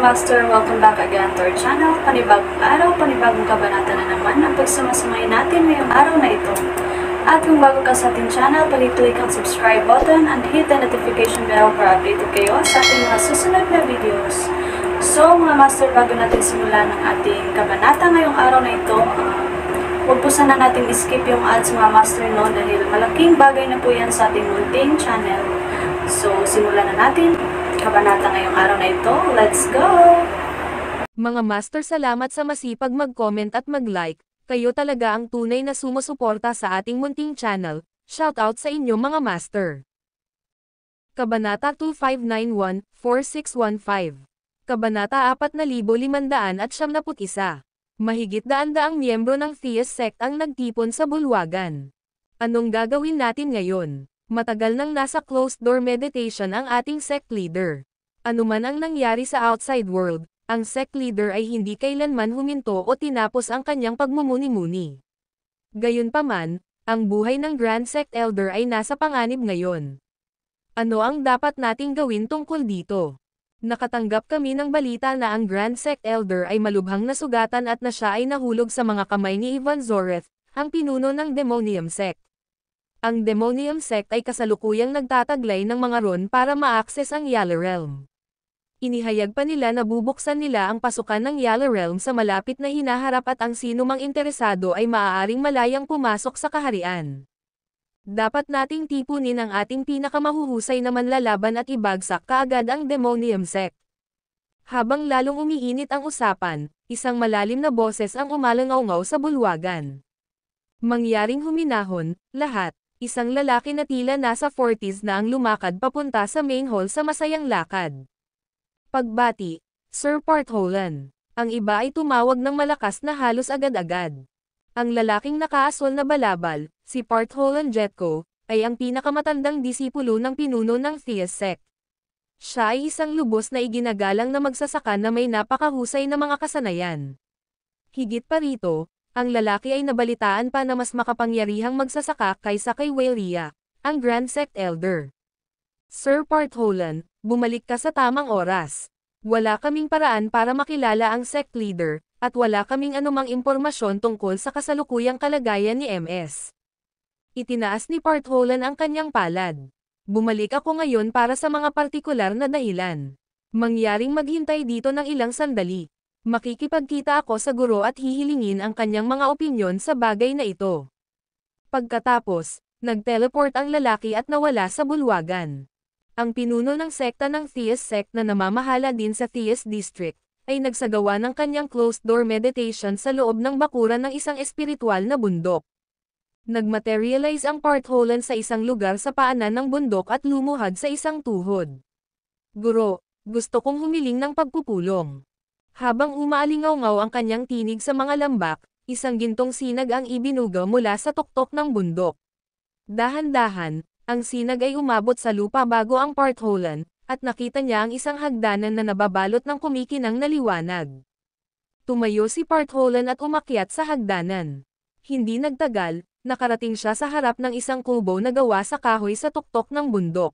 Master, welcome back again to our channel. Panibagong araw, panibagong kabanata na naman ang pagsumasamayin natin ngayong araw na ito. At kung bago ka sa ating channel, pag-click ang subscribe button and hit the notification bell para updated kayo sa ating mga susunod na videos. So mga Master, bago natin simulan ang ating kabanata ngayong araw na ito, huwag po sana natin skip yung ads mga Master, no, dahil malaking bagay na po yan sa ating munting channel. So simulan na natin kabanata ngayong araw na ito. Let's go! Mga Master, salamat sa masipag mag-comment at mag-like. Kayo talaga ang tunay na sumusuporta sa ating munting channel. Shoutout sa inyo mga Master. Kabanata 2591-4615. Kabanata 4571. Mahigit daan-daang miyembro ng Theist sect ang nagtipon sa bulwagan. Anong gagawin natin ngayon? Matagal nang nasa closed-door meditation ang ating sect leader. Ano man ang nangyari sa outside world, ang sect leader ay hindi kailanman huminto o tinapos ang kanyang pagmumuni-muni. Gayunpaman, ang buhay ng Grand Sect Elder ay nasa panganib ngayon. Ano ang dapat nating gawin tungkol dito? Nakatanggap kami ng balita na ang Grand Sect Elder ay malubhang nasugatan at na siya ay nahulog sa mga kamay ni Ivan Zoreth, ang pinuno ng Demonium Sect. Ang Demonium Sect ay kasalukuyang nagtataglay ng mga ron para ma-access ang Yala Realm. Inihayag pa nila na bubuksan nila ang pasukan ng Yala Realm sa malapit na hinaharap at ang sino mang interesado ay maaaring malayang pumasok sa kaharian. Dapat nating tipunin ang ating pinakamahuhusay na manlalaban at ibagsak kaagad ang Demonium Sect. Habang lalong umiinit ang usapan, isang malalim na boses ang umalangaw-ngaw sa bulwagan. Mangyaring huminahon, lahat. Isang lalaki na tila nasa 40s na ang lumakad papunta sa main hall sa masayang lakad. Pagbati, Sir Partholan. Ang iba ay tumawag ng malakas na halos agad-agad. Ang lalaking nakaasol na balabal, si Partholan Jetko, ay ang pinakamatandang disipulo ng pinuno ng Theist sect. Siya ay isang lubos na iginagalang na magsasaka na may napakahusay na mga kasanayan. Higit pa rito, ang lalaki ay nabalitaan pa na mas makapangyarihang magsasaka kaysa kay Wailia, ang Grand Sect Elder. Sir Partholan, bumalik ka sa tamang oras. Wala kaming paraan para makilala ang sect leader, at wala kaming anumang impormasyon tungkol sa kasalukuyang kalagayan ni MS. Itinaas ni Partholan ang kanyang palad. Bumalik ako ngayon para sa mga partikular na dahilan. Mangyaring maghintay dito ng ilang sandali. Makikipagkita ako sa guro at hihilingin ang kanyang mga opinyon sa bagay na ito. Pagkatapos, nag-teleport ang lalaki at nawala sa bulwagan. Ang pinuno ng sekta ng Theist sect na namamahala din sa Theist District, ay nagsagawa ng kanyang closed-door meditation sa loob ng bakuran ng isang espiritual na bundok. Nagmaterialize ang Partholan sa isang lugar sa paanan ng bundok at lumuhad sa isang tuhod. Guro, gusto kong humiling ng pagpupulong. Habang umaalingaw-ngaw ang kanyang tinig sa mga lambak, isang gintong sinag ang ibinuga mula sa tuktok ng bundok. Dahan-dahan, ang sinag ay umabot sa lupa bago ang Partholan, at nakita niya ang isang hagdanan na nababalot ng kumikinang na liwanag. Tumayo si Partholan at umakyat sa hagdanan. Hindi nagtagal, nakarating siya sa harap ng isang kubo na gawa sa kahoy sa tuktok ng bundok.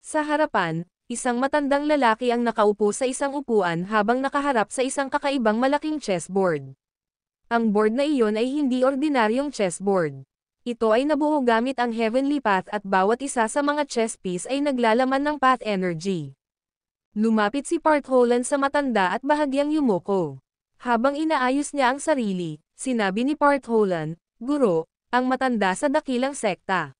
Sa harapan, isang matandang lalaki ang nakaupo sa isang upuan habang nakaharap sa isang kakaibang malaking chessboard. Ang board na iyon ay hindi ordinaryong chessboard. Ito ay nabuo gamit ang Heavenly Path at bawat isa sa mga chess piece ay naglalaman ng path energy. Lumapit si Partholan sa matanda at bahagyang yumuko. Habang inaayos niya ang sarili, sinabi ni Partholan, "Guro, ang matanda sa dakilang sekta."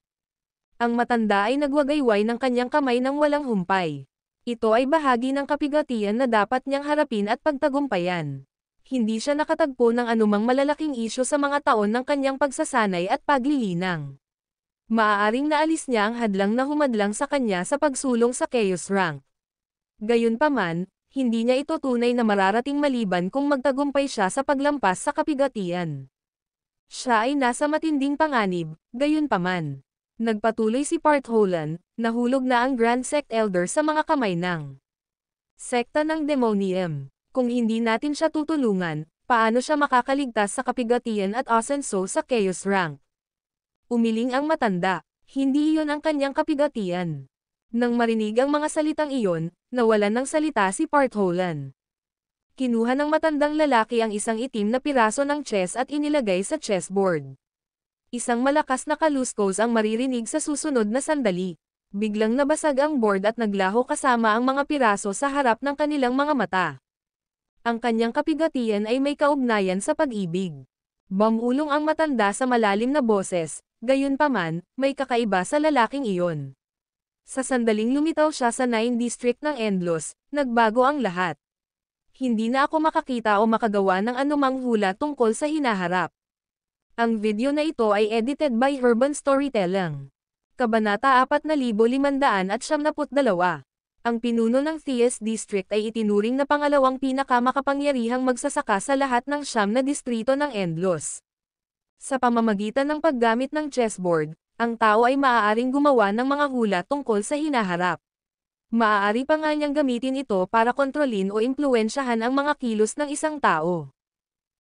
Ang matanda ay nagwagayway ng kanyang kamay nang walang humpay. Ito ay bahagi ng kapigatian na dapat niyang harapin at pagtagumpayan. Hindi siya nakatagpo ng anumang malalaking isyu sa mga taon ng kanyang pagsasanay at paglilinang. Maaaring naalis niya ang hadlang na humadlang sa kanya sa pagsulong sa Chaos Rank. Gayunpaman, hindi niya ito tunay na mararating maliban kung magtagumpay siya sa paglampas sa kapigatian. Siya ay nasa matinding panganib, gayunpaman. Nagpatuloy si Partholan, nahulog na ang Grand Sect Elder sa mga kamay ng sekta ng Demonium. Kung hindi natin siya tutulungan, paano siya makakaligtas sa kapigatian at asenso sa Chaos Rank? Umiling ang matanda, hindi iyon ang kanyang kapigatian. Nang marinig ang mga salitang iyon, nawalan ng salita si Partholan. Kinuha ng matandang lalaki ang isang itim na piraso ng chess at inilagay sa chessboard. Isang malakas na kaluskos ang maririnig sa susunod na sandali. Biglang nabasag ang board at naglaho kasama ang mga piraso sa harap ng kanilang mga mata. Ang kanyang kapigatian ay may kaugnayan sa pag-ibig. Bumulong ang matanda sa malalim na boses, gayunpaman, may kakaiba sa lalaking iyon. Sa sandaling lumitaw siya sa 9 District ng Endlos, nagbago ang lahat. Hindi na ako makakita o makagawa ng anumang hula tungkol sa hinaharap. Ang video na ito ay edited by Urban Storytelling. Kabanata 4572. Ang pinuno ng Thies District ay itinuring na pangalawang pinakamakapangyarihang magsasaka sa lahat ng 9 na distrito ng Endlos. Sa pamamagitan ng paggamit ng chessboard, ang tao ay maaaring gumawa ng mga hula tungkol sa hinaharap. Maaari pa nga niyang gamitin ito para kontrolin o impluwensyahan ang mga kilos ng isang tao.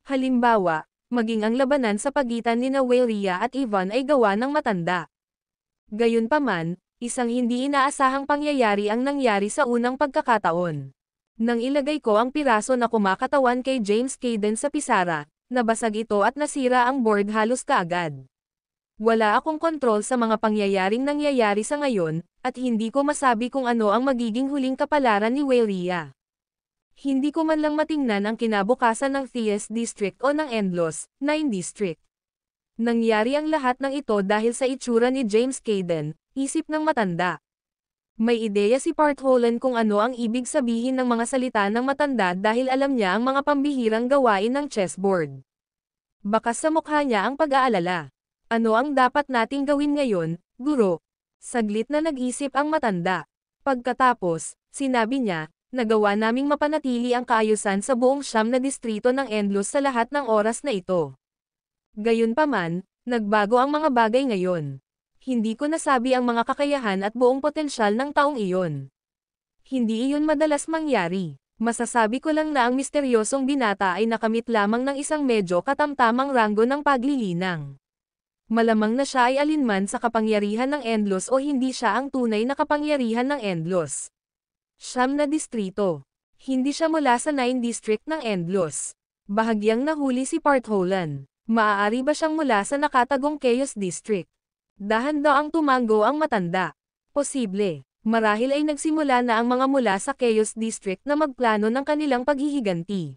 Halimbawa, maging ang labanan sa pagitan ni Waleria at Ivan ay gawa ng matanda. Gayunpaman, isang hindi inaasahang pangyayari ang nangyari sa unang pagkakataon. Nang ilagay ko ang piraso na kumakatawan kay James Caden sa pisara, nabasag ito at nasira ang board halos kaagad. Wala akong kontrol sa mga pangyayaring nangyayari sa ngayon, at hindi ko masabi kung ano ang magiging huling kapalaran ni Waleria. Hindi ko man lang matingnan ang kinabukasan ng Thies District o ng Endlos, 9 District. Nangyari ang lahat ng ito dahil sa itsura ni James Caden, isip ng matanda. May ideya si Partholland kung ano ang ibig sabihin ng mga salita ng matanda dahil alam niya ang mga pambihirang gawain ng chessboard. Bakas sa mukha niya ang pag-aalala. Ano ang dapat nating gawin ngayon, guro? Saglit na nag-isip ang matanda. Pagkatapos, sinabi niya, nagawa naming mapanatili ang kaayusan sa buong 9 na distrito ng Endlos sa lahat ng oras na ito. Gayunpaman, nagbago ang mga bagay ngayon. Hindi ko nasabi ang mga kakayahan at buong potensyal ng taong iyon. Hindi iyon madalas mangyari. Masasabi ko lang na ang misteryosong binata ay nakamit lamang ng isang medyo katamtamang ranggo ng paglilinang. Malamang na siya ay alinman sa kapangyarihan ng Endlos o hindi siya ang tunay na kapangyarihan ng Endlos. 9 na distrito. Hindi siya mula sa 9 district ng Endlos. Bahagyang nahuli si Partholland. Maaari ba siyang mula sa nakatagong Chaos District? Dahan-daang tumango ang matanda. Posible. Marahil ay nagsimula na ang mga mula sa Chaos District na magplano ng kanilang paghihiganti.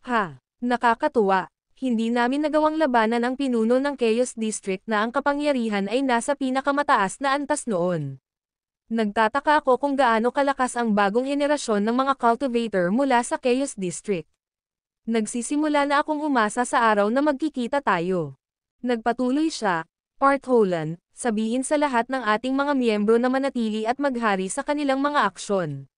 Ha! Nakakatuwa. Hindi namin nagawang labanan ang pinuno ng Chaos District na ang kapangyarihan ay nasa pinakamataas na antas noon. Nagtataka ako kung gaano kalakas ang bagong henerasyon ng mga cultivator mula sa Chaos District. Nagsisimula na akong umasa sa araw na magkikita tayo. Nagpatuloy siya, Partholland, sabihin sa lahat ng ating mga miyembro na manatili at maghari sa kanilang mga aksyon.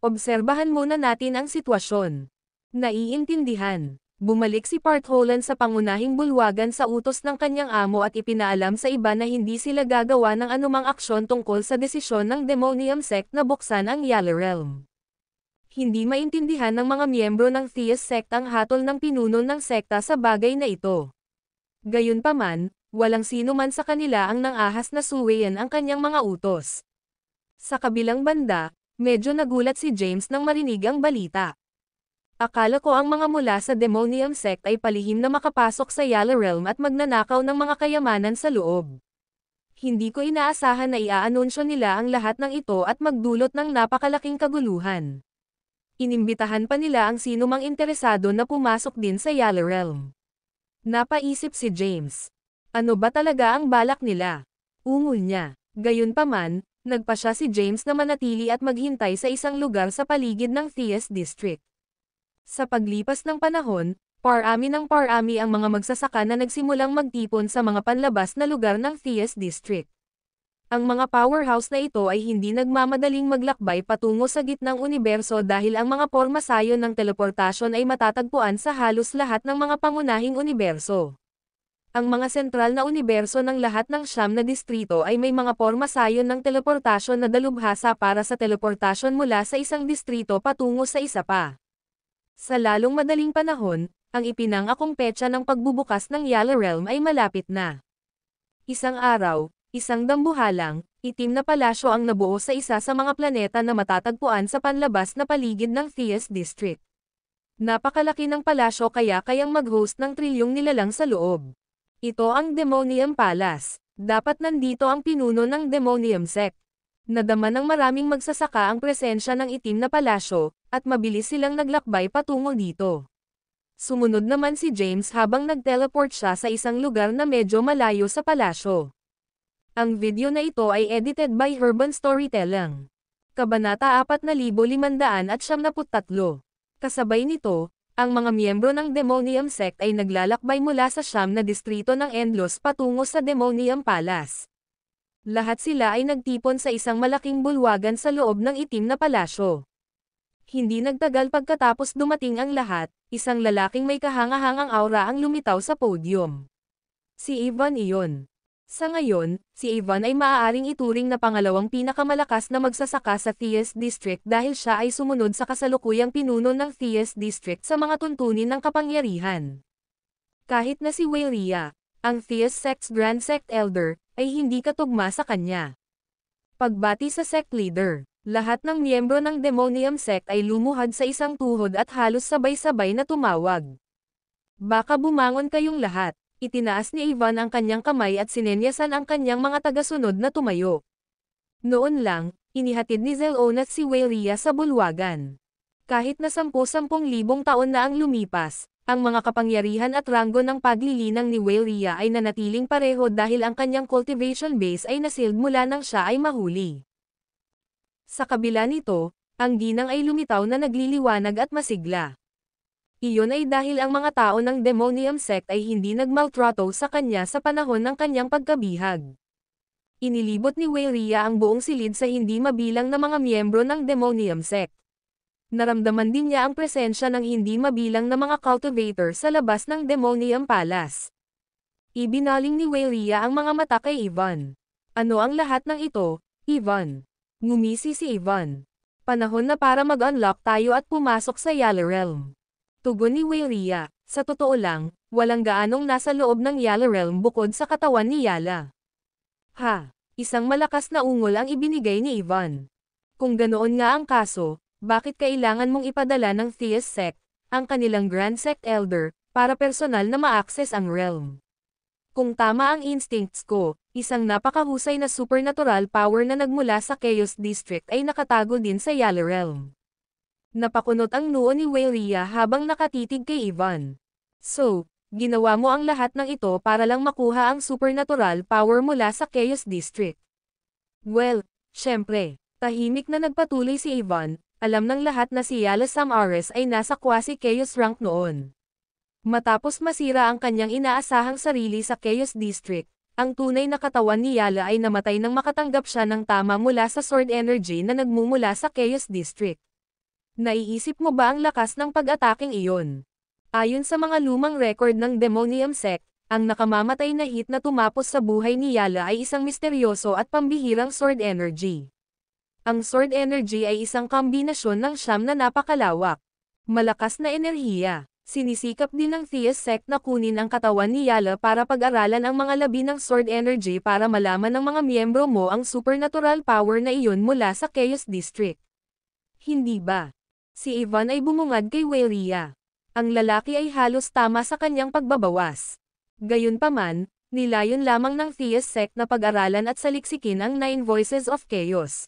Obserbahan muna natin ang sitwasyon. Naiintindihan. Bumalik si Partholland sa pangunahing bulwagan sa utos ng kanyang amo at ipinaalam sa iba na hindi sila gagawa ng anumang aksyon tungkol sa desisyon ng Demonium Sect na buksan ang Yala Realm. Hindi maintindihan ng mga miyembro ng Thies Sect ang hatol ng pinuno ng sekta sa bagay na ito. Gayunpaman, walang sino man sa kanila ang nang-ahas na suwayan ang kanyang mga utos. Sa kabilang banda, medyo nagulat si James nang marinig ang balita. Akala ko ang mga mula sa Demonium Sect ay palihim na makapasok sa Yala Realm at magnanakaw ng mga kayamanan sa loob. Hindi ko inaasahan na iaanunsyo nila ang lahat ng ito at magdulot ng napakalaking kaguluhan. Inimbitahan pa nila ang sinumang interesado na pumasok din sa Yala Realm. Napaisip si James. Ano ba talaga ang balak nila? Ungol niya. Gayunpaman, nagpa siya si James na manatili at maghintay sa isang lugar sa paligid ng Thies District. Sa paglipas ng panahon, parami ng parami ang mga magsasaka na nagsimulang magtipon sa mga panlabas na lugar ng Thies District. Ang mga powerhouse na ito ay hindi nagmamadaling maglakbay patungo sa gitnang universo dahil ang mga pormasayon ng teleportasyon ay matatagpuan sa halos lahat ng mga pangunahing universo. Ang mga sentral na universo ng lahat ng 9 na distrito ay may mga pormasayon ng teleportasyon na dalubhasa para sa teleportasyon mula sa isang distrito patungo sa isa pa. Sa lalong madaling panahon, ang ipinangakong petsa ng pagbubukas ng Yala Realm ay malapit na. Isang araw, isang dambuhalang, itim na palasyo ang nabuo sa isa sa mga planeta na matatagpuan sa panlabas na paligid ng Thies District. Napakalaki ng palasyo kaya kayang mag-host ng trilyong nilalang sa loob. Ito ang Demonium Palace. Dapat nandito ang pinuno ng Demonium Sect. Nadama ng maraming magsasaka ang presensya ng itim na palasyo, at mabilis silang naglakbay patungo dito. Sumunod naman si James habang nag-teleport siya sa isang lugar na medyo malayo sa palasyo. Ang video na ito ay edited by Urban Storytelling. Kabanata 4573. Kasabay nito, ang mga miyembro ng Demonium Sect ay naglalakbay mula sa siyam na distrito ng Endlos patungo sa Demonium Palace. Lahat sila ay nagtipon sa isang malaking bulwagan sa loob ng itim na palasyo. Hindi nagtagal pagkatapos dumating ang lahat, isang lalaking may kahanga-hangang aura ang lumitaw sa podium. Si Ivan iyon. Sa ngayon, si Ivan ay maaaring ituring na pangalawang pinakamalakas na magsasaka sa Thies District dahil siya ay sumunod sa kasalukuyang pinuno ng Thies District sa mga tuntunin ng kapangyarihan. Kahit na si Weyria, ang Thies Sect's Grand Sect Elder, ay hindi katugma sa kanya. Pagbati sa Sect Leader, lahat ng miyembro ng Demonium Sect ay lumuhad sa isang tuhod at halos sabay-sabay na tumawag. Baka bumangon kayong lahat. Itinaas ni Ivan ang kanyang kamay at sinenyasan ang kanyang mga tagasunod na tumayo. Noon lang, inihatid ni Zelon at si Weyria sa bulwagan. Kahit na 10,000 taon na ang lumipas, ang mga kapangyarihan at ranggo ng paglilinang ni Weyria ay nanatiling pareho dahil ang kanyang cultivation base ay nasild mula nang siya ay mahuli. Sa kabila nito, ang ginang ay lumitaw na nagliliwanag at masigla. Iyon ay dahil ang mga tao ng Demonium Sect ay hindi nagmaltrato sa kanya sa panahon ng kanyang pagkabihag. Inilibot ni Weyria ang buong silid sa hindi mabilang na mga miyembro ng Demonium Sect. Naramdaman din niya ang presensya ng hindi mabilang na mga cultivator sa labas ng Demonium Palace. Ibinaling ni Weyria ang mga mata kay Ivan. Ano ang lahat ng ito, Ivan? Ngumisi si Ivan. Panahon na para mag-unlock tayo at pumasok sa Yala Realm. Tugon ni Weyria, sa totoo lang, walang gaanong nasa loob ng Yala Realm bukod sa katawan ni Yala. Ha, isang malakas na ungol ang ibinigay ni Ivan. Kung ganoon nga ang kaso, bakit kailangan mong ipadala ng Thies Sect, ang kanilang Grand Sect Elder, para personal na ma-access ang realm? Kung tama ang instincts ko, isang napakahusay na supernatural power na nagmula sa Chaos District ay nakatago din sa Yala Realm. Napakunot ang noo ni Weyria habang nakatitig kay Ivan. So, ginawa mo ang lahat ng ito para lang makuha ang supernatural power mula sa Chaos District. Well, syempre, tahimik na nagpatuloy si Ivan, alam ng lahat na si Yala Samares ay nasa quasi-Chaos rank noon. Matapos masira ang kanyang inaasahang sarili sa Chaos District, ang tunay na katawan ni Yala ay namatay nang makatanggap siya ng tama mula sa sword energy na nagmumula sa Chaos District. Naiisip mo ba ang lakas ng pag-ataking iyon? Ayon sa mga lumang record ng Demonium Sect, ang nakamamatay na hit na tumapos sa buhay ni Yala ay isang misteryoso at pambihirang sword energy. Ang sword energy ay isang kombinasyon ng siyam na napakalawak. Malakas na enerhiya. Sinisikap din ng Thies Sect na kunin ang katawan ni Yala para pag-aralan ang mga labi ng sword energy para malaman ng mga miyembro mo ang supernatural power na iyon mula sa Chaos District. Hindi ba? Si Ivan ay bumungad kay Weyria. Ang lalaki ay halos tama sa kanyang pagbabawas. Gayunpaman, nilayon lamang ng Thies Sect na pag-aralan at saliksikin ang 9 Voices of Chaos.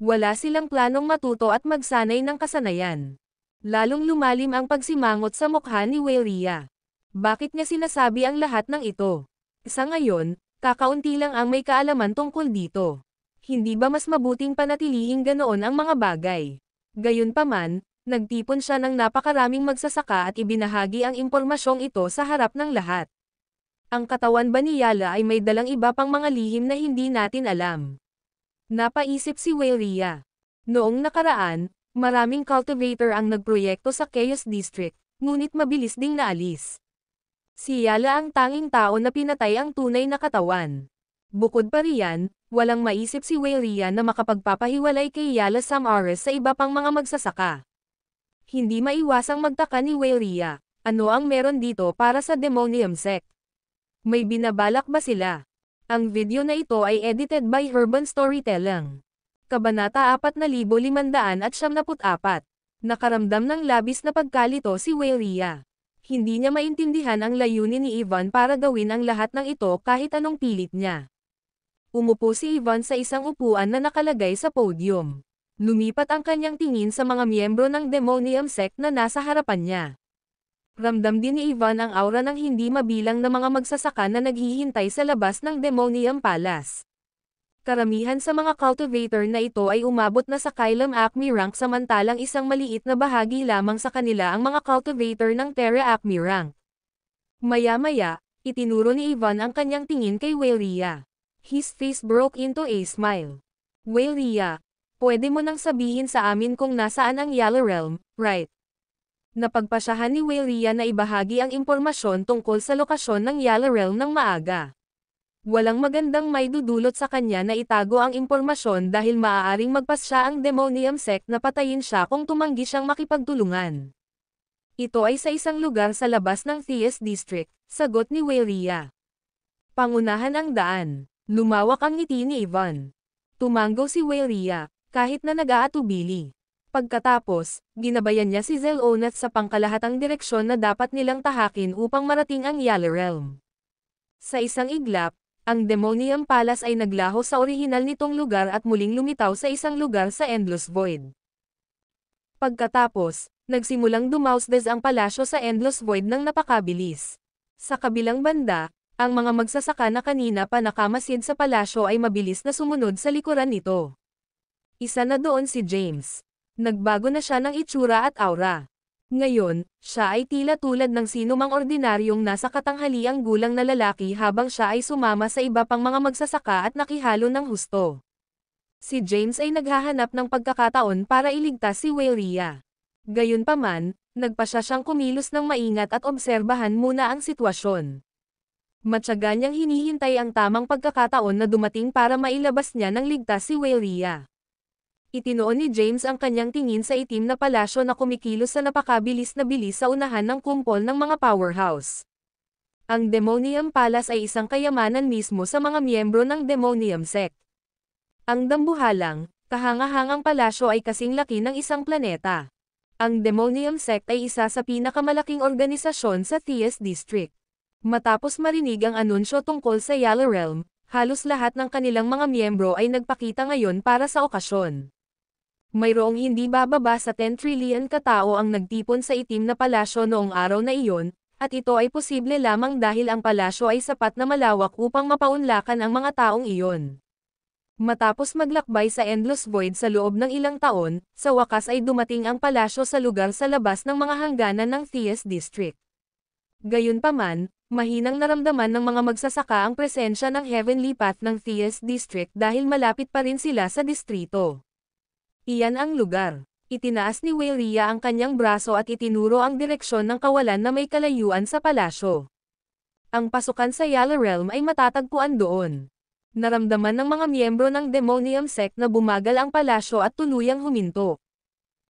Wala silang planong matuto at magsanay ng kasanayan. Lalong lumalim ang pagsimangot sa mukha ni Weyria. Bakit niya sinasabi ang lahat ng ito? Sa ngayon, kakaunti lang ang may kaalaman tungkol dito. Hindi ba mas mabuting panatilihing ganoon ang mga bagay? Gayunpaman, nagtipon siya ng napakaraming magsasaka at ibinahagi ang impormasyong ito sa harap ng lahat. Ang katawan ba ni Yala ay may dalang iba pang mga lihim na hindi natin alam? Napaisip si Weyria. Noong nakaraan, maraming cultivator ang nagproyekto sa Chaos District, ngunit mabilis ding naalis. Si Yala ang tanging tao na pinatay ang tunay na katawan. Bukod pa riyan, walang maisip si Weyria na makapagpapahiwalay kay Yala Samares sa iba pang mga magsasaka. Hindi maiwasang magtaka ni Weyria, ano ang meron dito para sa Demonium Sect? May binabalak ba sila? Ang video na ito ay edited by Urban Storytelling. Kabanata 4574. Nakaramdam ng labis na pagkalito si Weylia. Hindi niya maintindihan ang layunin ni Ivan para gawin ang lahat ng ito kahit anong pilit niya. Umupo si Ivan sa isang upuan na nakalagay sa podium. Lumipat ang kanyang tingin sa mga miyembro ng Demonium Sect na nasa harapan niya. Ramdam din ni Ivan ang aura ng hindi mabilang na mga magsasaka na naghihintay sa labas ng Demonium Palace. Karamihan sa mga cultivator na ito ay umabot na sa Kylum Acme rank samantalang isang maliit na bahagi lamang sa kanila ang mga cultivator ng Terra Acme rank. Maya-maya, itinuro ni Ivan ang kanyang tingin kay Weylia. His face broke into a smile. Weylia, pwede mo nang sabihin sa amin kung nasaan ang Yellow Realm, right? Napagpasyahan ni Weylia na ibahagi ang impormasyon tungkol sa lokasyon ng Yellow Realm ng maaga. Walang magandang maidudulot sa kanya na itago ang impormasyon dahil maaaring magpasya ang Demonium Sect na patayin siya kung tumanggi siyang makipagtulungan. Ito ay sa isang lugar sa labas ng Theus District, sagot ni Weylia. Pangunahan ang daan. Lumawak ang ngiti ni Ivan. Tumango si Weylia, kahit na nag-aatubili. Pagkatapos, ginabayan niya si Zelonath sa pangkalahatang direksyon na dapat nilang tahakin upang marating ang Yellow Realm. Sa isang iglap, ang Demonium Palace ay naglaho sa orihinal nitong lugar at muling lumitaw sa isang lugar sa Endless Void. Pagkatapos, nagsimulang dumausdes ang palasyo sa Endless Void ng napakabilis. Sa kabilang banda, ang mga magsasaka na kanina pa nakamasid sa palasyo ay mabilis na sumunod sa likuran nito. Isa na doon si James. Nagbago na siya ng itsura at aura. Ngayon, siya ay tila tulad ng sinumang ordinaryong nasa katanghaliang gulang na lalaki habang siya ay sumama sa iba pang mga magsasaka at nakihalo ng husto. Si James ay naghahanap ng pagkakataon para iligtas si Weylia. Gayunpaman, nagpasya siyang kumilos ng maingat at obserbahan muna ang sitwasyon. Matyaga niyang hinihintay ang tamang pagkakataon na dumating para mailabas niya ng ligtas si Weylia. Itinoon ni James ang kanyang tingin sa itim na palasyo na kumikilos sa napakabilis na bilis sa unahan ng kumpol ng mga powerhouse. Ang Demonium Palace ay isang kayamanan mismo sa mga miyembro ng Demonium Sect. Ang dambuhalang, kahangahangang palasyo ay kasing laki ng isang planeta. Ang Demonium Sect ay isa sa pinakamalaking organisasyon sa Theus District. Matapos marinig ang anunsyo tungkol sa Yellow Realm, halos lahat ng kanilang mga miyembro ay nagpakita ngayon para sa okasyon. Mayroong hindi bababa sa 10 trillion katao ang nagtipon sa itim na palasyo noong araw na iyon, at ito ay posible lamang dahil ang palasyo ay sapat na malawak upang mapaunlakan ang mga taong iyon. Matapos maglakbay sa Endless Void sa loob ng ilang taon, sa wakas ay dumating ang palasyo sa lugar sa labas ng mga hangganan ng Theus District. Gayunpaman, mahinang naramdaman ng mga magsasaka ang presensya ng Heavenly Path ng Theus District dahil malapit pa rin sila sa distrito. Iyan ang lugar. Itinaas ni Weylia ang kanyang braso at itinuro ang direksyon ng kawalan na may kalayuan sa palasyo. Ang pasukan sa Yellow Realm ay matatagpuan doon. Naramdaman ng mga miyembro ng Demonium Sect na bumagal ang palasyo at tuluyang huminto.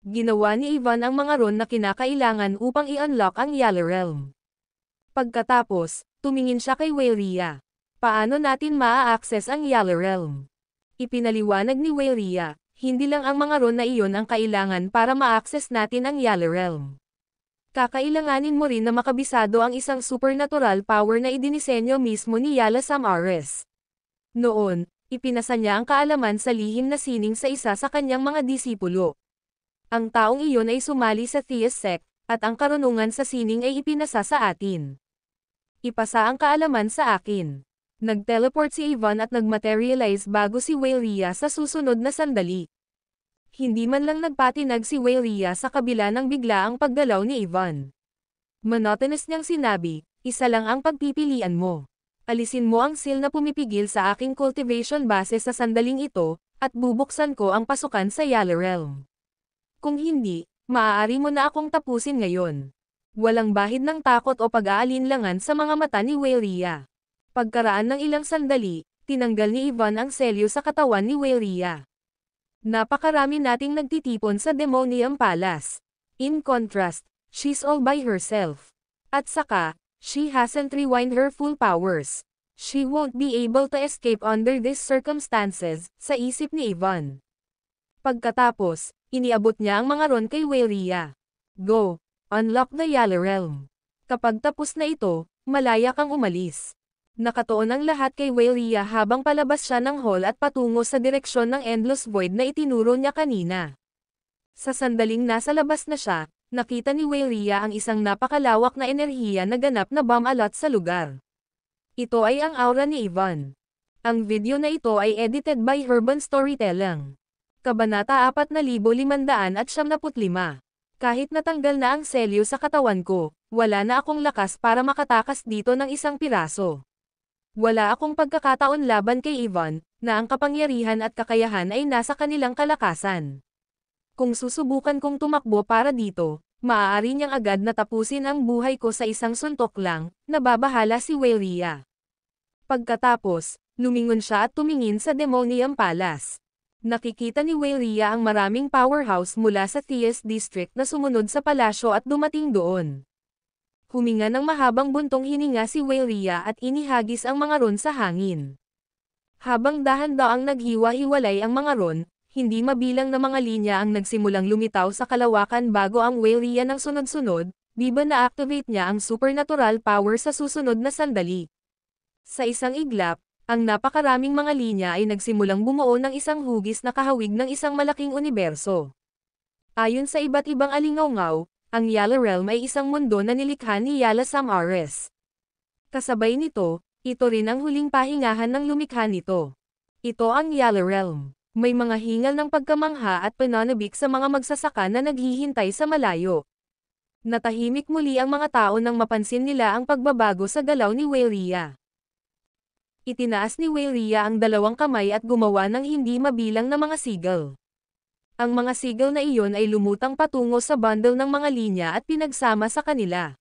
Ginawa ni Ivan ang mga ron na kinakailangan upang i-unlock ang Yellow Realm. Pagkatapos, tumingin siya kay Weylia. Paano natin maa-access ang Yellow Realm? Ipinaliwanag ni Weylia. Hindi lang ang mga ron na iyon ang kailangan para ma-access natin ang Yellow Realm. Kakailanganin mo rin na makabisado ang isang supernatural power na idinisenyo mismo ni Yala Samares. Noon, ipinasa niya ang kaalaman sa lihim na sining sa isa sa kanyang mga disipulo. Ang taong iyon ay sumali sa Theus Sect, at ang karunungan sa sining ay ipinasa sa atin. Ipasa ang kaalaman sa akin. Nag-teleport si Ivan at nag-materialize bago si Weylia sa susunod na sandali. Hindi man lang nagpatinag si Weylia sa kabila ng biglaang paggalaw ni Ivan. Monotonous niyang sinabi, isa lang ang pagpipilian mo. Alisin mo ang seal na pumipigil sa aking cultivation base sa sandaling ito, at bubuksan ko ang pasukan sa Yellow Realm. Kung hindi, maaari mo na akong tapusin ngayon. Walang bahid ng takot o pag-aalinlangan sa mga mata ni Weylia. Pagkaraan ng ilang sandali, tinanggal ni Ivan ang selyo sa katawan ni Weylia. Napakarami nating nagtitipon sa Demonium Palace. In contrast, she's all by herself. At saka, she hasn't rewind her full powers. She won't be able to escape under these circumstances, sa isip ni Ivan. Pagkatapos, Iniabot niya ang mga ron kay Waylea. Go! Unlock the Yala Realm. Kapag tapos na ito, malaya kang umalis. Nakatuon ang lahat kay Waylea habang palabas siya ng hall at patungo sa direksyon ng Endless Void na itinuro niya kanina. Sa sandaling nasa labas na siya, nakita ni Waylea ang isang napakalawak na enerhiya na ganap na bumalot sa lugar. Ito ay ang aura ni Ivan. Ang video na ito ay edited by Urban Storytelling. Kabanata 4575. Kahit natanggal na ang selyo sa katawan ko, wala na akong lakas para makatakas dito ng isang piraso. Wala akong pagkakataon laban kay Ivan, na ang kapangyarihan at kakayahan ay nasa kanilang kalakasan. Kung susubukan kong tumakbo para dito, maaari niyang agad na tapusin ang buhay ko sa isang suntok lang, nababahala si Waylea. Pagkatapos, lumingon siya at tumingin sa Demonium Palace. Nakikita ni Waylea ang maraming powerhouse mula sa Theus District na sumunod sa palasyo at dumating doon. Huminga ng mahabang buntong hininga si Waylea at inihagis ang mga ron sa hangin. Habang dahan-daang naghiwa-hiwalay ang mga ron, hindi mabilang na mga linya ang nagsimulang lumitaw sa kalawakan bago ang Waylea ng sunod-sunod, biba na-activate niya ang supernatural power sa susunod na sandali. Sa isang iglap, ang napakaraming mga linya ay nagsimulang bumuo ng isang hugis na kahawig ng isang malaking universo. Ayon sa iba't ibang alingaw-ngaw, ang Yala Realm ay isang mundo na nilikha ni Yala Samares. Kasabay nito, ito rin ang huling pahingahan ng lumikha nito. Ito ang Yala Realm. May mga hingal ng pagkamangha at pananabik sa mga magsasaka na naghihintay sa malayo. Natahimik muli ang mga tao nang mapansin nila ang pagbabago sa galaw ni Waylea. Itinaas ni Waylea ang dalawang kamay at gumawa ng hindi mabilang na mga sigil. Ang mga sigil na iyon ay lumutang patungo sa bundle ng mga linya at pinagsama sa kanila.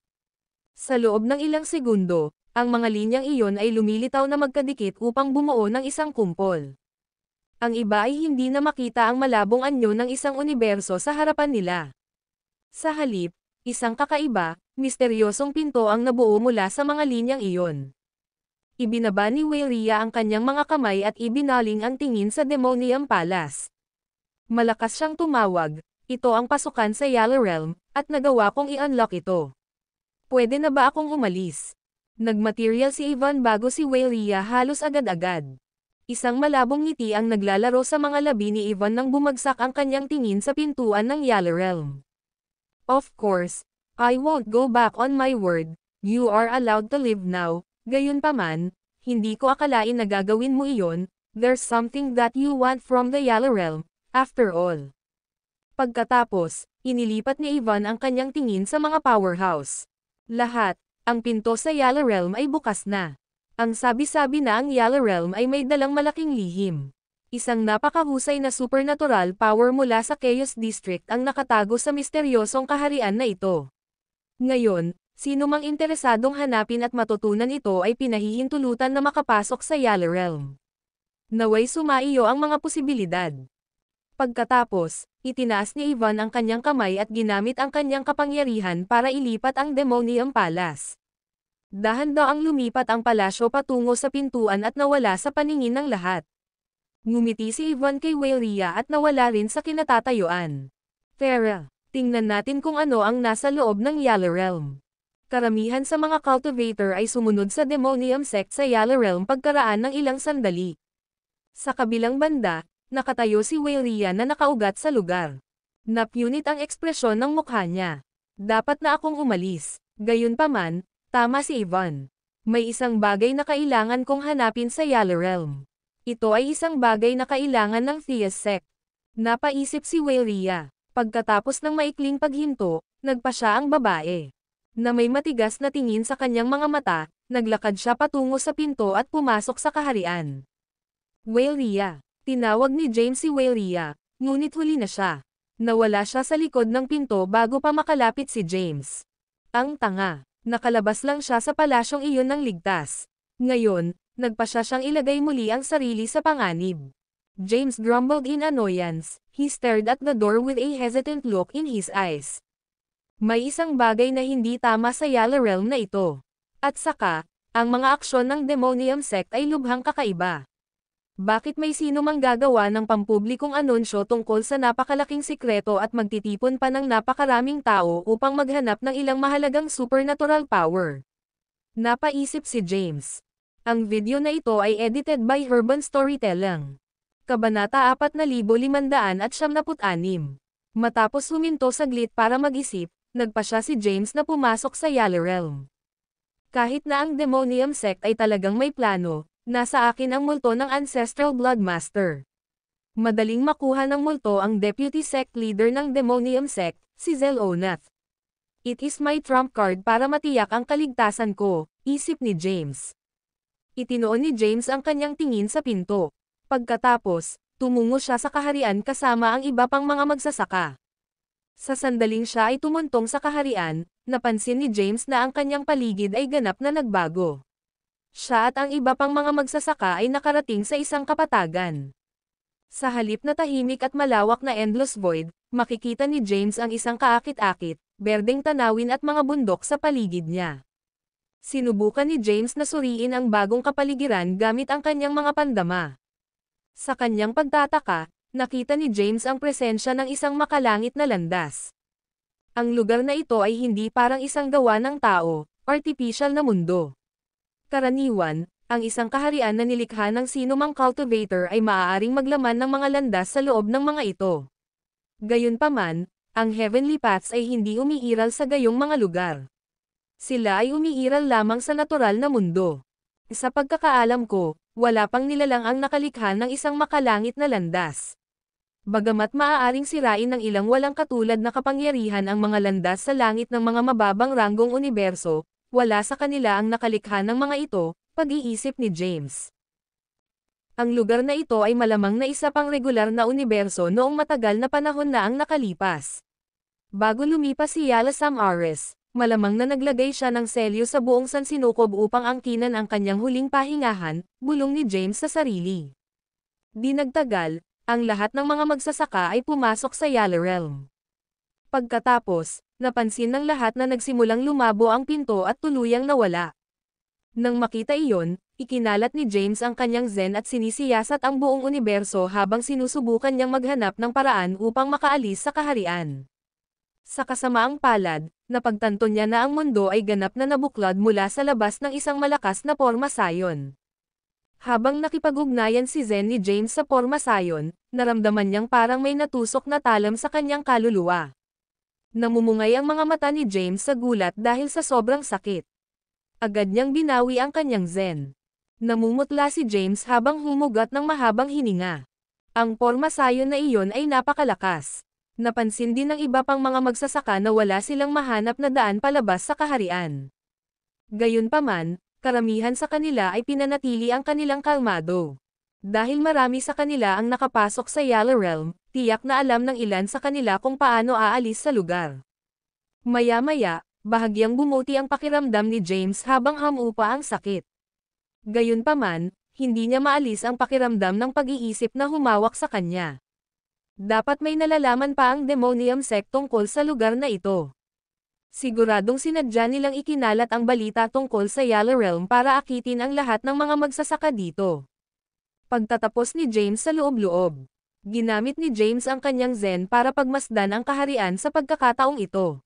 Sa loob ng ilang segundo, ang mga linyang iyon ay lumilitaw na magkadikit upang bumuo ng isang kumpol. Ang iba ay hindi na makita ang malabong anyo ng isang universo sa harapan nila. Sa halip, isang kakaiba, misteryosong pinto ang nabuo mula sa mga linyang iyon. Ibinaba ni Waylea ang kanyang mga kamay at ibinaling ang tingin sa Demonium Palace. Malakas siyang tumawag, ito ang pasukan sa Yala Realm, at nagawa kong i-unlock ito. Pwede na ba akong umalis? Nagmaterial si Ivan bago si Waylea halos agad-agad. Isang malabong ngiti ang naglalaro sa mga labi ni Ivan nang bumagsak ang kanyang tingin sa pintuan ng Yala Realm. Of course, I won't go back on my word, you are allowed to live now, gayunpaman, hindi ko akalain na gagawin mo iyon, there's something that you want from the Yala Realm. After all. Pagkatapos, inilipat ni Ivan ang kanyang tingin sa mga powerhouse. Lahat, ang pinto sa Yala Realm ay bukas na. Ang sabi-sabi na ang Yala Realm ay may dalang malaking lihim. Isang napakahusay na supernatural power mula sa Chaos District ang nakatago sa misteryosong kaharian na ito. Ngayon, sino mang interesadong hanapin at matutunan ito ay pinahihintulutan na makapasok sa Yala Realm. Naway sumaiyo ang mga posibilidad. Pagkatapos, itinaas ni Ivan ang kanyang kamay at ginamit ang kanyang kapangyarihan para ilipat ang Demonium Palace. Dahan-daang lumipat ang palasyo patungo sa pintuan at nawala sa paningin ng lahat. Ngumiti si Ivan kay Waylea at nawala rin sa kinatatayuan. Tara, tingnan natin kung ano ang nasa loob ng Yala Realm. Karamihan sa mga cultivator ay sumunod sa Demonium Sect sa Yala Realm pagkaraan ng ilang sandali. Sa kabilang banda, nakatayo si Waylea na nakaugat sa lugar. Napunit ang ekspresyon ng mukha niya. Dapat na akong umalis. Gayunpaman, tama si Ivan. May isang bagay na kailangan kong hanapin sa Yala Realm. Ito ay isang bagay na kailangan ng Theus Sect. Napaisip si Waylea. Pagkatapos ng maikling paghinto, nagpa siya ang babae. Na may matigas na tingin sa kanyang mga mata, naglakad siya patungo sa pinto at pumasok sa kaharian. Waylea. Tinawag ni James si Waylea, ngunit huli na siya. Nawala siya sa likod ng pinto bago pa makalapit si James. Ang tanga, nakalabas lang siya sa palasyong iyon ng ligtas. Ngayon, nagpa siya siyang ilagay muli ang sarili sa panganib. James grumbled in annoyance, he stared at the door with a hesitant look in his eyes. May isang bagay na hindi tama sa Yala Realm na ito. At saka, ang mga aksyon ng Demonium Sect ay lubhang kakaiba. Bakit may sino mang gagawa ng pampublikong anunsyo tungkol sa napakalaking sikreto at magtitipon pa ng napakaraming tao upang maghanap ng ilang mahalagang supernatural power? Napaisip si James. Ang video na ito ay edited by Urban Storytelling. Kabanata 4576. Matapos huminto saglit para mag-isip, nagpa siya si James na pumasok sa Yale Realm. Kahit na ang Demonium Sect ay talagang may plano, nasa akin ang multo ng Ancestral Blood Master. Madaling makuha ng multo ang Deputy Sect Leader ng Demonium Sect, si Zelonath. It is my trump card para matiyak ang kaligtasan ko, isip ni James. Itinoon ni James ang kanyang tingin sa pinto. Pagkatapos, tumungo siya sa kaharian kasama ang iba pang mga magsasaka. Sa sandaling siya ay tumuntong sa kaharian, napansin ni James na ang kanyang paligid ay ganap na nagbago. Siya at ang iba pang mga magsasaka ay nakarating sa isang kapatagan. Sa halip na tahimik at malawak na endless void, makikita ni James ang isang kaakit-akit, berdeng tanawin at mga bundok sa paligid niya. Sinubukan ni James na suriin ang bagong kapaligiran gamit ang kanyang mga pandama. Sa kanyang pagtataka, nakita ni James ang presensya ng isang makalangit na landas. Ang lugar na ito ay hindi parang isang gawa ng tao, artificial na mundo. Karaniwan, ang isang kaharian na nilikha ng sinumang cultivator ay maaaring maglaman ng mga landas sa loob ng mga ito. Gayunpaman, ang heavenly paths ay hindi umiiral sa gayong mga lugar. Sila ay umiiral lamang sa natural na mundo. Sa pagkakaalam ko, wala pang nilalang ang nakalikha ng isang makalangit na landas. Bagamat maaaring sirain ng ilang walang katulad na kapangyarihan ang mga landas sa langit ng mga mababang ranggong universo, wala sa kanila ang nakalikha ng mga ito, pag-iisip ni James. Ang lugar na ito ay malamang na isa pang regular na universo noong matagal na panahon na ang nakalipas. Bago lumipas si Yala Sam Ares, malamang na naglagay siya ng selyo sa buong sansinukob upang angkinan ang kanyang huling pahingahan, bulong ni James sa sarili. Di nagtagal, ang lahat ng mga magsasaka ay pumasok sa Yale Realm. Pagkatapos, napansin ng lahat na nagsimulang lumabo ang pinto at tuluyang nawala. Nang makita iyon, ikinalat ni James ang kanyang zen at sinisiyasat ang buong universo habang sinusubukan niyang maghanap ng paraan upang makaalis sa kaharian. Sa kasamaang palad, napagtanto niya na ang mundo ay ganap na nabuklod mula sa labas ng isang malakas na porma sayon. Habang nakipag-ugnayan si Zen ni James sa porma sayon, naramdaman niyang parang may natusok na talam sa kanyang kaluluwa. Namumungay ang mga mata ni James sa gulat dahil sa sobrang sakit. Agad niyang binawi ang kanyang Zen. Namumutla si James habang humugat ng mahabang hininga. Ang porma sayon na iyon ay napakalakas. Napansin din ng iba pang mga magsasaka na wala silang mahanap na daan palabas sa kaharian. Gayunpaman, karamihan sa kanila ay pinanatili ang kanilang kalmado. Dahil marami sa kanila ang nakapasok sa Yale Realm, tiyak na alam ng ilan sa kanila kung paano aalis sa lugar. Maya-maya, bahagyang bumuti ang pakiramdam ni James habang hamupa ang sakit. Gayunpaman, hindi niya maalis ang pakiramdam ng pag-iisip na humawak sa kanya. Dapat may nalalaman pa ang Demonium Sect tungkol sa lugar na ito. Siguradong sinadya nilang ikinalat ang balita tungkol sa Yale Realm para akitin ang lahat ng mga magsasaka dito. Pagtatapos ni James sa loob-loob, ginamit ni James ang kanyang Zen para pagmasdan ang kaharian sa pagkakataong ito.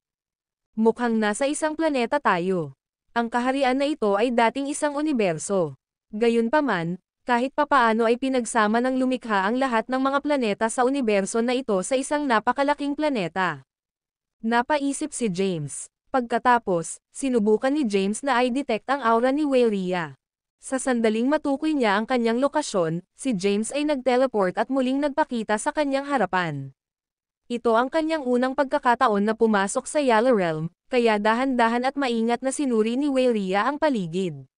Mukhang nasa isang planeta tayo. Ang kaharian na ito ay dating isang universo. Gayunpaman, kahit papaano ay pinagsama ng lumikha ang lahat ng mga planeta sa universo na ito sa isang napakalaking planeta. Napaisip si James. Pagkatapos, sinubukan ni James na i-detect ang aura ni Weyria. Sa sandaling matukoy niya ang kanyang lokasyon, si James ay nag-teleport at muling nagpakita sa kanyang harapan. Ito ang kanyang unang pagkakataon na pumasok sa Yale Realm, kaya dahan-dahan at maingat na sinuri ni Weyria ang paligid.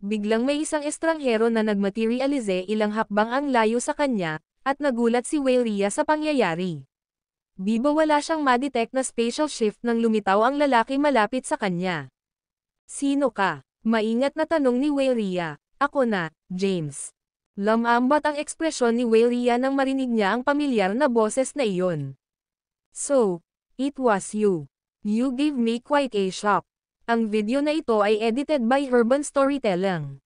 Biglang may isang estranghero na nagmaterialize ilang hakbang ang layo sa kanya, at nagulat si Weyria sa pangyayari. Biba wala siyang ma-detect na spatial shift nang lumitaw ang lalaki malapit sa kanya. Sino ka? Maingat na tanong ni Weyria. Ako na, James. Lamambat ang ekspresyon ni Weyria nang marinig niya ang pamilyar na boses na iyon. So, it was you. You gave me quite a shock. Ang video na ito ay edited by Urban Storytelling.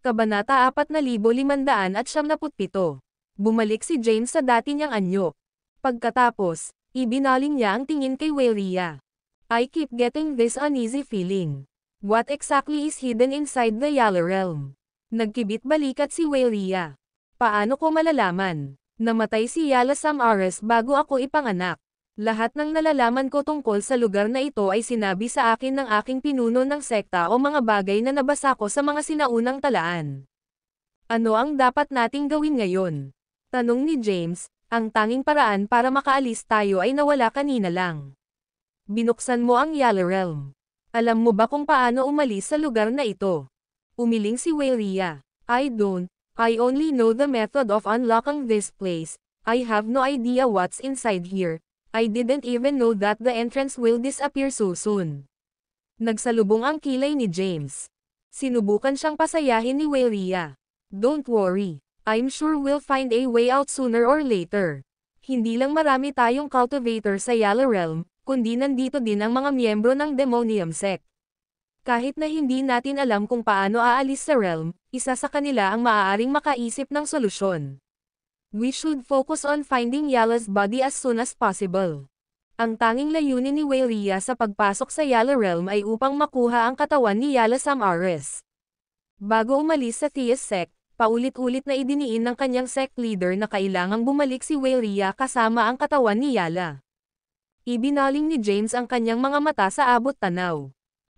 Kabanata 4577. Bumalik si James sa dati niyang anyo. Pagkatapos, ibinaling niya ang tingin kay Waelia. I keep getting this uneasy feeling. What exactly is hidden inside the Yala realm? Nagkibit-balikat si Waelia. Paano ko malalaman? Namatay si Yala Samaras bago ako ipanganak. Lahat ng nalalaman ko tungkol sa lugar na ito ay sinabi sa akin ng aking pinuno ng sekta o mga bagay na nabasa ko sa mga sinaunang talaan. Ano ang dapat nating gawin ngayon? Tanong ni James, ang tanging paraan para makaalis tayo ay nawala kanina lang. Binuksan mo ang Yala Realm. Alam mo ba kung paano umalis sa lugar na ito? Umiling si Waelia. I only know the method of unlocking this place. I have no idea what's inside here. I didn't even know that the entrance will disappear so soon. Nagsalubong ang kilay ni James. Sinubukan siyang pasayahin ni Waelia. Don't worry. I'm sure we'll find a way out sooner or later. Hindi lang marami tayong cultivator sa Yala Realm, kundi nandito din ang mga miyembro ng Demonium Sect. Kahit na hindi natin alam kung paano aalis sa realm, isa sa kanila ang maaaring makaisip ng solusyon. We should focus on finding Yala's body as soon as possible. Ang tanging layunin ni Waelia sa pagpasok sa Yala Realm ay upang makuha ang katawan ni Yala Samaras. Bago umalis sa Theus Sect, paulit-ulit na idiniin ng kanyang sect leader na kailangang bumalik si Waelia kasama ang katawan ni Yala. Ibinaling ni James ang kanyang mga mata sa abot tanaw.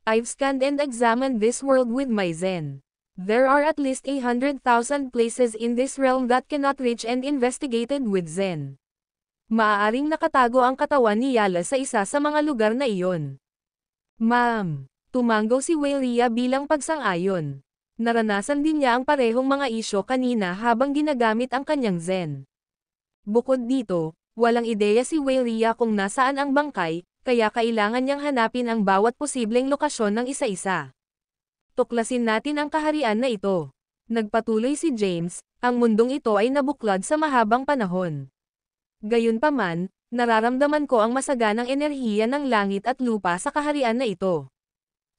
I've scanned and examined this world with my Zen. There are at least 100,000 places in this realm that cannot reach and investigated with Zen. Maaaring nakatago ang katawan ni Yala sa isa sa mga lugar na iyon. Ma'am, tumanggaw si Waelia bilang pagsang-ayon. Naranasan din niya ang parehong mga isyo kanina habang ginagamit ang kanyang Zen. Bukod dito, walang ideya si Waelia kung nasaan ang bangkay, kaya kailangan niyang hanapin ang bawat posibleng lokasyon ng isa-isa. Tuklasin natin ang kaharian na ito. Nagpatuloy si James, ang mundong ito ay nabuklod sa mahabang panahon. Gayunpaman, nararamdaman ko ang masaganang enerhiya ng langit at lupa sa kaharian na ito.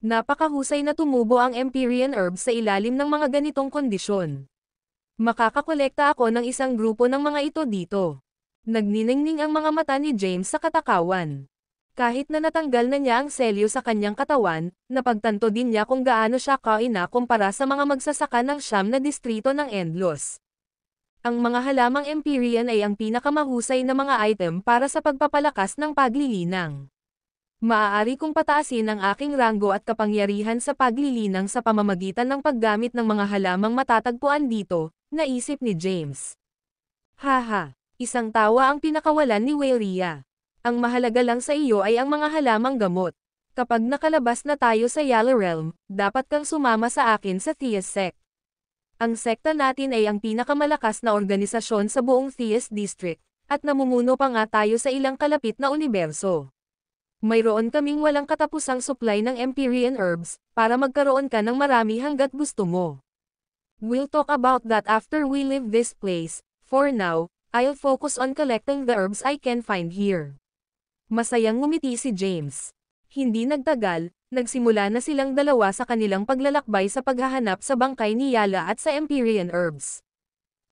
Napakahusay na tumubo ang Empyrean herbs sa ilalim ng mga ganitong kondisyon. Makakakolekta ako ng isang grupo ng mga ito dito. Nagniningning ang mga mata ni James sa katakawan. Kahit na natanggal na niya ang selyo sa kanyang katawan, napagtanto din niya kung gaano siya kaina kumpara sa mga magsasaka ng siyam na distrito ng Endlos. Ang mga halamang Empyrean ay ang pinakamahusay na mga item para sa pagpapalakas ng paglilinang. Maaari kong pataasin ang aking ranggo at kapangyarihan sa paglilinang sa pamamagitan ng paggamit ng mga halamang matatagpuan dito, naisip ni James. Haha, isang tawa ang pinakawalan ni Waelia. Ang mahalaga lang sa iyo ay ang mga halamang gamot. Kapag nakalabas na tayo sa Yala Realm, dapat kang sumama sa akin sa Theus Sect. Ang sekta natin ay ang pinakamalakas na organisasyon sa buong Theus District, at namumuno pa nga tayo sa ilang kalapit na universo. Mayroon kaming walang katapusang supply ng Empyrean herbs, para magkaroon ka ng marami hanggat gusto mo. We'll talk about that after we leave this place. For now, I'll focus on collecting the herbs I can find here. Masayang ngumiti si James. Hindi nagtagal, nagsimula na silang dalawa sa kanilang paglalakbay sa paghahanap sa bangkay ni Yala at sa Empyrean herbs.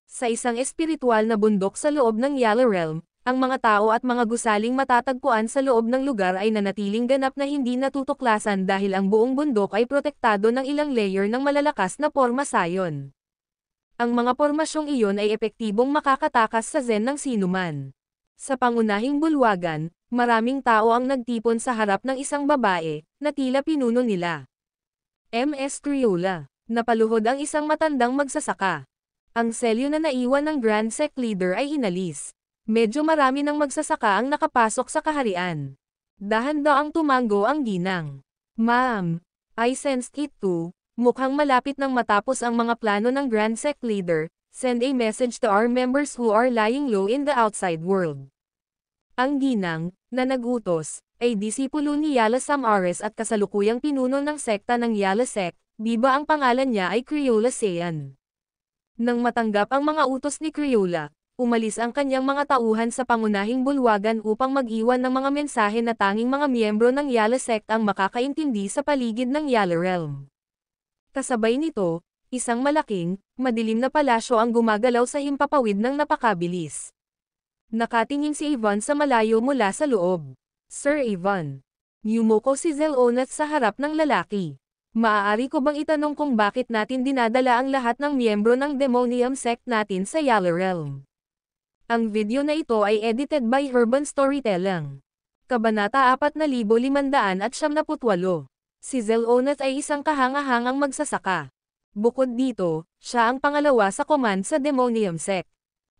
Sa isang espiritual na bundok sa loob ng Yala Realm, ang mga tao at mga gusaling matatagpuan sa loob ng lugar ay nanatiling ganap na hindi natutuklasan dahil ang buong bundok ay protektado ng ilang layer ng malalakas na porma sayon. Ang mga pormasyong iyon ay epektibong makakatakas sa Zen ng sinuman. Sa pangunahing bulwagan, maraming tao ang nagtipon sa harap ng isang babae, na tila pinuno nila. Ms. Criolla, napaluhod ang isang matandang magsasaka. Ang selyo na naiwan ng Grand Sect Leader ay inalis. Medyo marami ng magsasaka ang nakapasok sa kaharian. Dahan-daang tumango ang ginang. Ma'am, I sensed it too. Mukhang malapit nang matapos ang mga plano ng Grand Sect Leader. Send a message to our members who are lying low in the outside world. Ang ginang, na nagutos, ay disipulo ni Yala Samaras at kasalukuyang pinuno ng sekta ng Yala Sect, biba ang pangalan niya ay Criolla Sean. Nang matanggap ang mga utos ni Criolla, umalis ang kanyang mga tauhan sa pangunahing bulwagan upang mag-iwan ng mga mensahe na tanging mga miyembro ng Yala Sect ang makakaintindi sa paligid ng Yala Realm. Kasabay nito, Isang malaking, madilim na palasyo ang gumagalaw sa himpapawid ng napakabilis. Nakatingin si Ivan sa malayo mula sa loob. Sir Ivan. Yumuko si Zelonat sa harap ng lalaki. Maaari ko bang itanong kung bakit natin dinadala ang lahat ng miyembro ng Demonium Sect natin sa Yala Realm? Ang video na ito ay edited by Urban Storytelling. Kabanata 4578. Si Zelonat ay isang kahanga-hangang magsasaka. Bukod dito, siya ang pangalawa sa command sa Demonium Sect.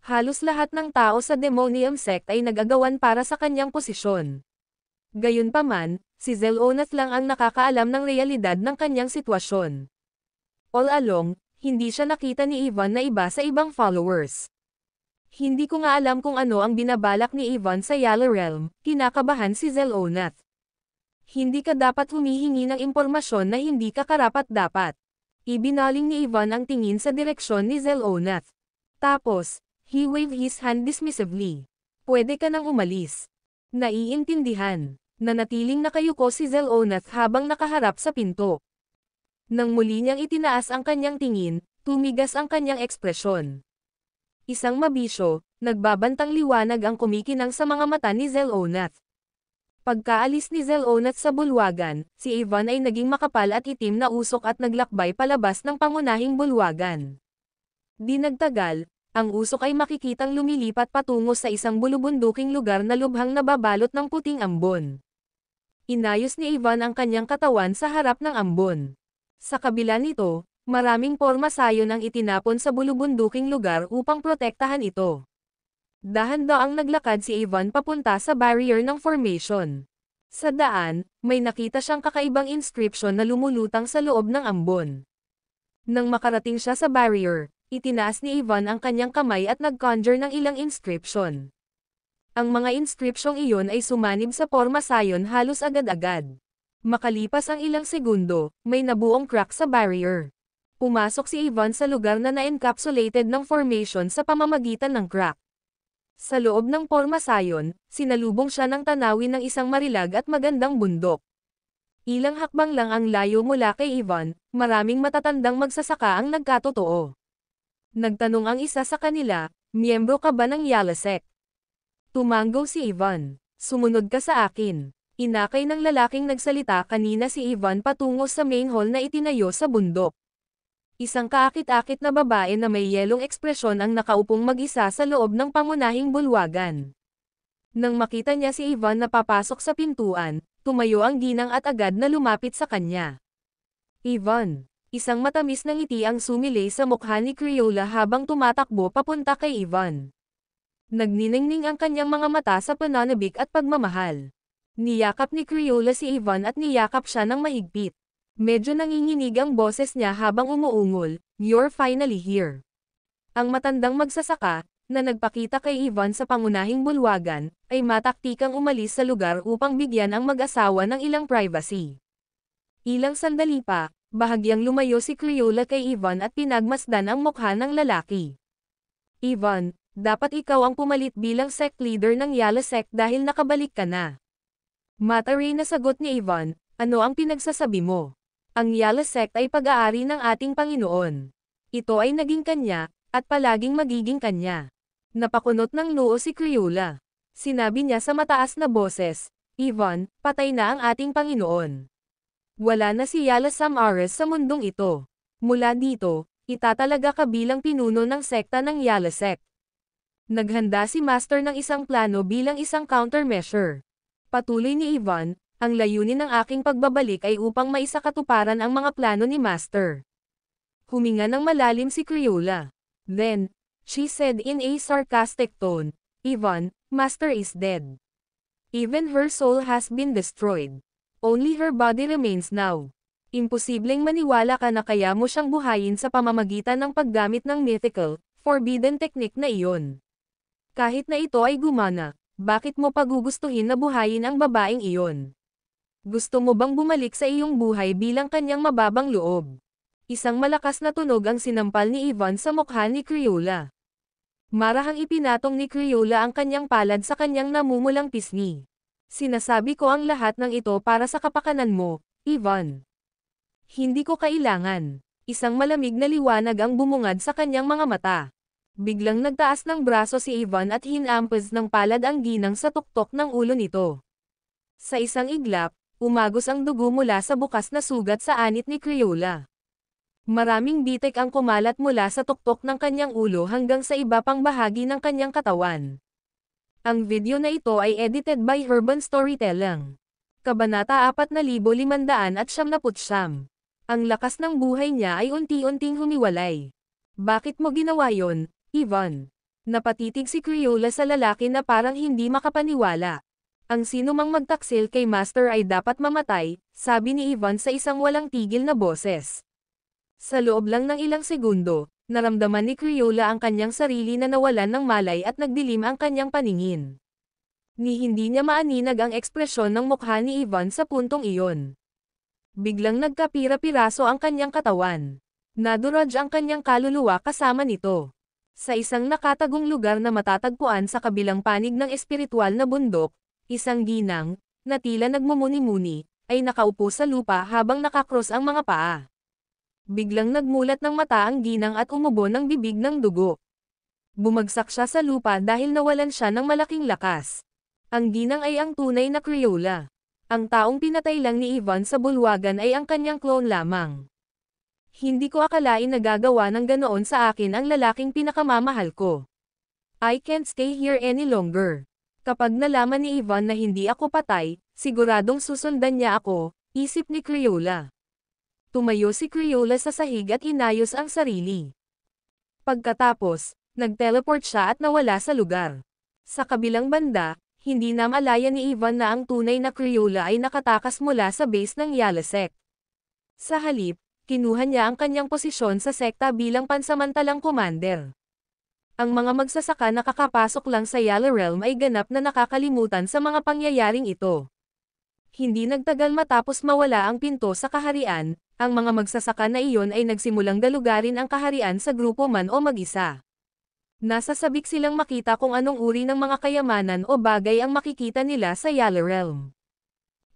Halos lahat ng tao sa Demonium Sect ay nag-agawan para sa kanyang posisyon. Gayunpaman, si Zelonat lang ang nakakaalam ng realidad ng kanyang sitwasyon. All along, hindi siya nakita ni Ivan na iba sa ibang followers. Hindi ko nga alam kung ano ang binabalak ni Ivan sa Yala Realm, kinakabahan si Zelonat. Hindi ka dapat humihingi ng impormasyon na hindi ka karapat-dapat. Ibinaling ni Ivan ang tingin sa direksyon ni Zelonat. Tapos, he waved his hand dismissively. Pwede ka nang umalis. Naiintindihan. Nanatiling nakayuko si Zelonat habang nakaharap sa pinto. Nang muli niyang itinaas ang kanyang tingin, tumigas ang kanyang ekspresyon. Isang mabisyo, nagbabantang liwanag ang kumikinang sa mga mata ni Zelonat. Pagkaalis ni Zelonat sa bulwagan, si Ivan ay naging makapal at itim na usok at naglakbay palabas ng pangunahing bulwagan. Di nagtagal, ang usok ay makikitang lumilipat patungo sa isang bulubunduking lugar na lubhang nababalot ng puting ambon. Inayos ni Ivan ang kanyang katawan sa harap ng ambon. Sa kabila nito, maraming pormasayon ang itinapon sa bulubunduking lugar upang protektahan ito. Dahan-daang naglakad si Ivan papunta sa barrier ng formation. Sa daan, may nakita siyang kakaibang inscription na lumulutang sa loob ng ambon. Nang makarating siya sa barrier, itinaas ni Ivan ang kanyang kamay at nag-conjure ng ilang inscription. Ang mga inscripsyong iyon ay sumanib sa pormasayon halos agad-agad. Makalipas ang ilang segundo, may nabuong crack sa barrier. Pumasok si Ivan sa lugar na na-encapsulated ng formation sa pamamagitan ng crack. Sa loob ng pormasayon, sinalubong siya ng tanawin ng isang marilag at magandang bundok. Ilang hakbang lang ang layo mula kay Ivan, maraming matatandang magsasaka ang nagkatotoo. Nagtanong ang isa sa kanila, miyembro ka ba ng Yala Sect? Tumanggaw si Ivan. Sumunod ka sa akin. Inakay ng lalaking nagsalita kanina si Ivan patungo sa main hall na itinayo sa bundok. Isang kaakit-akit na babae na may yelong ekspresyon ang nakaupong mag-isa sa loob ng pangunahing bulwagan. Nang makita niya si Ivan na papasok sa pintuan, tumayo ang ginang at agad na lumapit sa kanya. Ivan. Isang matamis na ngiti ang sumilay sa mukha ni Crayola habang tumatakbo papunta kay Ivan. Nagniningning ang kanyang mga mata sa pananabik at pagmamahal. Niyakap ni Crayola si Ivan at niyakap siya ng mahigpit. Medyo nanginginig ang boses niya habang umuungol, "You're finally here." Ang matandang magsasaka, na nagpakita kay Ivan sa pangunahing bulwagan, ay mataktikang umalis sa lugar upang bigyan ang mag-asawa ng ilang privacy. Ilang sandali pa, bahagyang lumayo si Crayola kay Ivan at pinagmasdan ang mukha ng lalaki. Ivan, dapat ikaw ang pumalit bilang sect leader ng Yala Sect dahil nakabalik ka na. Mataray na sagot ni Ivan, ano ang pinagsasabi mo? Ang Yala Sect ay pag-aari ng ating Panginoon. Ito ay naging kanya, at palaging magiging kanya. Napakunot ng noo si Crayola. Sinabi niya sa mataas na boses, Ivan, patay na ang ating Panginoon. Wala na si Yala Samaras sa mundong ito. Mula dito, itatalaga ka bilang pinuno ng sekta ng Yala Sect. Naghanda si Master ng isang plano bilang isang countermeasure. Patuloy ni Ivan, ang layunin ng aking pagbabalik ay upang maisakatuparan ang mga plano ni Master. Huminga ng malalim si Crayola. Then, she said in a sarcastic tone, Ivan, Master is dead. Even her soul has been destroyed. Only her body remains now. Imposibleng maniwala ka na kaya mo siyang buhayin sa pamamagitan ng paggamit ng mythical, forbidden technique na iyon. Kahit na ito ay gumana, bakit mo pagugustuhin na buhayin ang babaeng iyon? Gusto mo bang bumalik sa iyong buhay bilang kanyang mababang loob? Isang malakas na tunog ang sinampal ni Ivan sa mukha ni Crayola. Marahang ipinatong ni Crayola ang kanyang palad sa kanyang namumulang pisngi. Sinasabi ko ang lahat ng ito para sa kapakanan mo, Ivan. Hindi ko kailangan. Isang malamig na liwanag ang bumungad sa kanyang mga mata. Biglang nagtaas ng braso si Ivan at hinampas ng palad ang ginang sa tuktok ng ulo nito. Sa isang iglap, umagos ang dugo mula sa bukas na sugat sa anit ni Crayola. Maraming bitik ang kumalat mula sa tuktok ng kanyang ulo hanggang sa iba pang bahagi ng kanyang katawan. Ang video na ito ay edited by Urban Storytelling. Kabanata 4599. Ang lakas ng buhay niya ay unti-unting humiwalay. Bakit mo ginawa yon, Ivan? Napatitig si Crayola sa lalaki na parang hindi makapaniwala. Ang sino mang magtaksil kay Master ay dapat mamatay, sabi ni Ivan sa isang walang tigil na boses. Sa loob lang ng ilang segundo, naramdaman ni Crayola ang kanyang sarili na nawalan ng malay at nagdilim ang kanyang paningin. Ni hindi niya maaninag ang ekspresyon ng mukha ni Ivan sa puntong iyon. Biglang nagkapira-piraso ang kanyang katawan. Nadurog ang kanyang kaluluwa kasama nito. Sa isang nakatagong lugar na matatagpuan sa kabilang panig ng espiritual na bundok, isang ginang, na tila nagmumuni-muni, ay nakaupo sa lupa habang nakakross ang mga paa. Biglang nagmulat ng mata ang ginang at umubo ng bibig ng dugo. Bumagsak siya sa lupa dahil nawalan siya ng malaking lakas. Ang ginang ay ang tunay na Crayola. Ang taong pinatay lang ni Ivan sa bulwagan ay ang kanyang clone lamang. Hindi ko akalain na gagawa ng ganoon sa akin ang lalaking pinakamamahal ko. I can't stay here any longer. Kapag nalaman ni Ivan na hindi ako patay, siguradong susundan niya ako, isip ni Crayola. Tumayo si Crayola sa sahig at inayos ang sarili. Pagkatapos, nag-teleport siya at nawala sa lugar. Sa kabilang banda, hindi na malaya ni Ivan na ang tunay na Crayola ay nakatakas mula sa base ng Yala Sect. Sa halip, kinuha niya ang kanyang posisyon sa sekta bilang pansamantalang commander. Ang mga magsasaka na kakapasok lang sa Yala Realm ay ganap na nakakalimutan sa mga pangyayaring ito. Hindi nagtagal matapos mawala ang pinto sa kaharian, ang mga magsasaka na iyon ay nagsimulang dalugarin ang kaharian sa grupo man o mag-isa. Nasasabik silang makita kung anong uri ng mga kayamanan o bagay ang makikita nila sa Yala Realm.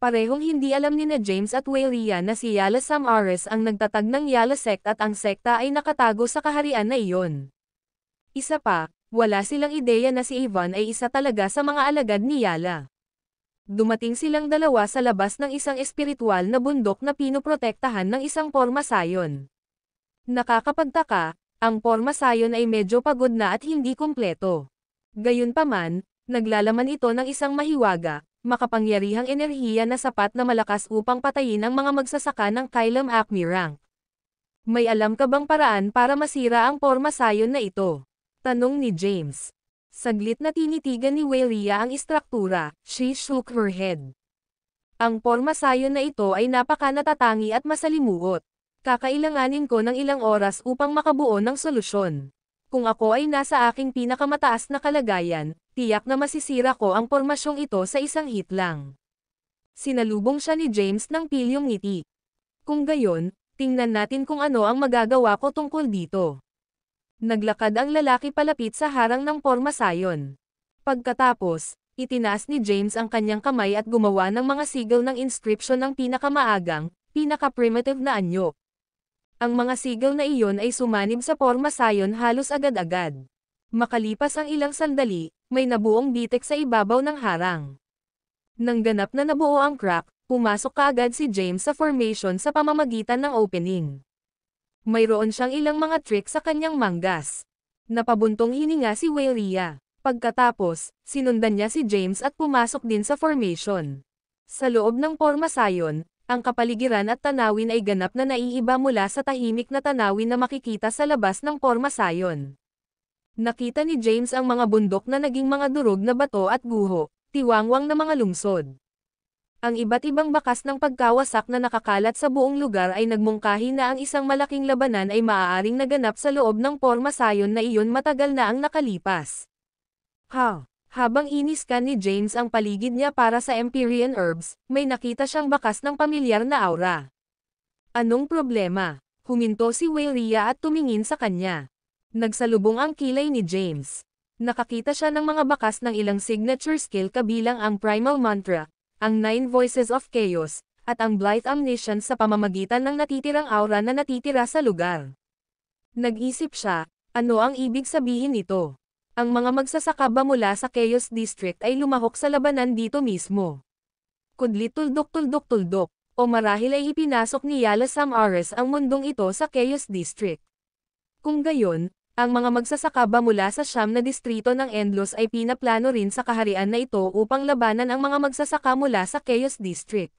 Parehong hindi alam ni na James at Waylia na si Yala Samares ang nagtatag ng Yala Sect at ang sekta ay nakatago sa kaharian na iyon. Isa pa, wala silang ideya na si Ivan ay isa talaga sa mga alagad ni Yala. Dumating silang dalawa sa labas ng isang espiritual na bundok na pinoprotektahan ng isang porma sayon. Nakakapagtaka, ang porma sayon ay medyo pagod na at hindi kumpleto. Gayunpaman, naglalaman ito ng isang mahiwaga, makapangyarihang enerhiya na sapat na malakas upang patayin ang mga magsasaka ng Kailam Acme rank. May alam ka bang paraan para masira ang porma sayon na ito? Tanong ni James. Saglit na tinitigan ni Waylia ang istruktura, she shook her head. Ang porma sayon na ito ay napaka-natatangi at masalimuot. Kakailanganin ko ng ilang oras upang makabuo ng solusyon. Kung ako ay nasa aking pinakamataas na kalagayan, tiyak na masisira ko ang pormasyong ito sa isang hit lang. Sinalubong siya ni James ng pilyong ngiti. Kung gayon, tingnan natin kung ano ang magagawa ko tungkol dito. Naglakad ang lalaki palapit sa harang ng porma sayon. Pagkatapos, itinaas ni James ang kanyang kamay at gumawa ng mga sigil ng inscription ng pinakamaagang, pinaka-primitive na anyo. Ang mga sigil na iyon ay sumanib sa porma sayon halos agad-agad. Makalipas ang ilang sandali, may nabuong bitek sa ibabaw ng harang. Nang ganap na nabuo ang crack, pumasok kaagad si James sa formation sa pamamagitan ng opening. Mayroon siyang ilang mga trick sa kanyang manggas. Napabuntong hininga si Waylia. Pagkatapos, sinundan niya si James at pumasok din sa formation. Sa loob ng porma sayon, ang kapaligiran at tanawin ay ganap na naiiba mula sa tahimik na tanawin na makikita sa labas ng porma sayon. Nakita ni James ang mga bundok na naging mga durog na bato at guho, tiwangwang na mga lungsod. Ang iba't ibang bakas ng pagkawasak na nakakalat sa buong lugar ay nagmungkahi na ang isang malaking labanan ay maaaring naganap sa loob ng porma sayon na iyon matagal na ang nakalipas. Habang iniskan ni James ang paligid niya para sa Empyrean Herbs, may nakita siyang bakas ng pamilyar na aura. Anong problema? Huminto si Waylia at tumingin sa kanya. Nagsalubong ang kilay ni James. Nakakita siya ng mga bakas ng ilang signature skill kabilang ang Primal Mantra, ang 9 Voices of Chaos, at ang Blythe Omniscience sa pamamagitan ng natitirang aura na natitira sa lugar. Nag-isip siya, ano ang ibig sabihin nito? Ang mga magsasaka ba mula sa Chaos District ay lumahok sa labanan dito mismo? Kudlit tuldok-tuldok-tuldok, o marahil ay ipinasok ni Yala Sam Ares ang mundong ito sa Chaos District. Kung gayon, ang mga magsasaka ba mula sa siyam na distrito ng Endlos ay pinaplano rin sa kaharian na ito upang labanan ang mga magsasaka mula sa Chaos District.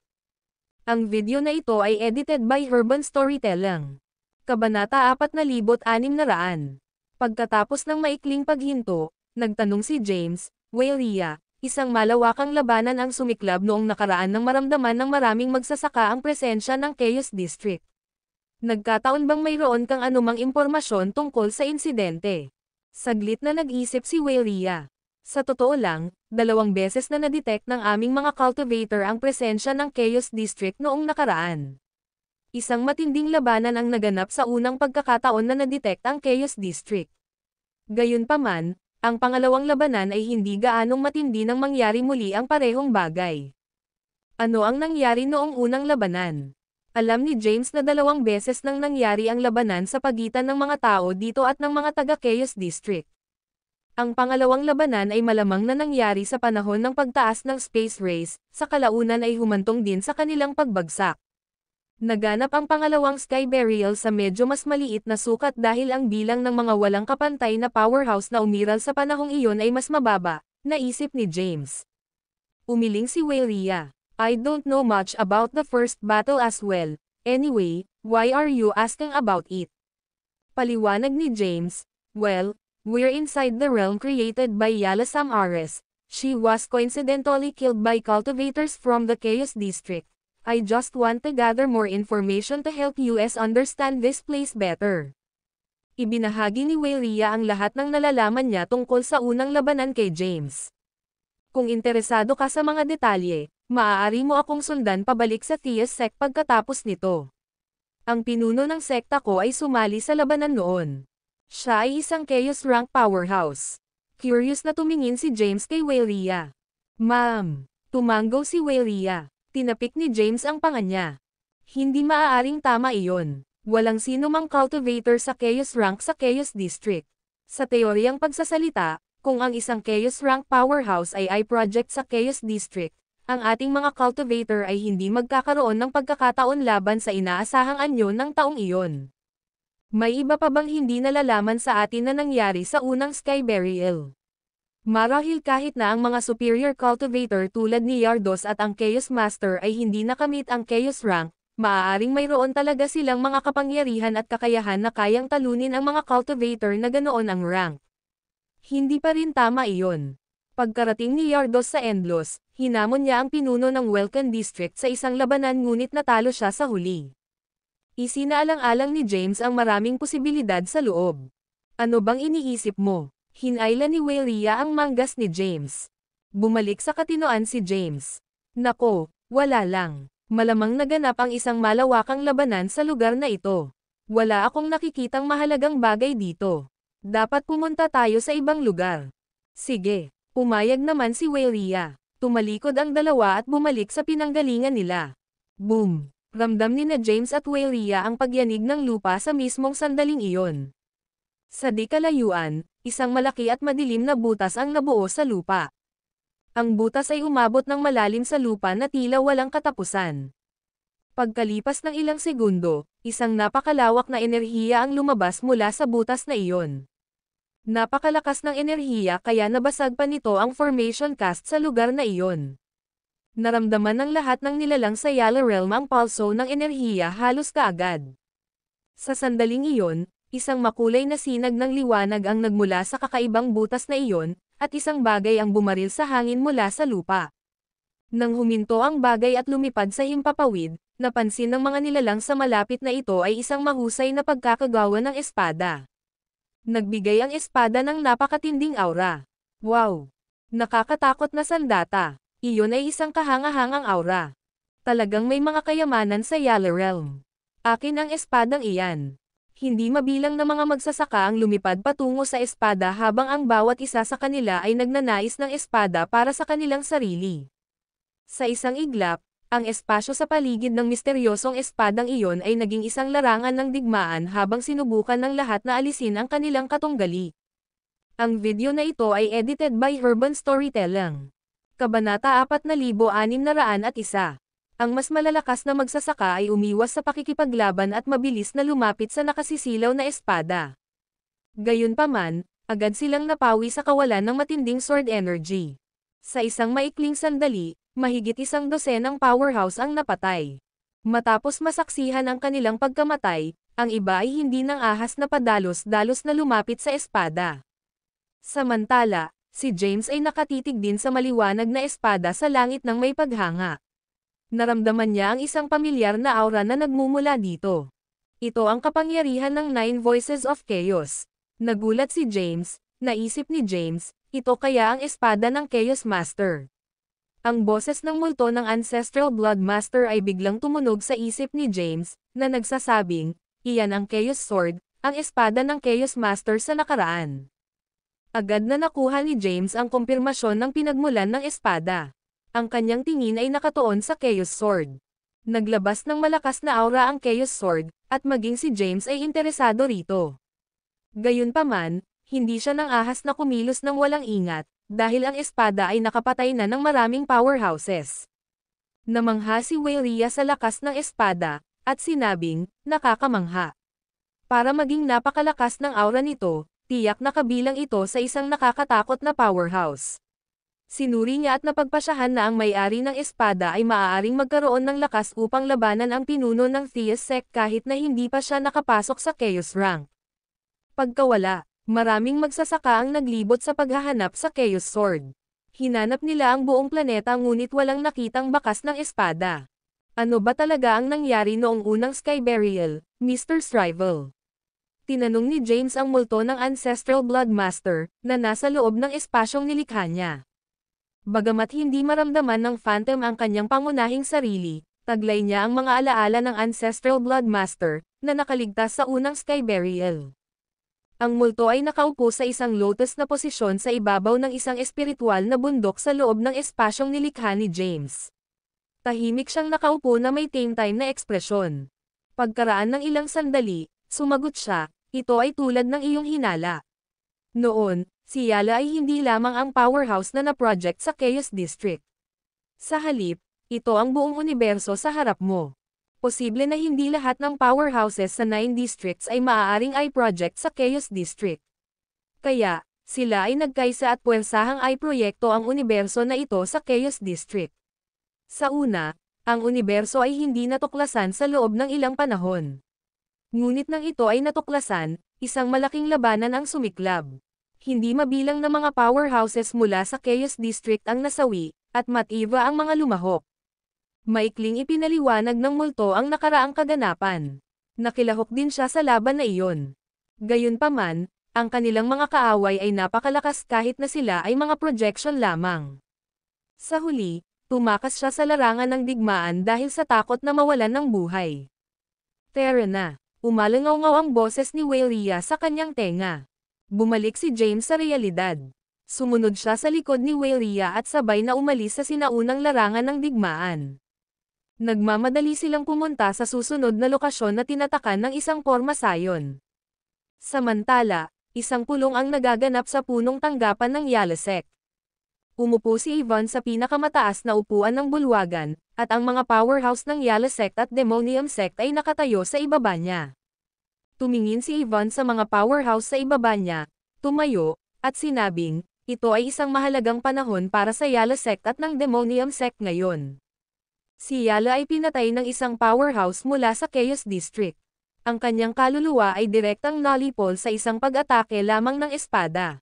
Ang video na ito ay edited by Urban Storytelling. Kabanata 4600. Pagkatapos ng maikling paghinto, nagtanong si James, Weylia, isang malawakang labanan ang sumiklab noong nakaraan nang maramdaman ng maraming magsasaka ang presensya ng Chaos District. Nagkataon bang mayroon kang anumang impormasyon tungkol sa insidente? Saglit na nag-isip si Weylia. Sa totoo lang, 2 beses na na-detect ng aming mga cultivator ang presensya ng Chaos District noong nakaraan. Isang matinding labanan ang naganap sa unang pagkakataon na na-detect ang Chaos District. Gayunpaman, ang pangalawang labanan ay hindi gaanong matindi nang mangyari muli ang parehong bagay. Ano ang nangyari noong unang labanan? Alam ni James na 2 beses nang nangyari ang labanan sa pagitan ng mga tao dito at ng mga taga-Chaos District. Ang pangalawang labanan ay malamang na nangyari sa panahon ng pagtaas ng space race, sa kalaunan ay humantong din sa kanilang pagbagsak. Naganap ang pangalawang sky burial sa medyo mas maliit na sukat dahil ang bilang ng mga walang kapantay na powerhouse na umiral sa panahong iyon ay mas mababa, naisip ni James. Umiling si Weylia. I don't know much about the first battle as well. Anyway, why are you asking about it? Paliwanag ni James, well, we're inside the realm created by Yala Sam Ares. She was coincidentally killed by cultivators from the Chaos District. I just want to gather more information to help us understand this place better. Ibinahagi ni Weylia ang lahat ng nalalaman niya tungkol sa unang labanan kay James. Kung interesado ka sa mga detalye, maaari mo akong sundan pabalik sa Theus Sect pagkatapos nito. Ang pinuno ng sekta ko ay sumali sa labanan noon. Siya ay isang Chaos rank powerhouse. Curious na tumingin si James kay Weylia. Ma'am, tumanggaw si Weylia. Tinapik ni James ang panga niya. Hindi maaaring tama iyon. Walang sino mang cultivator sa Chaos rank sa Chaos District. Sa teoryang pagsasalita, kung ang isang Chaos rank powerhouse ay project sa Chaos District, ang ating mga cultivator ay hindi magkakaroon ng pagkakataon laban sa inaasahang anyo ng taong iyon. May iba pa bang hindi nalalaman sa atin na nangyari sa unang sky burial? Marahil kahit na ang mga superior cultivator tulad ni Yardos at ang Chaos Master ay hindi nakamit ang Chaos rank, maaaring mayroon talaga silang mga kapangyarihan at kakayahan na kayang talunin ang mga cultivator na ganoon ang rank. Hindi pa rin tama iyon. Pagkarating ni Yardos sa Endlos, hinamon niya ang pinuno ng Welcome District sa isang labanan ngunit natalo siya sa huli. Isinaalang-alang ni James ang maraming posibilidad sa loob. Ano bang iniisip mo? Hinayla ni Weylia ang manggas ni James. Bumalik sa katinoan si James. Nako, wala lang. Malamang naganap ang isang malawakang labanan sa lugar na ito. Wala akong nakikitang mahalagang bagay dito. Dapat pumunta tayo sa ibang lugar. Sige, pumayag naman si Weylia. Tumalikod ang dalawa at bumalik sa pinanggalingan nila. Boom! Ramdam ni na James at Weylia ang pagyanig ng lupa sa mismong sandaling iyon. Sa di kalayuan, isang malaki at madilim na butas ang nabuo sa lupa. Ang butas ay umabot ng malalim sa lupa na tila walang katapusan. Pagkalipas ng ilang segundo, isang napakalawak na enerhiya ang lumabas mula sa butas na iyon. Napakalakas ng enerhiya kaya nabasag pa nito ang formation cast sa lugar na iyon. Naramdaman ng lahat ng nilalang sa Yala Realm ang pulso ng enerhiya halos kaagad. Sa sandaling iyon, isang makulay na sinag ng liwanag ang nagmula sa kakaibang butas na iyon, at isang bagay ang bumaril sa hangin mula sa lupa. Nang huminto ang bagay at lumipad sa himpapawid, napansin ng mga nilalang sa malapit na ito ay isang mahusay na pagkakagawa ng espada. Nagbigay ang espada ng napakatinding aura. Wow! Nakakatakot na sandata. Iyon ay isang kahanga-hangang aura. Talagang may mga kayamanan sa Yala Realm. Akin ang espadang iyan. Hindi mabilang na mga magsasaka ang lumipad patungo sa espada habang ang bawat isa sa kanila ay nagnanais ng espada para sa kanilang sarili. Sa isang iglap, Ang espasyo sa paligid ng misteryosong espadang iyon ay naging isang larangan ng digmaan habang sinubukan ng lahat na alisin ang kanilang katunggali. Ang video na ito ay edited by Urban Storytelling. Kabanata 4601. Ang mas malalakas na magsasaka ay umiwas sa pakikipaglaban at mabilis na lumapit sa nakasisilaw na espada. Gayunpaman, agad silang napawi sa kawalan ng matinding sword energy. Sa isang maikling sandali, mahigit 12 powerhouse ang napatay. Matapos masaksihan ang kanilang pagkamatay, ang iba ay hindi nang ahas na padalos-dalos na lumapit sa espada. Samantala, si James ay nakatitig din sa maliwanag na espada sa langit ng may paghanga. Naramdaman niya ang isang pamilyar na aura na nagmumula dito. Ito ang kapangyarihan ng 9 Voices of Chaos. Nagulat si James, naisip ni James, ito kaya ang espada ng Chaos Master. Ang boses ng multo ng Ancestral Blood Master ay biglang tumunog sa isip ni James, na nagsasabing, iyan ang Chaos Sword, ang espada ng Chaos Master sa nakaraan. Agad na nakuha ni James ang kumpirmasyon ng pinagmulan ng espada. Ang kanyang tingin ay nakatuon sa Chaos Sword. Naglabas ng malakas na aura ang Chaos Sword, at maging si James ay interesado rito. Gayunpaman, hindi siya nang ahas na kumilos ng walang ingat, dahil ang espada ay nakapatay na ng maraming powerhouses. Namangha si Weyria sa lakas ng espada, at sinabing, nakakamangha. Para maging napakalakas ng aura nito, tiyak na kabilang ito sa isang nakakatakot na powerhouse. Sinuri niya at napagpasyahan na ang may-ari ng espada ay maaaring magkaroon ng lakas upang labanan ang pinuno ng Theus Sect kahit na hindi pa siya nakapasok sa Chaos Rank. Pagkawala, maraming magsasaka ang naglibot sa paghahanap sa Chaos Sword. Hinanap nila ang buong planeta ngunit walang nakitang bakas ng espada. Ano ba talaga ang nangyari noong unang Sky Burial, Mr. Strival? Tinanong ni James ang multo ng Ancestral Blood Master, na nasa loob ng espasyong nilikha niya. Bagamat hindi maramdaman ng Phantom ang kanyang pangunahing sarili, taglay niya ang mga alaala ng Ancestral Blood Master, na nakaligtas sa unang Sky Burial. Ang multo ay nakaupo sa isang lotus na posisyon sa ibabaw ng isang espiritual na bundok sa loob ng espasyong nilikha ni James. Tahimik siyang nakaupo na may tame time na ekspresyon. Pagkaraan ng ilang sandali, sumagot siya, ito ay tulad ng iyong hinala. Noon, si Yala ay hindi lamang ang powerhouse na na-project sa Chaos District. Sa halip, ito ang buong universo sa harap mo. Posible na hindi lahat ng powerhouses sa 9 districts ay maaaring i-project sa Chaos District. Kaya, sila ay nagkaisa at puwersahang i-proyekto ang universo na ito sa Chaos District. Sa una, ang universo ay hindi natuklasan sa loob ng ilang panahon. Ngunit nang ito ay natuklasan, isang malaking labanan ang sumiklab. Hindi mabilang na mga powerhouses mula sa Chaos District ang nasawi, at matiba ang mga lumahok. Maikling ipinaliwanag ng multo ang nakaraang kaganapan. Nakilahok din siya sa laban na iyon. Gayunpaman, ang kanilang mga kaaway ay napakalakas kahit na sila ay mga projection lamang. Sa huli, tumakas siya sa larangan ng digmaan dahil sa takot na mawalan ng buhay. Tara na, umalangaw-ngaw ang boses ni Weyria sa kanyang tenga. Bumalik si James sa realidad. Sumunod siya sa likod ni Weyria at sabay na umalis sa sinaunang larangan ng digmaan. Nagmamadali silang pumunta sa susunod na lokasyon na tinatakan ng isang pormasayon. Samantala, isang pulong ang nagaganap sa punong tanggapan ng Yala Sect. Umupo si Ivan sa pinakamataas na upuan ng bulwagan, at ang mga powerhouse ng Yala Sect at Demonium Sect ay nakatayo sa ibaba niya. Tumingin si Ivan sa mga powerhouse sa ibaba niya, tumayo, at sinabing, ito ay isang mahalagang panahon para sa Yala Sect at ng Demonium Sect ngayon. Si Yala ay pinatay ng isang powerhouse mula sa Chaos District. Ang kanyang kaluluwa ay direktang nalipol sa isang pag-atake lamang ng espada.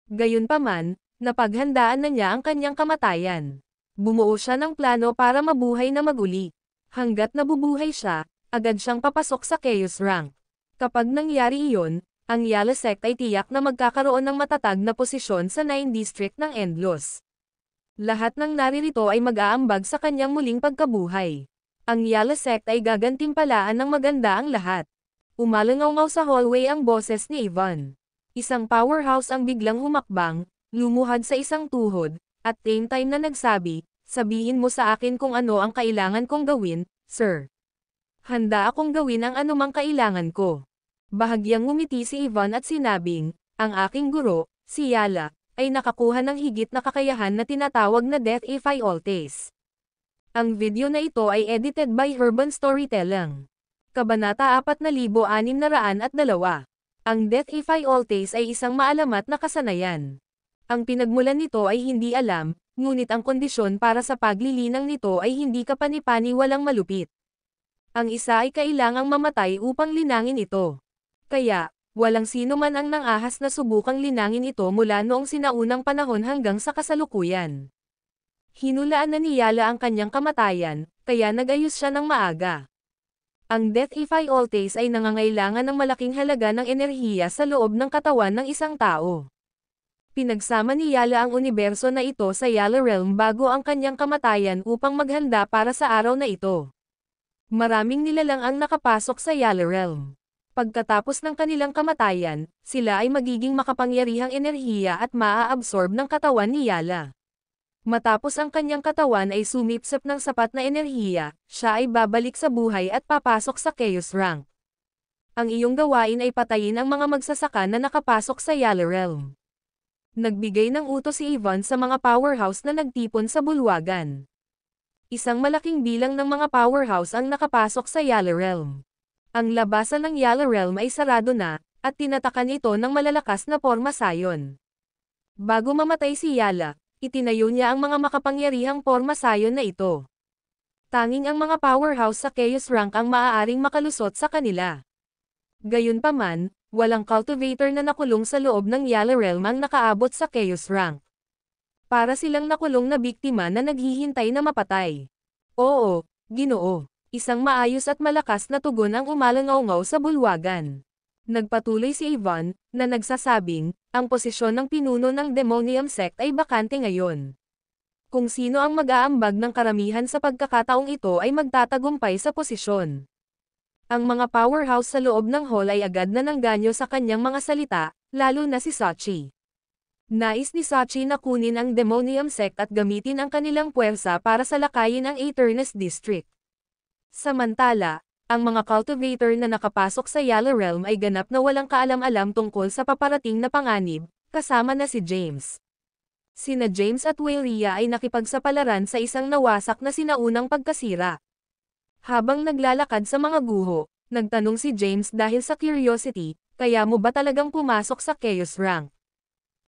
Gayunpaman, napaghandaan na niya ang kanyang kamatayan. Bumuo siya ng plano para mabuhay na maguli. Hanggat nabubuhay siya, agad siyang papasok sa Chaos Rank. Kapag nangyari iyon, ang Yala Sect ay tiyak na magkakaroon ng matatag na posisyon sa 9 district ng Endlos. Lahat ng naririto ay mag-aambag sa kanyang muling pagkabuhay. Ang Yala Sect ay gagantimpalaan ng maganda ang lahat. Umalangaw-ngaw sa hallway ang boses ni Ivan. Isang powerhouse ang biglang humakbang, lumuhad sa isang tuhod, at same time na nagsabi, Sabihin mo sa akin kung ano ang kailangan kong gawin, sir. Handa akong gawin ang anumang kailangan ko. Bahagyang ngumiti si Ivan at sinabing, ang aking guro, si Yala, ay nakakuha ng higit na kakayahan na tinatawag na Death If I Altes. Ang video na ito ay edited by Urban Storytelling. Kabanata 4602. Ang Death If I Altes ay isang maalamat na kasanayan. Ang pinagmulan nito ay hindi alam, ngunit ang kondisyon para sa paglilinang nito ay hindi kapani-pani walang malupit. Ang isa ay kailangang mamatay upang linangin ito. Kaya, walang sino man ang nangahas na subukang linangin ito mula noong sinaunang panahon hanggang sa kasalukuyan. Hinulaan na ni Yala ang kanyang kamatayan, kaya nag-ayos siya ng maaga. Ang Death If I Altes ay nangangailangan ng malaking halaga ng enerhiya sa loob ng katawan ng isang tao. Pinagsama ni Yala ang universo na ito sa Yala Realm bago ang kanyang kamatayan upang maghanda para sa araw na ito. Maraming nilalang ang nakapasok sa Yala Realm. Pagkatapos ng kanilang kamatayan, sila ay magiging makapangyarihang enerhiya at maa-absorb ng katawan ni Yala. Matapos ang kanyang katawan ay sumipsip ng sapat na enerhiya, siya ay babalik sa buhay at papasok sa Chaos Rank. Ang iyong gawain ay patayin ang mga magsasaka na nakapasok sa Yala Realm. Nagbigay ng utos si Ivan sa mga powerhouse na nagtipon sa bulwagan. Isang malaking bilang ng mga powerhouse ang nakapasok sa Yala Realm. Ang labasan ng Yala Realm ay sarado na, at tinatakan ito ng malalakas na pormasayon. Bago mamatay si Yala, itinayo niya ang mga makapangyarihang pormasayon na ito. Tanging ang mga powerhouse sa Chaos Rank ang maaaring makalusot sa kanila. Gayunpaman, walang cultivator na nakulong sa loob ng Yala Realm ang nakaabot sa Chaos Rank. Para silang nakulong na biktima na naghihintay na mapatay. Oo, Ginoo. Isang maayos at malakas na tugon ang umalangaw-ngaw sa bulwagan. Nagpatuloy si Ivan, na nagsasabing, ang posisyon ng pinuno ng Demonium Sect ay bakante ngayon. Kung sino ang mag-aambag ng karamihan sa pagkakataong ito ay magtatagumpay sa posisyon. Ang mga powerhouse sa loob ng hall ay agad na nangganyo sa kanyang mga salita, lalo na si Sachi. Nais ni Sachi na kunin ang Demonium Sect at gamitin ang kanilang puwersa para salakayin ang Aeternus District. Samantala, ang mga cultivator na nakapasok sa Yala Realm ay ganap na walang kaalam-alam tungkol sa paparating na panganib, kasama na si James. Sina James at Waylia ay nakipagsapalaran sa isang nawasak na sinaunang pagkasira. Habang naglalakad sa mga guho, nagtanong si James dahil sa curiosity, kaya mo ba talagang pumasok sa Chaos Rank?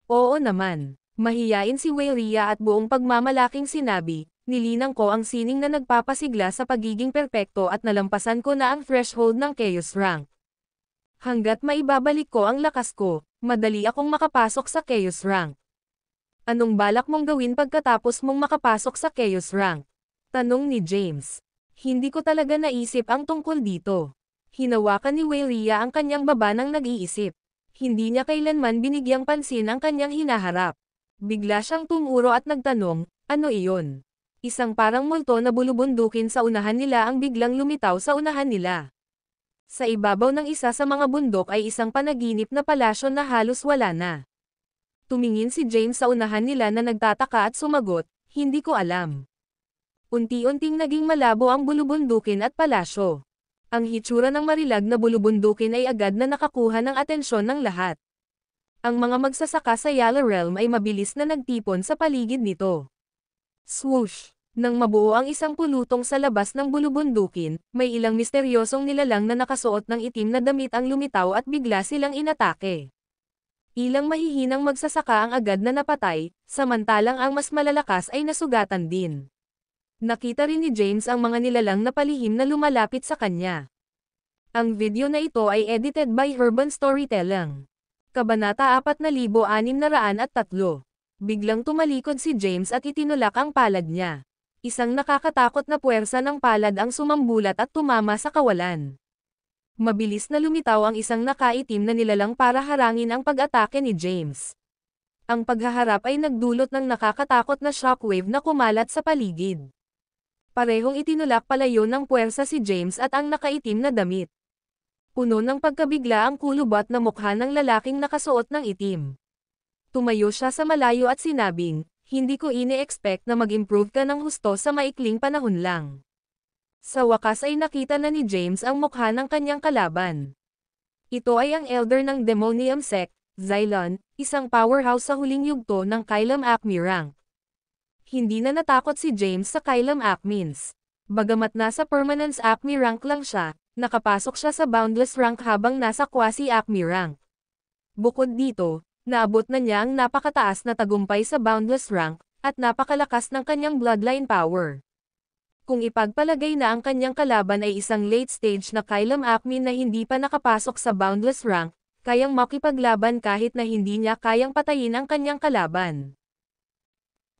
Oo naman. Mahiyain si Waylia at buong pagmamalaking sinabi, nilinang ko ang sining na nagpapasigla sa pagiging perpekto at nalampasan ko na ang threshold ng Chaos Rank. Hanggat maibabalik ko ang lakas ko, madali akong makapasok sa Chaos Rank. Anong balak mong gawin pagkatapos mong makapasok sa Chaos Rank? Tanong ni James. Hindi ko talaga naisip ang tungkol dito. Hinawakan ni Waylia ang kanyang baba ng nag-iisip. Hindi niya kailanman binigyang pansin ang kanyang hinaharap. Bigla siyang tumuro at nagtanong, ano iyon? Isang parang multo na bulubundukin sa unahan nila ang biglang lumitaw sa unahan nila. Sa ibabaw ng isa sa mga bundok ay isang panaginip na palasyo na halos wala na. Tumingin si James sa unahan nila na nagtataka at sumagot, hindi ko alam. Unti-unting naging malabo ang bulubundukin at palasyo. Ang hitsura ng marilag na bulubundukin ay agad na nakakuha ng atensyon ng lahat. Ang mga magsasaka sa Yala Realm ay mabilis na nagtipon sa paligid nito. Swoosh! Nang mabuo ang isang pulutong sa labas ng bulubundukin, may ilang misteryosong nilalang na nakasuot ng itim na damit ang lumitaw at bigla silang inatake. Ilang mahihinang magsasaka ang agad na napatay, samantalang ang mas malalakas ay nasugatan din. Nakita rin ni James ang mga nilalang na palihim na lumalapit sa kanya. Ang video na ito ay edited by Urban Storytelling. Kabanata 4603. Biglang tumalikod si James at itinulak ang palad niya. Isang nakakatakot na puwersa ng palad ang sumambulat at tumama sa kawalan. Mabilis na lumitaw ang isang nakaitim na nilalang para harangin ang pag-atake ni James. Ang paghaharap ay nagdulot ng nakakatakot na shockwave na kumalat sa paligid. Parehong itinulak palayo ng puwersa si James at ang nakaitim na damit. Puno ng pagkabigla ang kulubot na mukha ng lalaking nakasuot ng itim. Tumayo siya sa malayo at sinabing, Hindi ko ini-expect na mag-improve ka ng husto sa maikling panahon lang. Sa wakas ay nakita na ni James ang mukha ng kanyang kalaban. Ito ay ang elder ng Demonium Sect, Xylon, isang powerhouse sa huling yugto ng Kylum Acme rank. Hindi na natakot si James sa Kylum Acmins. Bagamat nasa Permanence Acme rank lang siya, nakapasok siya sa Boundless rank habang nasa Quasi Acme rank. Bukod dito, naabot na niya ang napakataas na tagumpay sa Boundless rank, at napakalakas ng kanyang bloodline power. Kung ipagpalagay na ang kanyang kalaban ay isang late stage na Kylum Acme na hindi pa nakapasok sa Boundless rank, kayang makipaglaban kahit na hindi niya kayang patayin ang kanyang kalaban.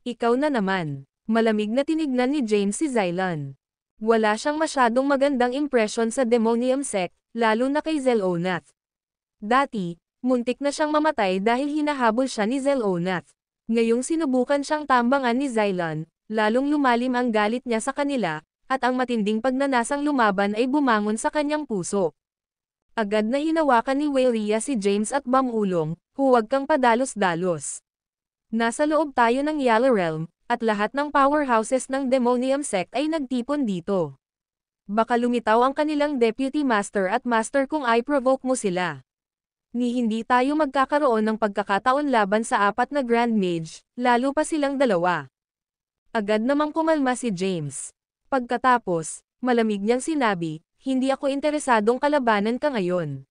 Ikaw na naman. Malamig na tinignan ni James si Xylon. Wala siyang masyadong magandang impresyon sa Demonium Sect, lalo na kay Xylonath. Dati, muntik na siyang mamatay dahil hinahabol siya ni Xylonath. Ngayong sinubukan siyang tambangan ni Xylon, lalong lumalim ang galit niya sa kanila, at ang matinding pagnanasang lumaban ay bumangon sa kanyang puso. Agad na hinawakan ni Waylea si James at bamulong, huwag kang padalos-dalos. Nasa loob tayo ng Yellow Realm, at lahat ng powerhouses ng Demonium Sect ay nagtipon dito. Baka lumitaw ang kanilang Deputy Master at Master kung i-provoke mo sila. Ni hindi tayo magkakaroon ng pagkakataon laban sa 4 na Grand Mage, lalo pa silang dalawa. Agad namang kumalma si James. Pagkatapos, malamig niyang sinabi, hindi ako interesadong kalabanan ka ngayon.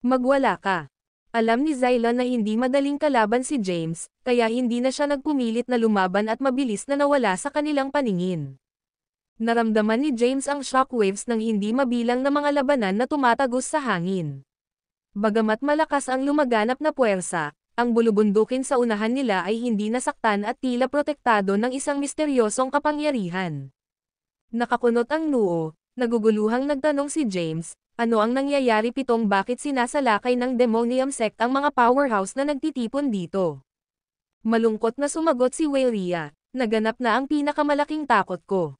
Magwala ka. Alam ni Xylon na hindi madaling kalaban si James, kaya hindi na siya nagpumilit na lumaban at mabilis na nawala sa kanilang paningin. Naramdaman ni James ang shockwaves ng hindi mabilang na mga labanan na tumatagos sa hangin. Bagamat malakas ang lumaganap na puwersa, ang bulubundukin sa unahan nila ay hindi nasaktan at tila protektado ng isang misteryosong kapangyarihan. Nakakunot ang noo, naguguluhang nagtanong si James, ano ang nangyayari pitong bakit sinasalakay ng Demonium Sect ang mga powerhouse na nagtitipon dito? Malungkot na sumagot si Waylea, naganap na ang pinakamalaking takot ko.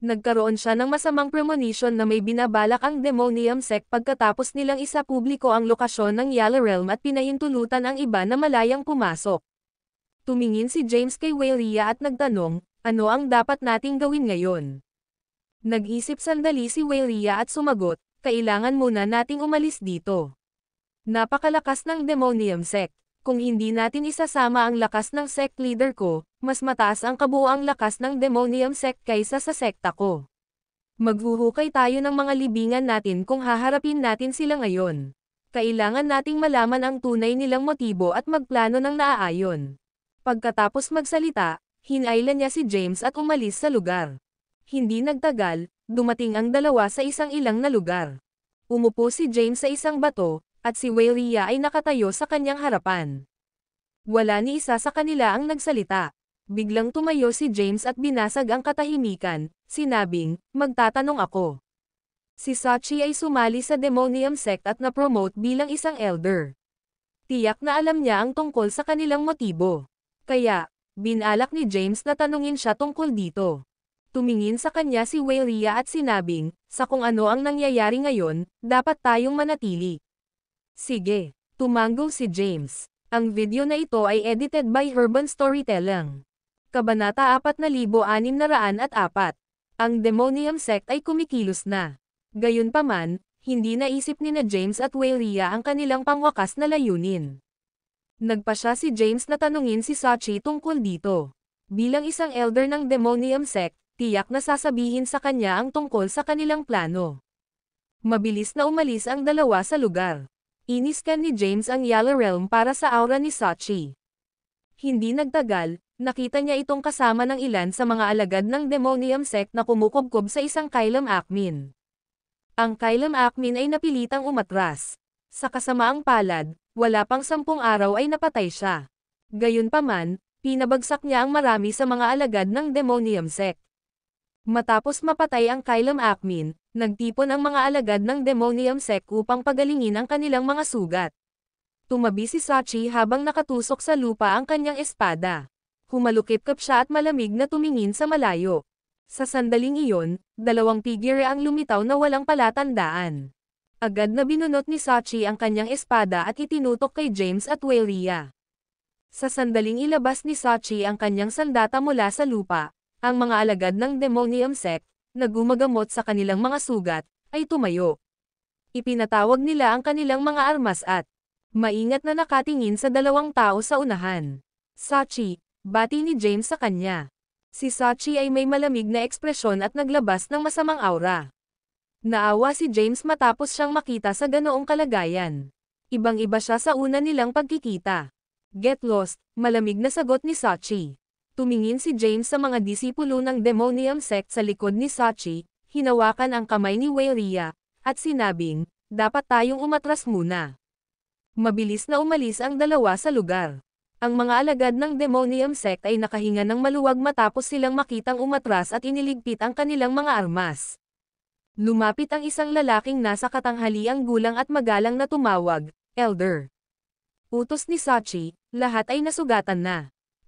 Nagkaroon siya ng masamang premonition na may binabalak ang Demonium Sect pagkatapos nilang isapubliko ang lokasyon ng Yellow Realm at pinahintulutan ang iba na malayang pumasok. Tumingin si James kay Waylea at nagtanong, ano ang dapat nating gawin ngayon? Nag-isip sandali si Waylea at sumagot, kailangan muna nating umalis dito. Napakalakas ng Demonium Sect. Kung hindi natin isasama ang lakas ng sect leader ko, mas mataas ang kabuuang lakas ng Demonium Sect kaysa sa sekta ko. Maghuhukay tayo ng mga libingan natin kung haharapin natin sila ngayon. Kailangan nating malaman ang tunay nilang motibo at magplano ng naaayon. Pagkatapos magsalita, hinailan niya si James at umalis sa lugar. Hindi nagtagal, dumating ang dalawa sa isang ilang na lugar. Umupo si James sa isang bato, at si Waylea ay nakatayo sa kanyang harapan. Wala ni isa sa kanila ang nagsalita. Biglang tumayo si James at binasag ang katahimikan, sinabing, magtatanong ako. Si Sachi ay sumali sa Demonium Sect at na-promote bilang isang elder. Tiyak na alam niya ang tungkol sa kanilang motibo. Kaya, binalak ni James na tanungin siya tungkol dito. Tumingin sa kanya si Waylea at sinabing, sa kung ano ang nangyayari ngayon, dapat tayong manatili. Sige, tumango si James. Ang video na ito ay edited by Urban Storytelling. Kabanata 4604. Ang Demonium Sect ay kumikilos na. Gayunpaman, hindi naisip ni na James at Waylea ang kanilang pangwakas na layunin. Nagpa siya si James na tanungin si Sachi tungkol dito. Bilang isang elder ng Demonium Sect, tiyak na sasabihin sa kanya ang tungkol sa kanilang plano. Mabilis na umalis ang dalawa sa lugar. Iniskan ni James ang Yellow Realm para sa aura ni Sachi. Hindi nagtagal, nakita niya itong kasama ng ilan sa mga alagad ng Demonium Sect na kumukubkob sa isang Kylum Acmin. Ang Kylum Acmin ay napilitang umatras. Sa kasamaang palad, wala pang 10 araw ay napatay siya. Gayunpaman, pinabagsak niya ang marami sa mga alagad ng Demonium Sect. Matapos mapatay ang Kylum Acmin, nagtipon ang mga alagad ng Demonium Sect upang pagalingin ang kanilang mga sugat. Tumabi si Sachi habang nakatusok sa lupa ang kanyang espada. Humalukip-kap siya at malamig na tumingin sa malayo. Sa sandaling iyon, 2 figure ang lumitaw na walang palatandaan. Agad na binunot ni Sachi ang kanyang espada at itinutok kay James at Waylea. Sa sandaling ilabas ni Sachi ang kanyang sandata mula sa lupa, ang mga alagad ng Demonium Sect, na gumagamot sa kanilang mga sugat, ay tumayo. Ipinatawag nila ang kanilang mga armas at maingat na nakatingin sa dalawang tao sa unahan. Sachi, bati ni James sa kanya. Si Sachi ay may malamig na ekspresyon at naglabas ng masamang aura. Naawa si James matapos siyang makita sa ganoong kalagayan. Ibang-iba siya sa una nilang pagkikita. Get lost, malamig na sagot ni Sachi. Tumingin si James sa mga disipulo ng Demonium Sect sa likod ni Sachi, hinawakan ang kamay ni Weiria, at sinabing, dapat tayong umatras muna. Mabilis na umalis ang dalawa sa lugar. Ang mga alagad ng Demonium Sect ay nakahinga ng maluwag matapos silang makitang umatras at iniligpit ang kanilang mga armas. Lumapit ang isang lalaking nasa katanghaliang gulang at magalang na tumawag, Elder. Utos ni Sachi, lahat ay nasugatan na.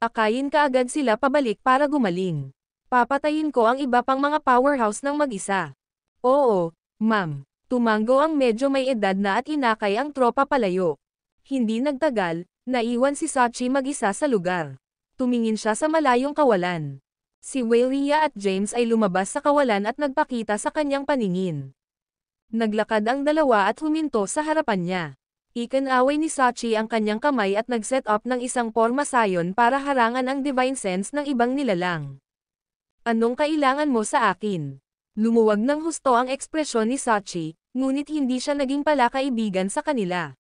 Akayin kaagad sila pabalik para gumaling. Papatayin ko ang iba pang mga powerhouse ng mag-isa. Oo, ma'am. Tumango ang medyo may edad na at inakay ang tropa palayo. Hindi nagtagal, naiwan si Sachi mag-isa sa lugar. Tumingin siya sa malayong kawalan. Si Weiria at James ay lumabas sa kawalan at nagpakita sa kanyang paningin. Naglakad ang dalawa at huminto sa harapan niya. Ikinaway ni Sachi ang kanyang kamay at nag-set up ng isang porma sayon para harangan ang divine sense ng ibang nilalang. Anong kailangan mo sa akin? Lumuwag ng husto ang ekspresyon ni Sachi, ngunit hindi siya naging palakaibigan sa kanila.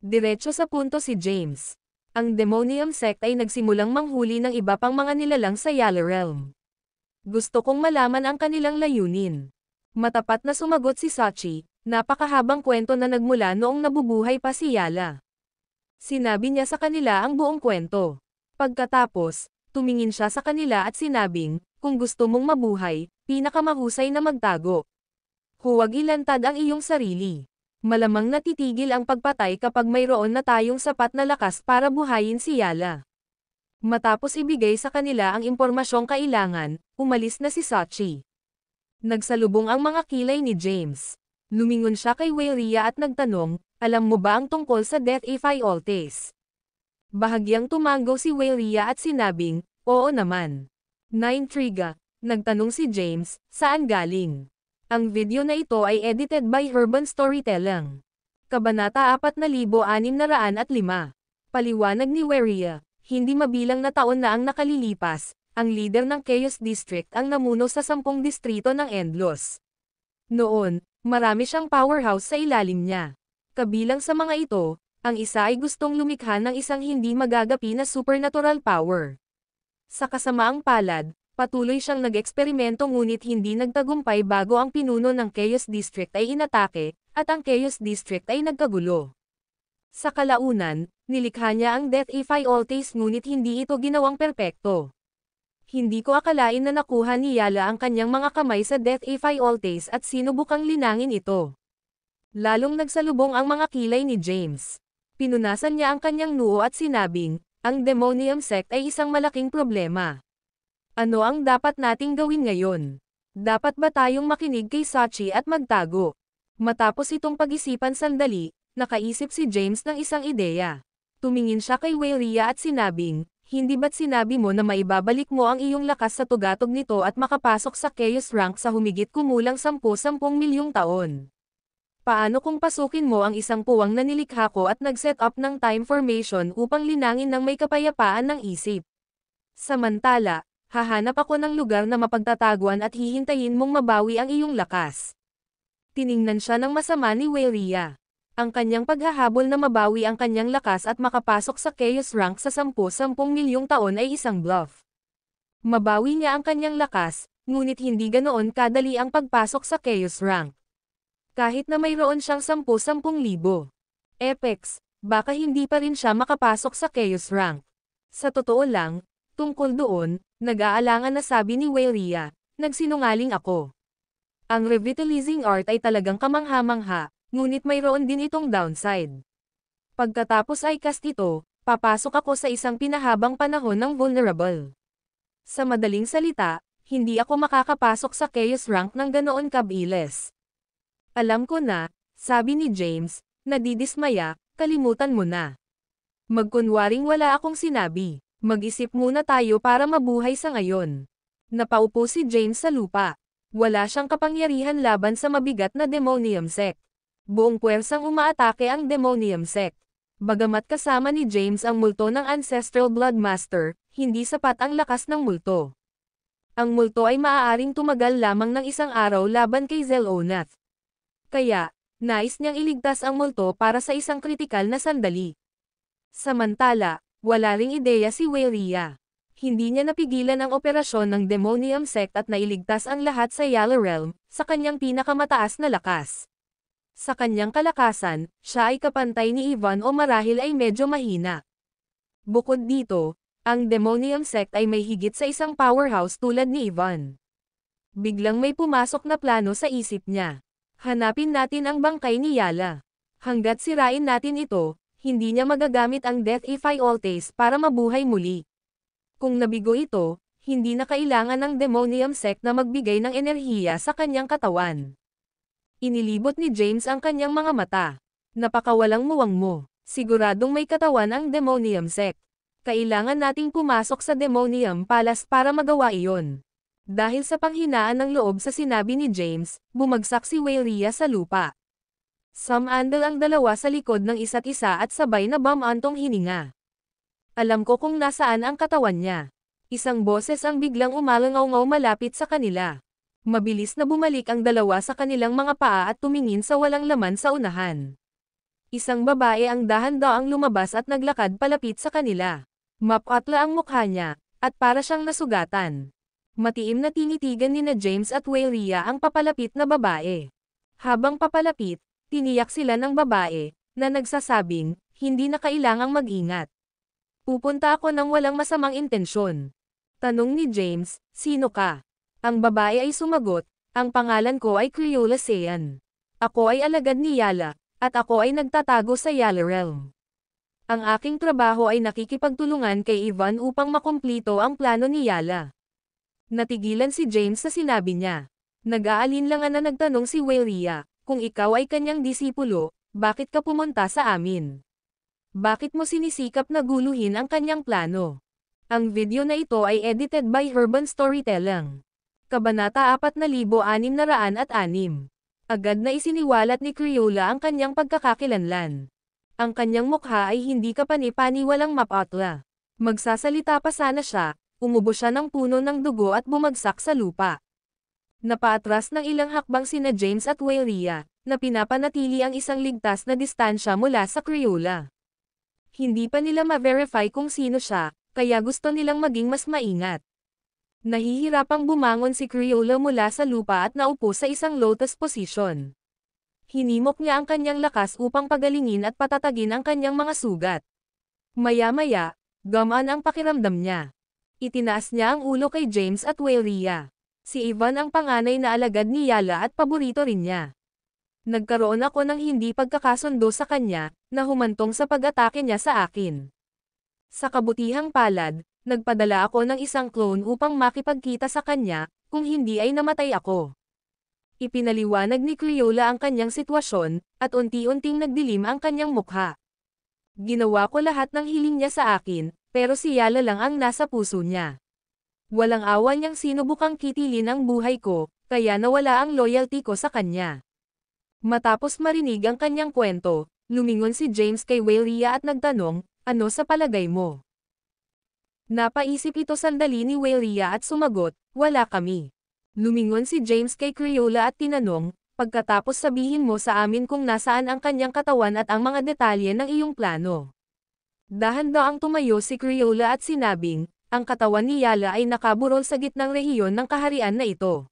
Diretso sa punto si James. Ang Demonium Sect ay nagsimulang manghuli ng iba pang mga nilalang sa Yala Realm. Gusto kong malaman ang kanilang layunin. Matapat na sumagot si Sachi, napakahabang kwento na nagmula noong nabubuhay pa si Yala. Sinabi niya sa kanila ang buong kwento. Pagkatapos, tumingin siya sa kanila at sinabing, kung gusto mong mabuhay, pinakamahusay na magtago. Huwag ilantad ang iyong sarili. Malamang natitigil ang pagpatay kapag mayroon na tayong sapat na lakas para buhayin si Yala. Matapos ibigay sa kanila ang impormasyong kailangan, umalis na si Sachi. Nagsalubong ang mga kilay ni James. Lumingon siya kay Weiria at nagtanong, alam mo ba ang tungkol sa Death Ephialtes? Bahagyang tumango si Weiria at sinabing, oo naman. Naintriga, nagtanong si James, saan galing? Ang video na ito ay edited by Urban Storytelling. Kabanata 4605. Paliwanag ni Weiria, hindi mabilang na taon na ang nakalilipas, ang leader ng Chaos District ang namuno sa 10 distrito ng Endlos. Noon, marami siyang powerhouse sa ilalim niya. Kabilang sa mga ito, ang isa ay gustong lumikha ng isang hindi magagapi na supernatural power. Sa kasamaang palad, patuloy siyang nag-eksperimento ngunit hindi nagtagumpay bago ang pinuno ng Chaos District ay inatake, at ang Chaos District ay nagkagulo. Sa kalaunan, nilikha niya ang Death Ephialtes ngunit hindi ito ginawang perpekto. Hindi ko akalain na nakuha ni Yala ang kanyang mga kamay sa Death Ephialtes at sinubukang linangin ito. Lalong nagsalubong ang mga kilay ni James. Pinunasan niya ang kanyang noo at sinabing, ang Demonium Sect ay isang malaking problema. Ano ang dapat nating gawin ngayon? Dapat ba tayong makinig kay Sachi at magtago? Matapos itong pag-isipan sandali, nakaisip si James ng isang ideya. Tumingin siya kay Weiria at sinabing, hindi ba't sinabi mo na maibabalik mo ang iyong lakas sa tugatog nito at makapasok sa Chaos Rank sa humigit kumulang 10 milyong taon? Paano kung pasukin mo ang isang puwang na nilikha ko at nag-set up ng time formation upang linangin ng may kapayapaan ng isip? Samantala, hahanap ako ng lugar na mapagtataguan at hihintayin mong mabawi ang iyong lakas. Tiningnan siya ng masama ni Weiria. Ang kanyang paghahabol na mabawi ang kanyang lakas at makapasok sa Chaos Rank sa 10 milyong taon ay isang bluff. Mabawi niya ang kanyang lakas, ngunit hindi ganoon kadali ang pagpasok sa Chaos Rank. Kahit na mayroon siyang 10,000 Apex, baka hindi pa rin siya makapasok sa Chaos Rank. Sa totoo lang, tungkol doon, nag-aalangan na sabi ni Weiria, nagsinungaling ako. Ang revitalizing art ay talagang kamangha-mangha, ngunit mayroon din itong downside. Pagkatapos ay cast ito, papasok ako sa isang pinahabang panahon ng vulnerable. Sa madaling salita, hindi ako makakapasok sa Chaos Rank ng ganoon kabilis. Alam ko na, sabi ni James, nadidismaya, kalimutan mo na. Magkunwaring wala akong sinabi. Mag-isip muna tayo para mabuhay sa ngayon. Napaupo si James sa lupa. Wala siyang kapangyarihan laban sa mabigat na Demonium Sect. Buong puwersang umaatake ang Demonium Sect. Bagamat kasama ni James ang multo ng Ancestral Blood Master, hindi sapat ang lakas ng multo. Ang multo ay maaaring tumagal lamang ng isang araw laban kay Xel'Onath. Kaya, nais niyang iligtas ang multo para sa isang kritikal na sandali. Samantala, wala ring ideya si Waylea. Hindi niya napigilan ang operasyon ng Demonium Sect at nailigtas ang lahat sa Yala Realm, sa kanyang pinakamataas na lakas. Sa kanyang kalakasan, siya ay kapantay ni Ivan o marahil ay medyo mahina. Bukod dito, ang Demonium Sect ay may higit sa isang powerhouse tulad ni Ivan. Biglang may pumasok na plano sa isip niya. Hanapin natin ang bangkay ni Yala. Hanggat sirain natin ito, hindi niya magagamit ang Death Ephialtes para mabuhay muli. Kung nabigo ito, hindi na kailangan ng Demonium Sect na magbigay ng enerhiya sa kanyang katawan. Inilibot ni James ang kanyang mga mata. Napakawalang muwang mo. Siguradong may katawan ang Demonium Sect. Kailangan nating pumasok sa Demonium Palace para magawa iyon. Dahil sa panghinaan ng loob sa sinabi ni James, bumagsak si Waylea sa lupa. Sumandal ang dalawa sa likod ng isa't isa at sabay na bumantong hininga. Alam ko kung nasaan ang katawan niya. Isang boses ang biglang umalangaw-ngaw malapit sa kanila. Mabilis na bumalik ang dalawa sa kanilang mga paa at tumingin sa walang laman sa unahan. Isang babae ang dahan-daang lumabas at naglakad palapit sa kanila. Mapatla ang mukha niya, at para siyang nasugatan. Matiim na tinitigan ni na James at Waylea ang papalapit na babae. Habang papalapit, tiniyak sila ng babae, na nagsasabing, hindi na kailangang mag-ingat. Pupunta ako ng walang masamang intensyon. Tanong ni James, sino ka? Ang babae ay sumagot, ang pangalan ko ay Crayola Sean. Ako ay alagad ni Yala, at ako ay nagtatago sa Yala Realm. Ang aking trabaho ay nakikipagtulungan kay Ivan upang makumplito ang plano ni Yala. Natigilan si James sa sinabi niya. Nag-aalinlangan na nagtanong si Waylea, kung ikaw ay kanyang disipulo, bakit ka pumunta sa amin? Bakit mo sinisikap na guluhin ang kanyang plano? Ang video na ito ay edited by Urban Storytelling. Kabanata 4606. Agad na isiniwalat ni Crayola ang kanyang pagkakakilanlan. Ang kanyang mukha ay hindi kapani-paniwalang mapatla. Magsasalita pa sana siya, umubo siya ng puno ng dugo at bumagsak sa lupa. Napaatras ng ilang hakbang sina James at Waylea, na pinapanatili ang isang ligtas na distansya mula sa Crayola. Hindi pa nila ma-verify kung sino siya, kaya gusto nilang maging mas maingat. Nahihirapang bumangon si Crayola mula sa lupa at naupo sa isang lotus position. Hinimok niya ang kanyang lakas upang pagalingin at patatagin ang kanyang mga sugat. Maya-maya, gamaan ang pakiramdam niya. Itinaas niya ang ulo kay James at Waylea. Si Ivan ang panganay na alagad ni Yala at paborito rin niya. Nagkaroon ako ng hindi pagkakasundo sa kanya, na humantong sa pag-atake niya sa akin. Sa kabutihang palad, nagpadala ako ng isang clone upang makipagkita sa kanya, kung hindi ay namatay ako. Ipinaliwanag ni Crayola ang kanyang sitwasyon, at unti-unting nagdilim ang kanyang mukha. Ginawa ko lahat ng hiling niya sa akin, pero si Yala lang ang nasa puso niya. Walang awa niyang sinubukang kitilin ang buhay ko, kaya nawala ang loyalty ko sa kanya. Matapos marinig ang kanyang kwento, lumingon si James kay Waylea at nagtanong, ano sa palagay mo? Napaisip ito sandali ni Waylea at sumagot, wala kami. Lumingon si James kay Crayola at tinanong, pagkatapos sabihin mo sa amin kung nasaan ang kanyang katawan at ang mga detalye ng iyong plano. Dahan-daang tumayo si Crayola at sinabing, ang katawan ni Yala ay nakaburol sa gitnang rehiyon ng kaharian na ito.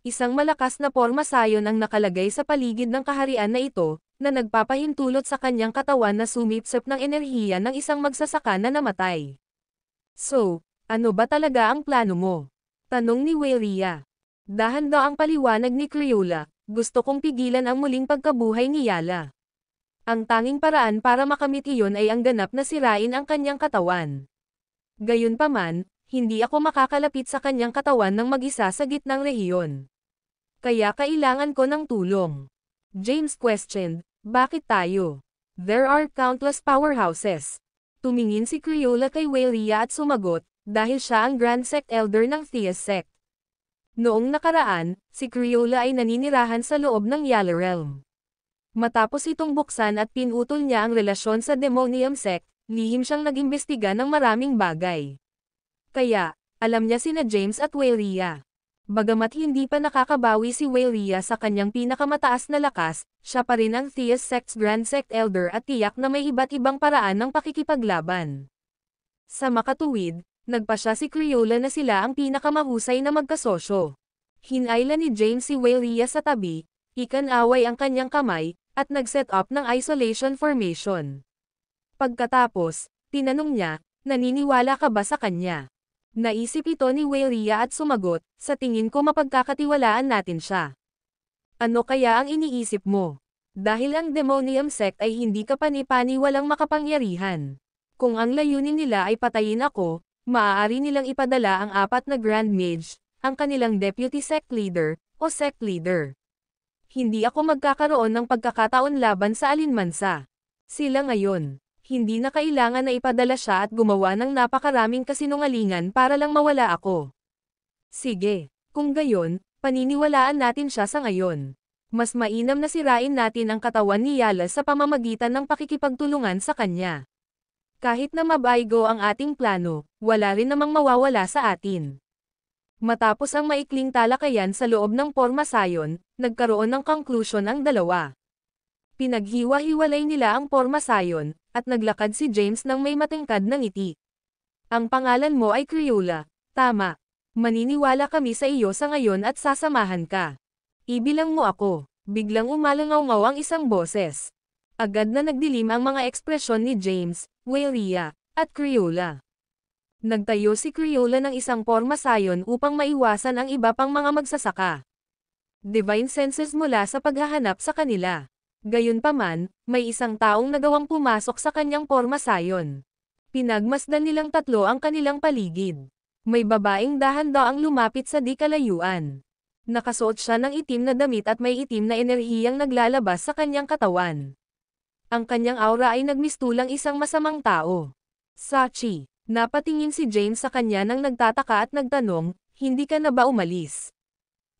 Isang malakas na pormasayon ang nakalagay sa paligid ng kaharian na ito, na nagpapahintulot sa kanyang katawan na sumipsip ng enerhiya ng isang magsasaka na namatay. So, ano ba talaga ang plano mo? Tanong ni Waylea. Dahan-daang paliwanag ni Crayola, gusto kong pigilan ang muling pagkabuhay ni Yala. Ang tanging paraan para makamit iyon ay ang ganap na sirain ang kanyang katawan. Gayunpaman, hindi ako makakalapit sa kanyang katawan ng mag-isa sa gitnang rehiyon. Kaya kailangan ko ng tulong. James questioned, bakit tayo? There are countless powerhouses. Tumingin si Crayola kay Weylia at sumagot, dahil siya ang Grand Sect Elder ng Theus Sect. Noong nakaraan, si Crayola ay naninirahan sa loob ng Yala Realm. Matapos itong buksan at pinutol niya ang relasyon sa Demonium Sect, lihim siyang nag-imbestiga ng maraming bagay. Kaya, alam niya sina James at Weylia. Bagamat hindi pa nakakabawi si Weylia sa kanyang pinakamataas na lakas, siya pa rin ang Theus Sect's Grand Sect Elder at tiyak na may iba't ibang paraan ng pakikipaglaban. Sa makatuwid, nagpasya si Crayola na sila ang pinakamahusay na magkasosyo. Hinayla ni James si Weylia sa tabi, ikan-away ang kanyang kamay, at nag-set up ng isolation formation. Pagkatapos, tinanong niya, naniniwala ka ba sa kanya? Naisip ito ni Weylia at sumagot, sa tingin ko mapagkakatiwalaan natin siya. Ano kaya ang iniisip mo? Dahil ang Demonium Sect ay hindi kapani-pani walang makapangyarihan. Kung ang layunin nila ay patayin ako, maaari nilang ipadala ang 4 na Grand Mage, ang kanilang Deputy Sect Leader, o Sect Leader. Hindi ako magkakaroon ng pagkakataon laban sa alinmansa. Sila ngayon. Hindi na kailangan na ipadala siya at gumawa ng napakaraming kasinungalingan para lang mawala ako. Sige, kung gayon, paniniwalaan natin siya sa ngayon. Mas mainam na sirain natin ang katawan ni Yala sa pamamagitan ng pakikipagtulungan sa kanya. Kahit na mabaygo ang ating plano, wala rin namang mawawala sa atin. Matapos ang maikling talakayan sa loob ng Pormasayon, nagkaroon ng conclusion ang dalawa. Pinaghiwa-hiwalay nila ang Pormasayon, at naglakad si James nang may matingkad na ngiti. Ang pangalan mo ay Crayola, tama. Maniniwala kami sa iyo sa ngayon at sasamahan ka. Ibilang mo ako. Biglang umalangaw-ngaw ang isang boses. Agad na nagdilim ang mga ekspresyon ni James, Weylia, at Crayola. Nagtayo si Crayola ng isang Pormasayon upang maiwasan ang iba pang mga magsasaka. Divine senses mula sa paghahanap sa kanila. Gayunpaman, may isang taong nagawang pumasok sa kanyang Pormasayon. Pinagmasdan nilang tatlo ang kanilang paligid. May babaeng dahan-daang lumapit sa di kalayuan. Nakasuot siya ng itim na damit at may itim na enerhiyang naglalabas sa kanyang katawan. Ang kanyang aura ay nagmistulang isang masamang tao. Sachi, napatingin si James sa kanya nang nagtataka at nagtanong, hindi ka na ba umalis?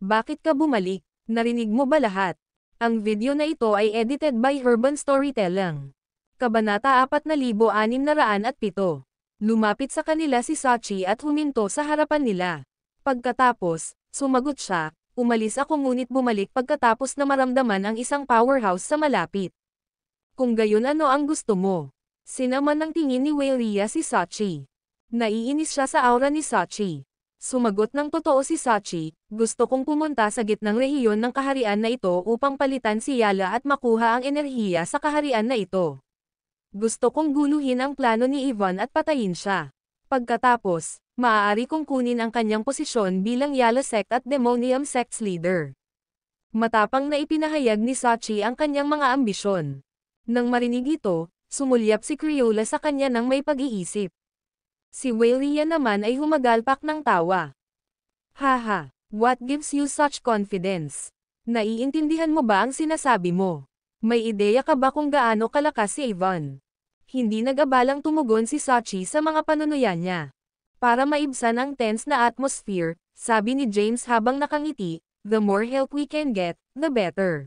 Bakit ka bumalik? Narinig mo ba lahat? Ang video na ito ay edited by Urban Storytelling. Kabanata 4607. Lumapit sa kanila si Sachi at huminto sa harapan nila. Pagkatapos, sumagot siya, umalis ako ngunit bumalik pagkatapos na maramdaman ang isang powerhouse sa malapit. Kung gayon ano ang gusto mo? Sinaman ng tingin ni Weylia si Sachi. Naiinis siya sa aura ni Sachi. Sumagot ng totoo si Sachi, gusto kong pumunta sa gitnang rehiyon ng kaharian na ito upang palitan si Yala at makuha ang enerhiya sa kaharian na ito. Gusto kong guluhin ang plano ni Ivan at patayin siya. Pagkatapos, maaari kong kunin ang kanyang posisyon bilang Yala Sect at Demonium Sect's leader. Matapang na ipinahayag ni Sachi ang kanyang mga ambisyon. Nang marinig ito, sumulyap si Crayola sa kanya ng may pag-iisip. Si Weylia naman ay humagalpak ng tawa. Haha, what gives you such confidence? Naiintindihan mo ba ang sinasabi mo? May ideya ka ba kung gaano kalakas si Ivan? Hindi nag-abalang tumugon si Sachi sa mga panunuya niya. Para maibsan ang tense na atmosphere, sabi ni James habang nakangiti, the more help we can get, the better.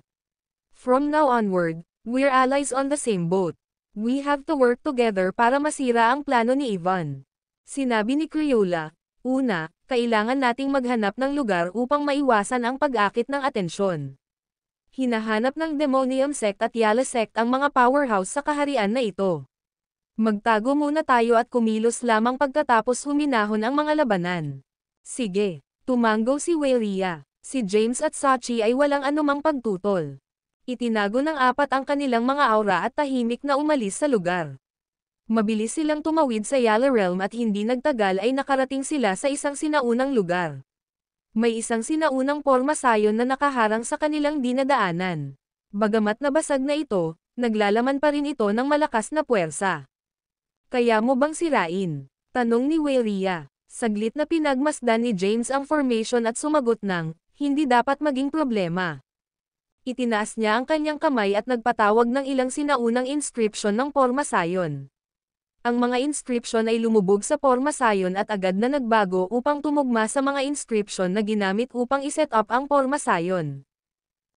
From now onward, we're allies on the same boat. We have to work together para masira ang plano ni Ivan. Sinabi ni Crayola, una, kailangan nating maghanap ng lugar upang maiwasan ang pag-akit ng atensyon. Hinahanap ng Demonium Sect at Yala Sect ang mga powerhouse sa kaharian na ito. Magtago muna tayo at kumilos lamang pagkatapos huminahon ang mga labanan. Sige, tumanggo si Weylia. Si James at Sachi ay walang anumang pagtutol. Itinago ng 4 ang kanilang mga aura at tahimik na umalis sa lugar. Mabilis silang tumawid sa Yala Realm at hindi nagtagal ay nakarating sila sa isang sinaunang lugar. May isang sinaunang Pormasayon na nakaharang sa kanilang dinadaanan. Bagamat nabasag na ito, naglalaman pa rin ito ng malakas na puwersa. Kaya mo bang sirain? Tanong ni Weylia. Saglit na pinagmasdan ni James ang formation at sumagot ng, hindi dapat maging problema. Itinaas niya ang kanyang kamay at nagpatawag ng ilang sinaunang inscription ng Pormasayon. Ang mga inscription ay lumubog sa Pormasayon at agad na nagbago upang tumugma sa mga inscription na ginamit upang iset up ang Pormasayon.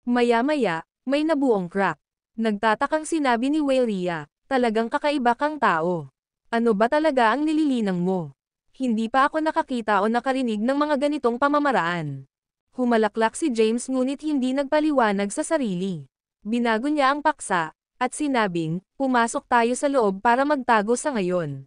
Maya-maya, may nabuong crack. Nagtatakang sinabi ni Weyria, talagang kakaiba kang tao. Ano ba talaga ang nililinang mo? Hindi pa ako nakakita o nakarinig ng mga ganitong pamamaraan. Humalaklak si James ngunit hindi nagpaliwanag sa sarili. Binago niya ang paksa, at sinabing, pumasok tayo sa loob para magtago sa ngayon.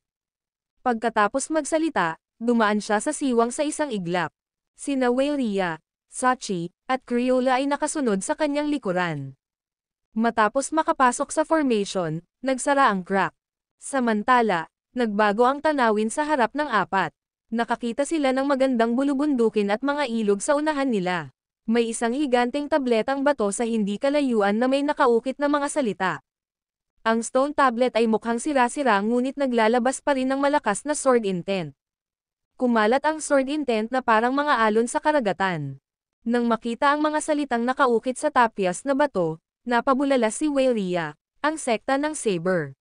Pagkatapos magsalita, dumaan siya sa siwang sa isang iglap. Sina Weyria, Sachi, at Crayola ay nakasunod sa kanyang likuran. Matapos makapasok sa formation, nagsara ang crack. Samantala, nagbago ang tanawin sa harap ng apat. Nakakita sila ng magandang bulubundukin at mga ilog sa unahan nila. May isang higanteng tabletang bato sa hindi kalayuan na may nakaukit na mga salita. Ang stone tablet ay mukhang sira-sira ngunit naglalabas pa rin ng malakas na sword intent. Kumalat ang sword intent na parang mga alon sa karagatan. Nang makita ang mga salitang nakaukit sa tapyas na bato, napabulala si Weyria, ang sekta ng Saber.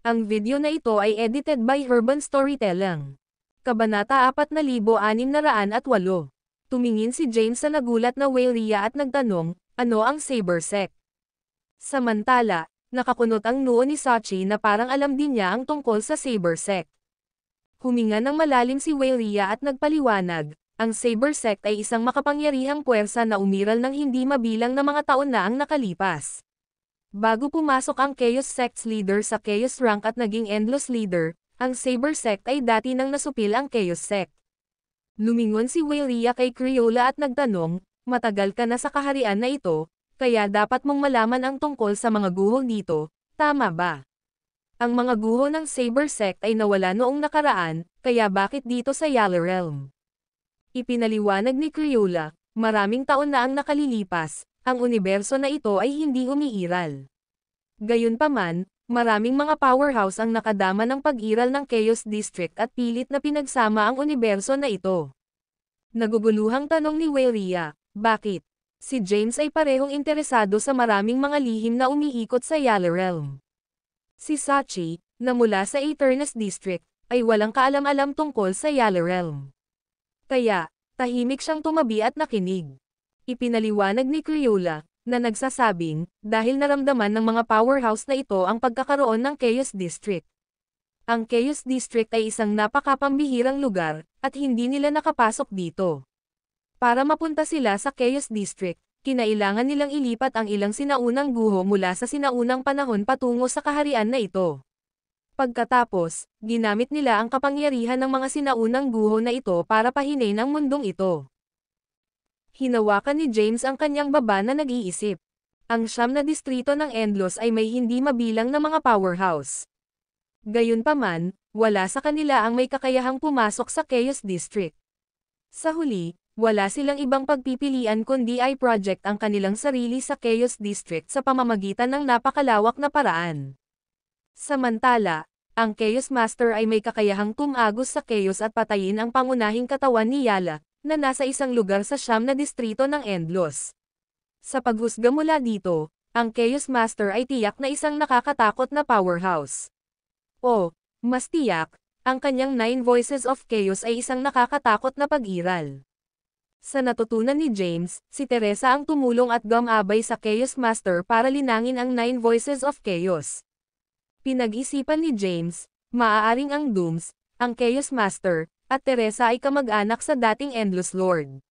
Ang video na ito ay edited by Urban Storytelling. Kabanata 4608. Tumingin si James sa nagulat na Weyria at nagtanong, ano ang Saber Sect? Samantala, nakakunot ang noo ni Sachi na parang alam din niya ang tungkol sa Saber Sect. Huminga ng malalim si Weyria at nagpaliwanag, ang Saber Sect ay isang makapangyarihang puwersa na umiral ng hindi mabilang na mga taon na ang nakalipas. Bago pumasok ang Chaos Sect's leader sa Chaos rank at naging Endless leader, ang Saber Sect ay dati nang nasupil ang Chaos Sect. Lumingon si Weyria kay Crayola at nagtanong, matagal ka na sa kaharian na ito, kaya dapat mong malaman ang tungkol sa mga guho dito, tama ba? Ang mga guho ng Saber Sect ay nawala noong nakaraan, kaya bakit dito sa Yala Realm? Ipinaliwanag ni Crayola, maraming taon na ang nakalilipas, ang universo na ito ay hindi umiiral. Gayunpaman, maraming mga powerhouse ang nakadama ng pag-iral ng Chaos District at pilit na pinagsama ang universo na ito. Naguguluhang tanong ni Weyria, bakit? Si James ay parehong interesado sa maraming mga lihim na umiikot sa Yala Realm. Si Sachi, na mula sa Aeternus District, ay walang kaalam-alam tungkol sa Yala Realm. Kaya, tahimik siyang tumabi at nakinig. Ipinaliwanag ni Crayola, na nagsasabing, dahil naramdaman ng mga powerhouse na ito ang pagkakaroon ng Chaos District. Ang Chaos District ay isang napakapambihirang lugar, at hindi nila nakapasok dito. Para mapunta sila sa Chaos District, kinailangan nilang ilipat ang ilang sinaunang guho mula sa sinaunang panahon patungo sa kaharian na ito. Pagkatapos, ginamit nila ang kapangyarihan ng mga sinaunang guho na ito para pahinain ang mundong ito. Hinawakan ni James ang kanyang baba na nag-iisip. Ang 9 na distrito ng Endlos ay may hindi mabilang na mga powerhouse. Gayunpaman, wala sa kanila ang may kakayahang pumasok sa Chaos District. Sa huli, wala silang ibang pagpipilian kundi i-project ang kanilang sarili sa Chaos District sa pamamagitan ng napakalawak na paraan. Samantala, ang Chaos Master ay may kakayahang tumagos sa Chaos at patayin ang pangunahing katawan ni Yala, na nasa isang lugar sa 9 na distrito ng Endlos. Sa paghusga mula dito, ang Chaos Master ay tiyak na isang nakakatakot na powerhouse. O, mas tiyak, ang kanyang 9 Voices of Chaos ay isang nakakatakot na pag-iral. Sa natutunan ni James, si Teresa ang tumulong at gumabay sa Chaos Master para linangin ang 9 Voices of Chaos. Pinag-isipan ni James, maaaring ang Dooms, ang Chaos Master, at Teresa ay kamag-anak sa dating Endless Lord.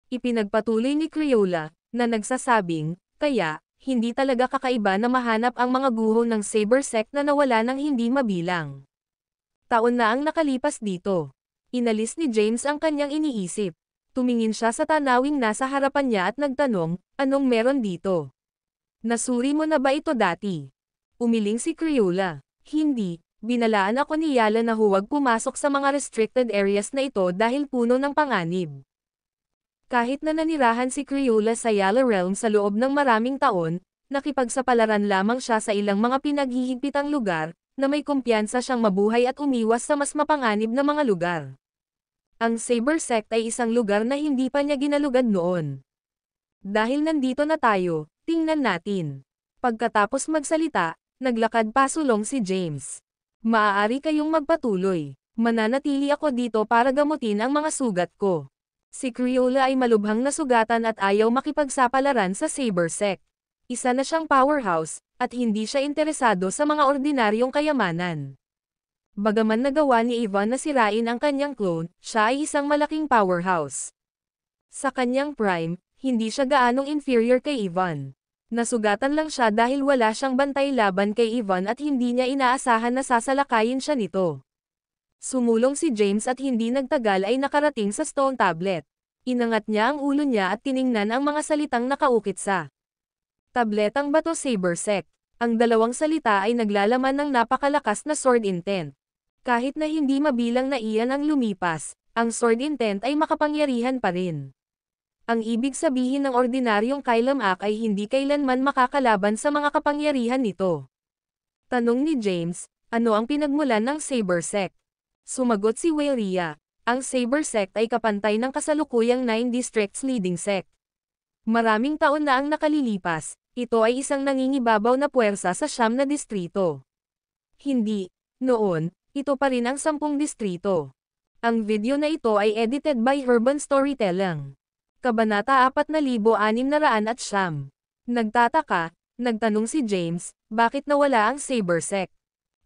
Ipinagpatuloy ni Crayola, na nagsasabing, kaya, hindi talaga kakaiba na mahanap ang mga guho ng Saber Sect na nawala ng hindi mabilang. Taon na ang nakalipas dito. Inalis ni James ang kanyang iniisip. Tumingin siya sa tanawing nasa harapan niya at nagtanong, anong meron dito? Nasuri mo na ba ito dati? Umiling si Crayola. Hindi, binalaan ako ni Yala na huwag pumasok sa mga restricted areas na ito dahil puno ng panganib. Kahit na nanirahan si Crayola sa Yala Realm sa loob ng maraming taon, nakipagsapalaran lamang siya sa ilang mga pinaghihigpitang lugar, na may kumpiyansa siyang mabuhay at umiwas sa mas mapanganib na mga lugar. Ang Saber Sect ay isang lugar na hindi pa niya ginalugad noon. Dahil nandito na tayo, tingnan natin. Pagkatapos magsalita, naglakad pasulong si James. Maaari kayong magpatuloy. Mananatili ako dito para gamutin ang mga sugat ko. Si Crayola ay malubhang nasugatan at ayaw makipagsapalaran sa Saber Sect. Isa na siyang powerhouse, at hindi siya interesado sa mga ordinaryong kayamanan. Bagaman nagawa ni Ivan na sirain ang kanyang clone, siya ay isang malaking powerhouse. Sa kanyang prime, hindi siya gaanong inferior kay Ivan. Nasugatan lang siya dahil wala siyang bantay laban kay Ivan at hindi niya inaasahan na sasalakayin siya nito. Sumulong si James at hindi nagtagal ay nakarating sa stone tablet. Inangat niya ang ulo niya at tiningnan ang mga salitang nakaukit sa tabletang bato Saber Sect. Ang dalawang salita ay naglalaman ng napakalakas na sword intent. Kahit na hindi mabilang na iyan ang lumipas, ang sword intent ay makapangyarihan pa rin. Ang ibig sabihin ng ordinaryong Kailamak ay hindi kailanman makakalaban sa mga kapangyarihan nito. Tanong ni James, ano ang pinagmulan ng Saber Sect? Sumagot si Weyria, ang Saber Sect ay kapantay ng kasalukuyang 9 districts leading sect. Maraming taon na ang nakalilipas, ito ay isang nangingibabaw na puwersa sa 9 na distrito. Hindi, noon, ito pa rin ang 10 distrito. Ang video na ito ay edited by Urban Storytelling. Kabanata 4609. Nagtataka, nagtanong si James, bakit nawala ang Saber Sect?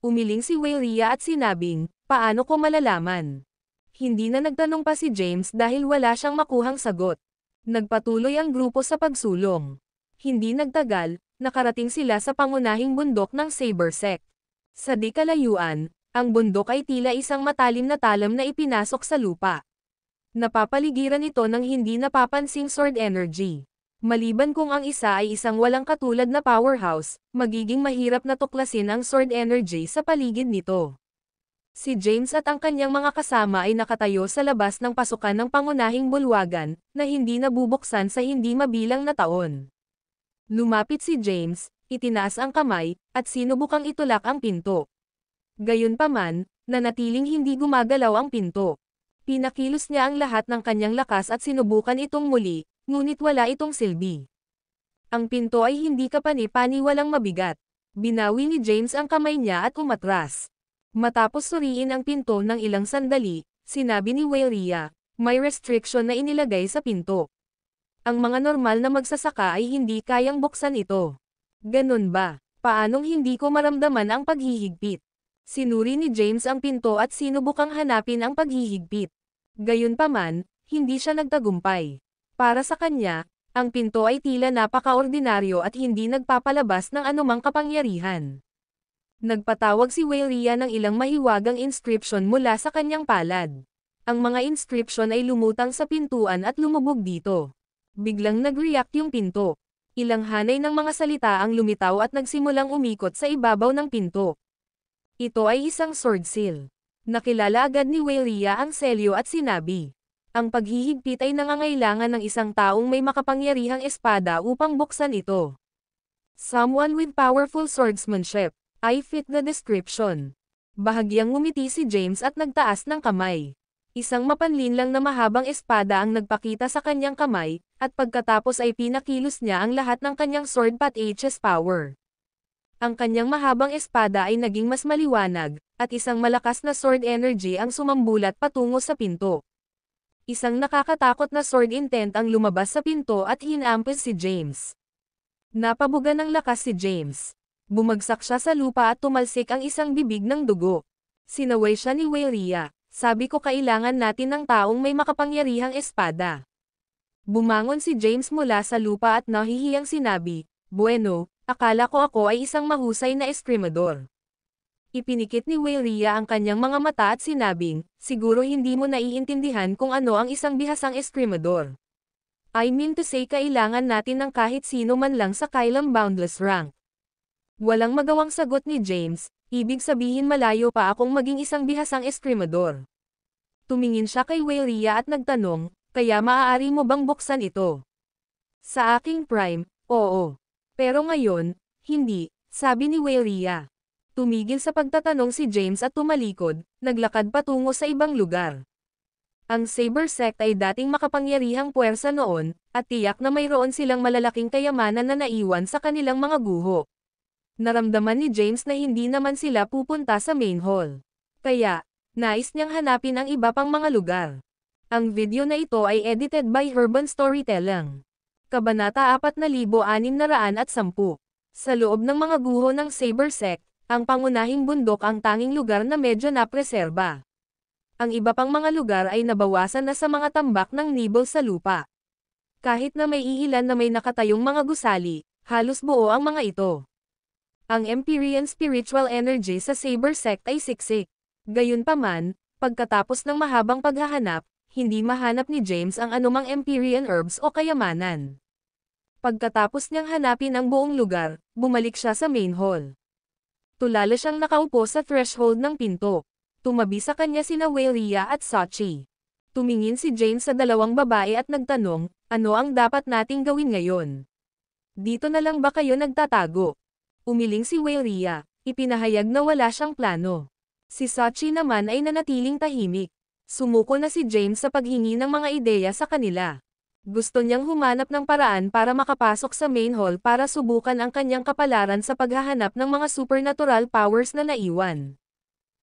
Umiling si Weyria at sinabing, paano ko malalaman? Hindi na nagtanong pa si James dahil wala siyang makuhang sagot. Nagpatuloy ang grupo sa pagsulong. Hindi nagtagal, nakarating sila sa pangunahing bundok ng Saber Sect. Sa di kalayuan, ang bundok ay tila isang matalim na talam na ipinasok sa lupa. Napapaligiran ito ng hindi napapansing sword energy. Maliban kung ang isa ay isang walang katulad na powerhouse, magiging mahirap na tuklasin ang sword energy sa paligid nito. Si James at ang kanyang mga kasama ay nakatayo sa labas ng pasukan ng pangunahing bulwagan, na hindi nabubuksan sa hindi mabilang na taon. Lumapit si James, itinaas ang kamay, at sinubukang itulak ang pinto. Gayunpaman, nanatiling hindi gumagalaw ang pinto. Pinakilos niya ang lahat ng kanyang lakas at sinubukan itong muli, ngunit wala itong silbi. Ang pinto ay hindi kapani-paniwalang mabigat. Binawi ni James ang kamay niya at umatras. Matapos suriin ang pinto ng ilang sandali, sinabi ni Weyria, may restriction na inilagay sa pinto. Ang mga normal na magsasaka ay hindi kayang buksan ito. Ganun ba? Paanong hindi ko maramdaman ang paghihigpit? Sinuri ni James ang pinto at sinubukang hanapin ang paghihigpit. Gayunpaman, hindi siya nagtagumpay. Para sa kanya, ang pinto ay tila napakaordinaryo at hindi nagpapalabas ng anumang kapangyarihan. Nagpatawag si Weyria ng ilang mahiwagang inscription mula sa kanyang palad. Ang mga inscription ay lumutang sa pintuan at lumubog dito. Biglang nag-react yung pinto. Ilang hanay ng mga salita ang lumitaw at nagsimulang umikot sa ibabaw ng pinto. Ito ay isang sword seal. Nakilala agad ni Weyria ang selyo at sinabi, ang paghihigpit ay nangangailangan ng isang taong may makapangyarihang espada upang buksan ito. Someone with powerful swordsmanship. I fit the description. Bahagyang ngumiti si James at nagtaas ng kamay. Isang mapanlinlang na mahabang espada ang nagpakita sa kanyang kamay, at pagkatapos ay pinakilos niya ang lahat ng kanyang sword pat HS power. Ang kanyang mahabang espada ay naging mas maliwanag, at isang malakas na sword energy ang sumambulat patungo sa pinto. Isang nakakatakot na sword intent ang lumabas sa pinto at hinampes si James. Napabuga ng lakas si James. Bumagsak siya sa lupa at tumalsik ang isang bibig ng dugo. Sinaway siya ni Weyria, sabi ko kailangan natin ng taong may makapangyarihang espada. Bumangon si James mula sa lupa at nahihiyang sinabi, bueno, akala ko ako ay isang mahusay na eskrimador. Ipinikit ni Weyria ang kanyang mga mata at sinabing, siguro hindi mo naiintindihan kung ano ang isang bihasang eskrimador. I mean to say kailangan natin ng kahit sino man lang sa Kailam Boundless rank. Walang magawang sagot ni James, ibig sabihin malayo pa akong maging isang bihasang eskrimador. Tumingin siya kay Weyria at nagtanong, kaya maaari mo bang buksan ito? Sa aking prime, oo. Pero ngayon, hindi, sabi ni Weyria. Tumigil sa pagtatanong si James at tumalikod, naglakad patungo sa ibang lugar. Ang Saber Sect ay dating makapangyarihang puwersa noon, at tiyak na mayroon silang malalaking kayamanan na naiwan sa kanilang mga guho. Naramdaman ni James na hindi naman sila pupunta sa main hall. Kaya, nais niyang hanapin ang iba pang mga lugar. Ang video na ito ay edited by Urban Storytelling. Kabanata 4610. Sa loob ng mga guho ng Saber Sect, ang pangunahing bundok ang tanging lugar na medyo napreserba. Ang iba pang mga lugar ay nabawasan na sa mga tambak ng nibel sa lupa. Kahit na may iilan na may nakatayong mga gusali, halos buo ang mga ito. Ang Empyrean spiritual energy sa Saber Sect ay siksik. Gayunpaman, pagkatapos ng mahabang paghahanap, hindi mahanap ni James ang anumang Empyrean herbs o kayamanan. Pagkatapos niyang hanapin ang buong lugar, bumalik siya sa main hall. Tulala siyang nakaupo sa threshold ng pinto. Tumabi sa kanya sina Weylia at Sachi. Tumingin si James sa dalawang babae at nagtanong, ano ang dapat nating gawin ngayon? Dito na lang ba kayo nagtatago? Umiling si Weylia, ipinahayag na wala siyang plano. Si Sachi naman ay nanatiling tahimik. Sumuko na si James sa paghingi ng mga ideya sa kanila. Gusto niyang humanap ng paraan para makapasok sa main hall para subukan ang kanyang kapalaran sa paghahanap ng mga supernatural powers na naiwan.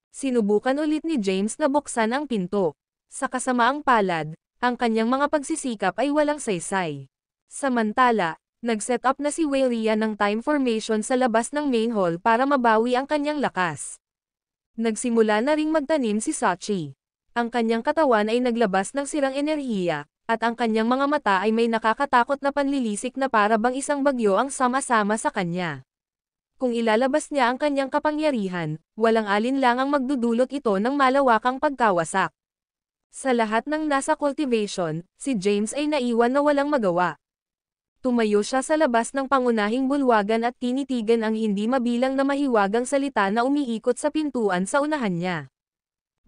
Sinubukan ulit ni James na buksan ang pinto. Sa kasamaang palad, ang kanyang mga pagsisikap ay walang saysay. Samantala, nag-set up na si Weylia ng time formation sa labas ng main hall para mabawi ang kanyang lakas. Nagsimula na ring magtanim si Sachi. Ang kanyang katawan ay naglabas ng sirang enerhiya, at ang kanyang mga mata ay may nakakatakot na panlilisik na para bang isang bagyo ang sama-sama sa kanya. Kung ilalabas niya ang kanyang kapangyarihan, walang alinlangang magdudulot ito ng malawakang pagkawasak. Sa lahat ng nasa cultivation, si James ay naiwan na walang magawa. Tumayo siya sa labas ng pangunahing bulwagan at tinitigan ang hindi mabilang na mahiwagang salita na umiikot sa pintuan sa unahan niya.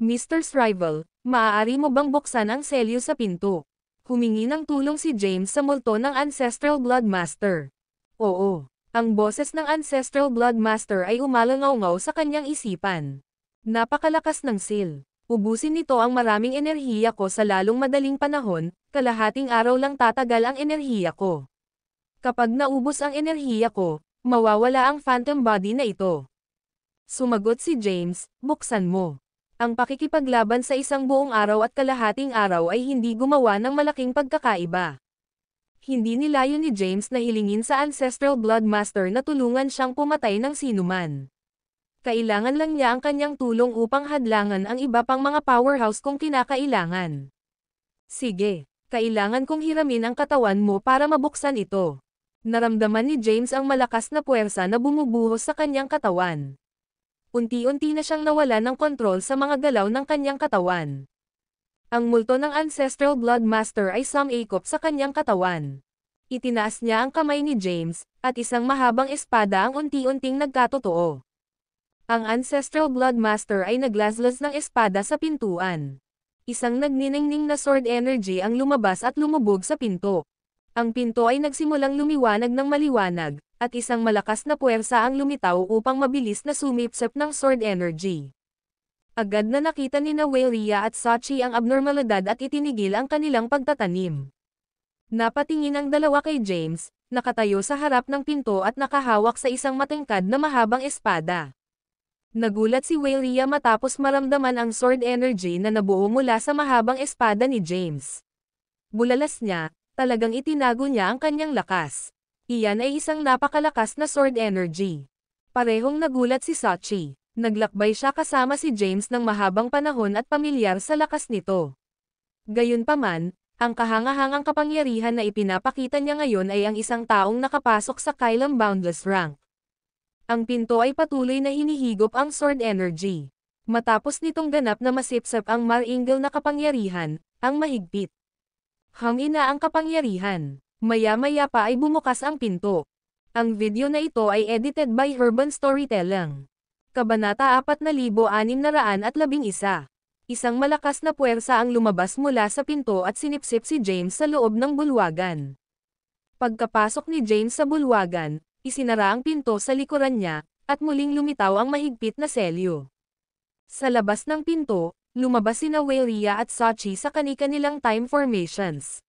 Mr. Shrivel, maaari mo bang buksan ang selyo sa pinto? Humingi ng tulong si James sa multo ng Ancestral Blood Master. Oo, ang boses ng Ancestral Blood Master ay umalangaw-ngaw sa kanyang isipan. Napakalakas ng seal. Ubusin nito ang maraming enerhiya ko sa lalong madaling panahon, kalahating araw lang tatagal ang enerhiya ko. Kapag naubos ang enerhiya ko, mawawala ang phantom body na ito. Sumagot si James, buksan mo. Ang pakikipaglaban sa isang buong araw at kalahating araw ay hindi gumawa ng malaking pagkakaiba. Hindi nilayon ni James na hilingin sa Ancestral Blood Master na tulungan siyang pumatay ng sinuman. Kailangan lang niya ang kanyang tulong upang hadlangan ang iba pang mga powerhouse kung kinakailangan. Sige, kailangan kong hiramin ang katawan mo para mabuksan ito. Naramdaman ni James ang malakas na puwersa na bumubuhos sa kanyang katawan. Unti-unti na siyang nawala ng kontrol sa mga galaw ng kanyang katawan. Ang multo ng Ancestral Blood Master ay sumakop sa kanyang katawan. Itinaas niya ang kamay ni James, at isang mahabang espada ang unti-unting nagkatotoo. Ang Ancestral Blood Master ay naglaslas ng espada sa pintuan. Isang nagniningning na sword energy ang lumabas at lumubog sa pinto. Ang pinto ay nagsimulang lumiwanag ng maliwanag, at isang malakas na puwersa ang lumitaw upang mabilis na sumipsip ng sword energy. Agad na nakita ni Weylia at Sachi ang abnormalidad at itinigil ang kanilang pagtatanim. Napatingin ang dalawa kay James, nakatayo sa harap ng pinto at nakahawak sa isang matingkad na mahabang espada. Nagulat si Weylia matapos maramdaman ang sword energy na nabuo mula sa mahabang espada ni James. Bulalas niya, talagang itinago niya ang kanyang lakas. Iyan ay isang napakalakas na sword energy. Parehong nagulat si Sachi. Naglakbay siya kasama si James ng mahabang panahon at pamilyar sa lakas nito. Gayunpaman, ang kahangahangang kapangyarihan na ipinapakita niya ngayon ay ang isang taong nakapasok sa Kailam Boundless rank. Ang pinto ay patuloy na hinihigop ang sword energy. Matapos nitong ganap na masipsip ang maringal na kapangyarihan, ang mahigpit. Hangina ang kapangyarihan. Maya-maya pa ay bumukas ang pinto. Ang video na ito ay edited by Urban Storytelling. Kabanata 4611. Isang malakas na puwersa ang lumabas mula sa pinto at sinipsip si James sa loob ng bulwagan. Pagkapasok ni James sa bulwagan, isinara ang pinto sa likuran niya, at muling lumitaw ang mahigpit na selyo. Sa labas ng pinto, lumabas sina Weylia at Sachi sa kani-kanilang time formations.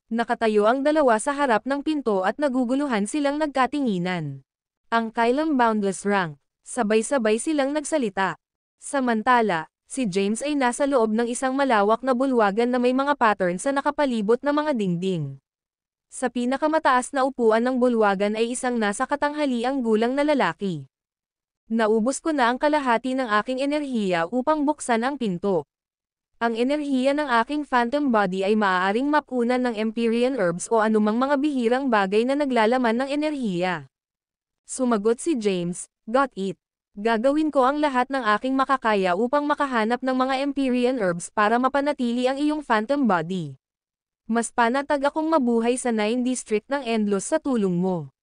Nakatayo ang dalawa sa harap ng pinto at naguguluhan silang nagkatinginan. Ang kailang boundless rank. Sabay-sabay silang nagsalita. Samantala, si James ay nasa loob ng isang malawak na bulwagan na may mga pattern sa nakapalibot na mga dingding. Sa pinakamataas na upuan ng bulwagan ay isang nasa katanghaliang gulang na lalaki. Naubos ko na ang kalahati ng aking enerhiya upang buksan ang pinto. Ang enerhiya ng aking phantom body ay maaaring mapunan ng Empyrean herbs o anumang mga bihirang bagay na naglalaman ng enerhiya. Sumagot si James, "Got it. Gagawin ko ang lahat ng aking makakaya upang makahanap ng mga Empyrean herbs para mapanatili ang iyong phantom body. Mas panatag akong mabuhay sa 9 district ng Endless sa tulong mo."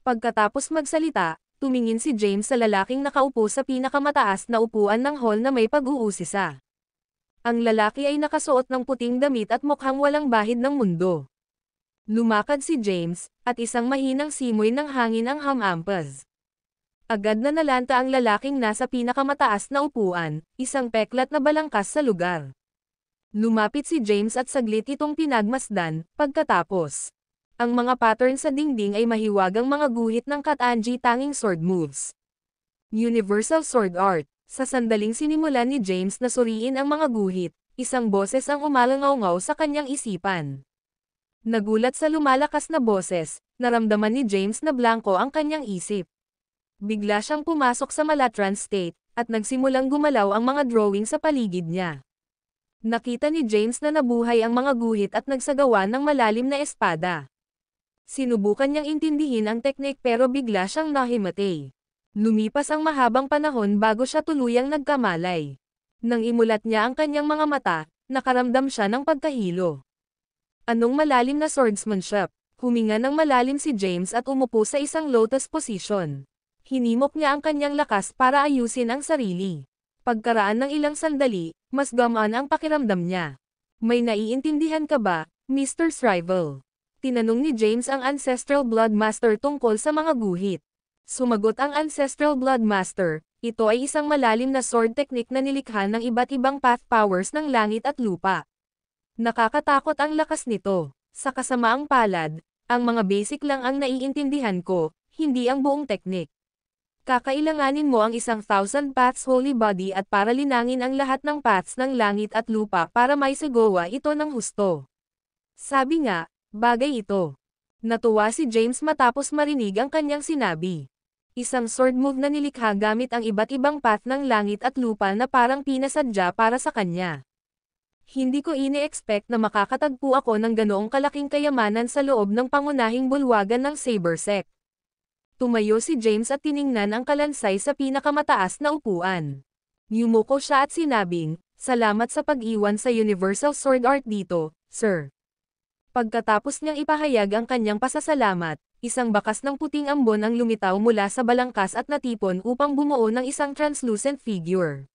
Pagkatapos magsalita, tumingin si James sa lalaking nakaupo sa pinakamataas na upuan ng hall na may pag-uusisa. Ang lalaki ay nakasuot ng puting damit at mukhang walang bahid ng mundo. Lumakad si James, at isang mahinang simoy ng hangin ang hamampas. Agad na nalanta ang lalaking nasa pinakamataas na upuan, isang peklat na balangkas sa lugar. Lumapit si James at saglit itong pinagmasdan, pagkatapos. Ang mga pattern sa dingding ay mahiwagang mga guhit ng Katanji tanging sword moves. Universal Sword Art. Sa sandaling sinimulan ni James na suriin ang mga guhit, isang boses ang umalangaw-ngaw sa kanyang isipan. Nagulat sa lumalakas na boses, naramdaman ni James na blanko ang kanyang isip. Bigla siyang pumasok sa malatrance state, at nagsimulang gumalaw ang mga drawing sa paligid niya. Nakita ni James na nabuhay ang mga guhit at nagsagawa ng malalim na espada. Sinubukan niyang intindihin ang teknik pero bigla siyang nahimatay. Lumipas ang mahabang panahon bago siya tuluyang nagkamalay. Nang imulat niya ang kanyang mga mata, nakaramdam siya ng pagkahilo. Anong malalim na swordsmanship? Huminga ng malalim si James at umupo sa isang lotus position. Hinimok niya ang kanyang lakas para ayusin ang sarili. Pagkaraan ng ilang sandali, mas gamaan ang pakiramdam niya. "May naiintindihan ka ba, Mr. Shrivel?" Tinanong ni James ang Ancestral Blood Master tungkol sa mga guhit. Sumagot ang Ancestral Blood Master, "Ito ay isang malalim na sword technique na nilikha ng iba't ibang path powers ng langit at lupa. Nakakatakot ang lakas nito. Sa kasamaang palad, ang mga basic lang ang naiintindihan ko, hindi ang buong teknik. Kakailanganin mo ang 1,000 paths holy body at para linangin ang lahat ng paths ng langit at lupa para maisagawa ito ng husto." Sabi nga, bagay ito. Natuwa si James matapos marinig ang kanyang sinabi. Isang sword move na nilikha gamit ang iba't ibang path ng langit at lupa na parang pinasadya para sa kanya. Hindi ko ini-expect na makakatagpo ako ng ganoong kalaking kayamanan sa loob ng pangunahing bulwagan ng Saber Sect. Tumayo si James at tiningnan ang kalansay sa pinakamataas na upuan. Yumuko siya at sinabing, "Salamat sa pag-iwan sa Universal Sword Art dito, sir." Pagkatapos niyang ipahayag ang kanyang pasasalamat, isang bakas ng puting ambon ang lumitaw mula sa balangkas at natipon upang bumuo ng isang translucent figure.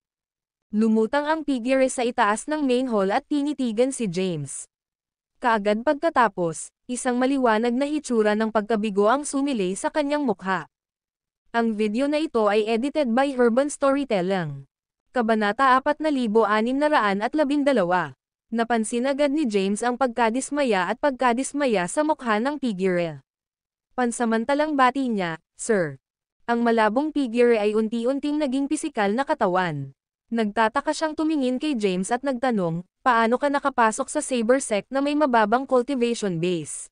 Lumutang ang figure sa itaas ng main hall at tinitigan si James. Kaagad pagkatapos, isang maliwanag na hitsura ng pagkabigo ang sumilay sa kanyang mukha. Ang video na ito ay edited by Urban Storytelling. Kabanata 4612. Napansin agad ni James ang pagkadismaya sa mukha ng figure. Pansamantalang bati niya, "Sir." Ang malabong figure ay unti-unting naging pisikal na katawan. Nagtataka siyang tumingin kay James at nagtanong, "Paano ka nakapasok sa Saber Sect na may mababang cultivation base?"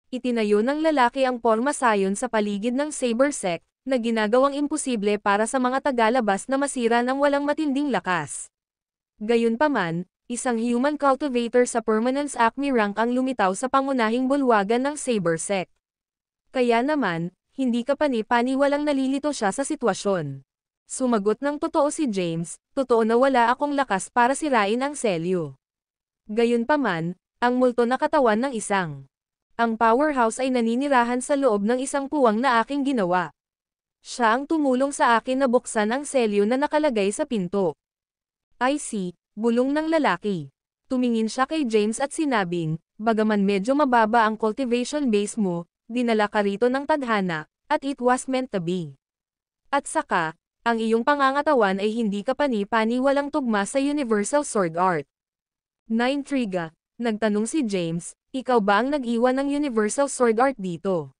Itinayo ng lalaki ang porma sayon sa paligid ng Saber Sect, na ginagawang imposible para sa mga tagalabas na masira ng walang matinding lakas. Gayunpaman, isang human cultivator sa Permanence Acme rank ang lumitaw sa pangunahing bulwagan ng Saber Sect. Kaya naman, hindi ka pani-paniwalang nalilito siya sa sitwasyon. Sumagot ng totoo si James, "Totoo na wala akong lakas para sirain ang selyo." Gayunpaman, ang multo na katawan ng ang powerhouse ay naninirahan sa loob ng isang puwang na aking ginawa. Siya ang tumulong sa akin na buksan ang selyo na nakalagay sa pinto. "I see," bulong ng lalaki. Tumingin siya kay James at sinabing, "Bagaman medyo mababa ang cultivation base mo, dinala ka rito ng tadhana, at it was meant to be. At saka, ang iyong pangangatawan ay hindi ka pani-paniwalang tugma sa Universal Sword Art." Naintriga, nagtanong si James, "Ikaw ba ang nag-iwan ng Universal Sword Art dito?"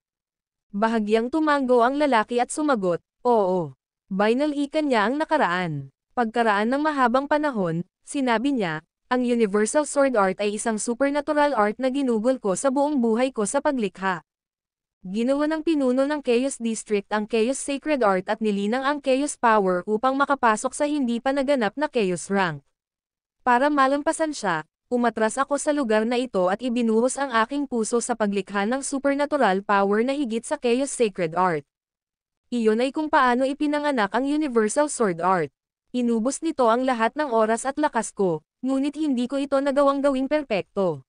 Bahagyang tumango ang lalaki at sumagot, oo. Binalikan niya ang nakaraan. Pagkaraan ng mahabang panahon, sinabi niya, ang Universal Sword Art ay isang supernatural art na ginugol ko sa buong buhay ko sa paglikha. Ginawa ng pinuno ng Chaos District ang Chaos Sacred Art at nilinang ang Chaos Power upang makapasok sa hindi pa naganap na Chaos Rank. Para malampasan siya, umatras ako sa lugar na ito at ibinuhos ang aking puso sa paglikha ng supernatural power na higit sa Chaos Sacred Art. Iyon ay kung paano ipinanganak ang Universal Sword Art. Inubos nito ang lahat ng oras at lakas ko, ngunit hindi ko ito nagawang gawing perpekto.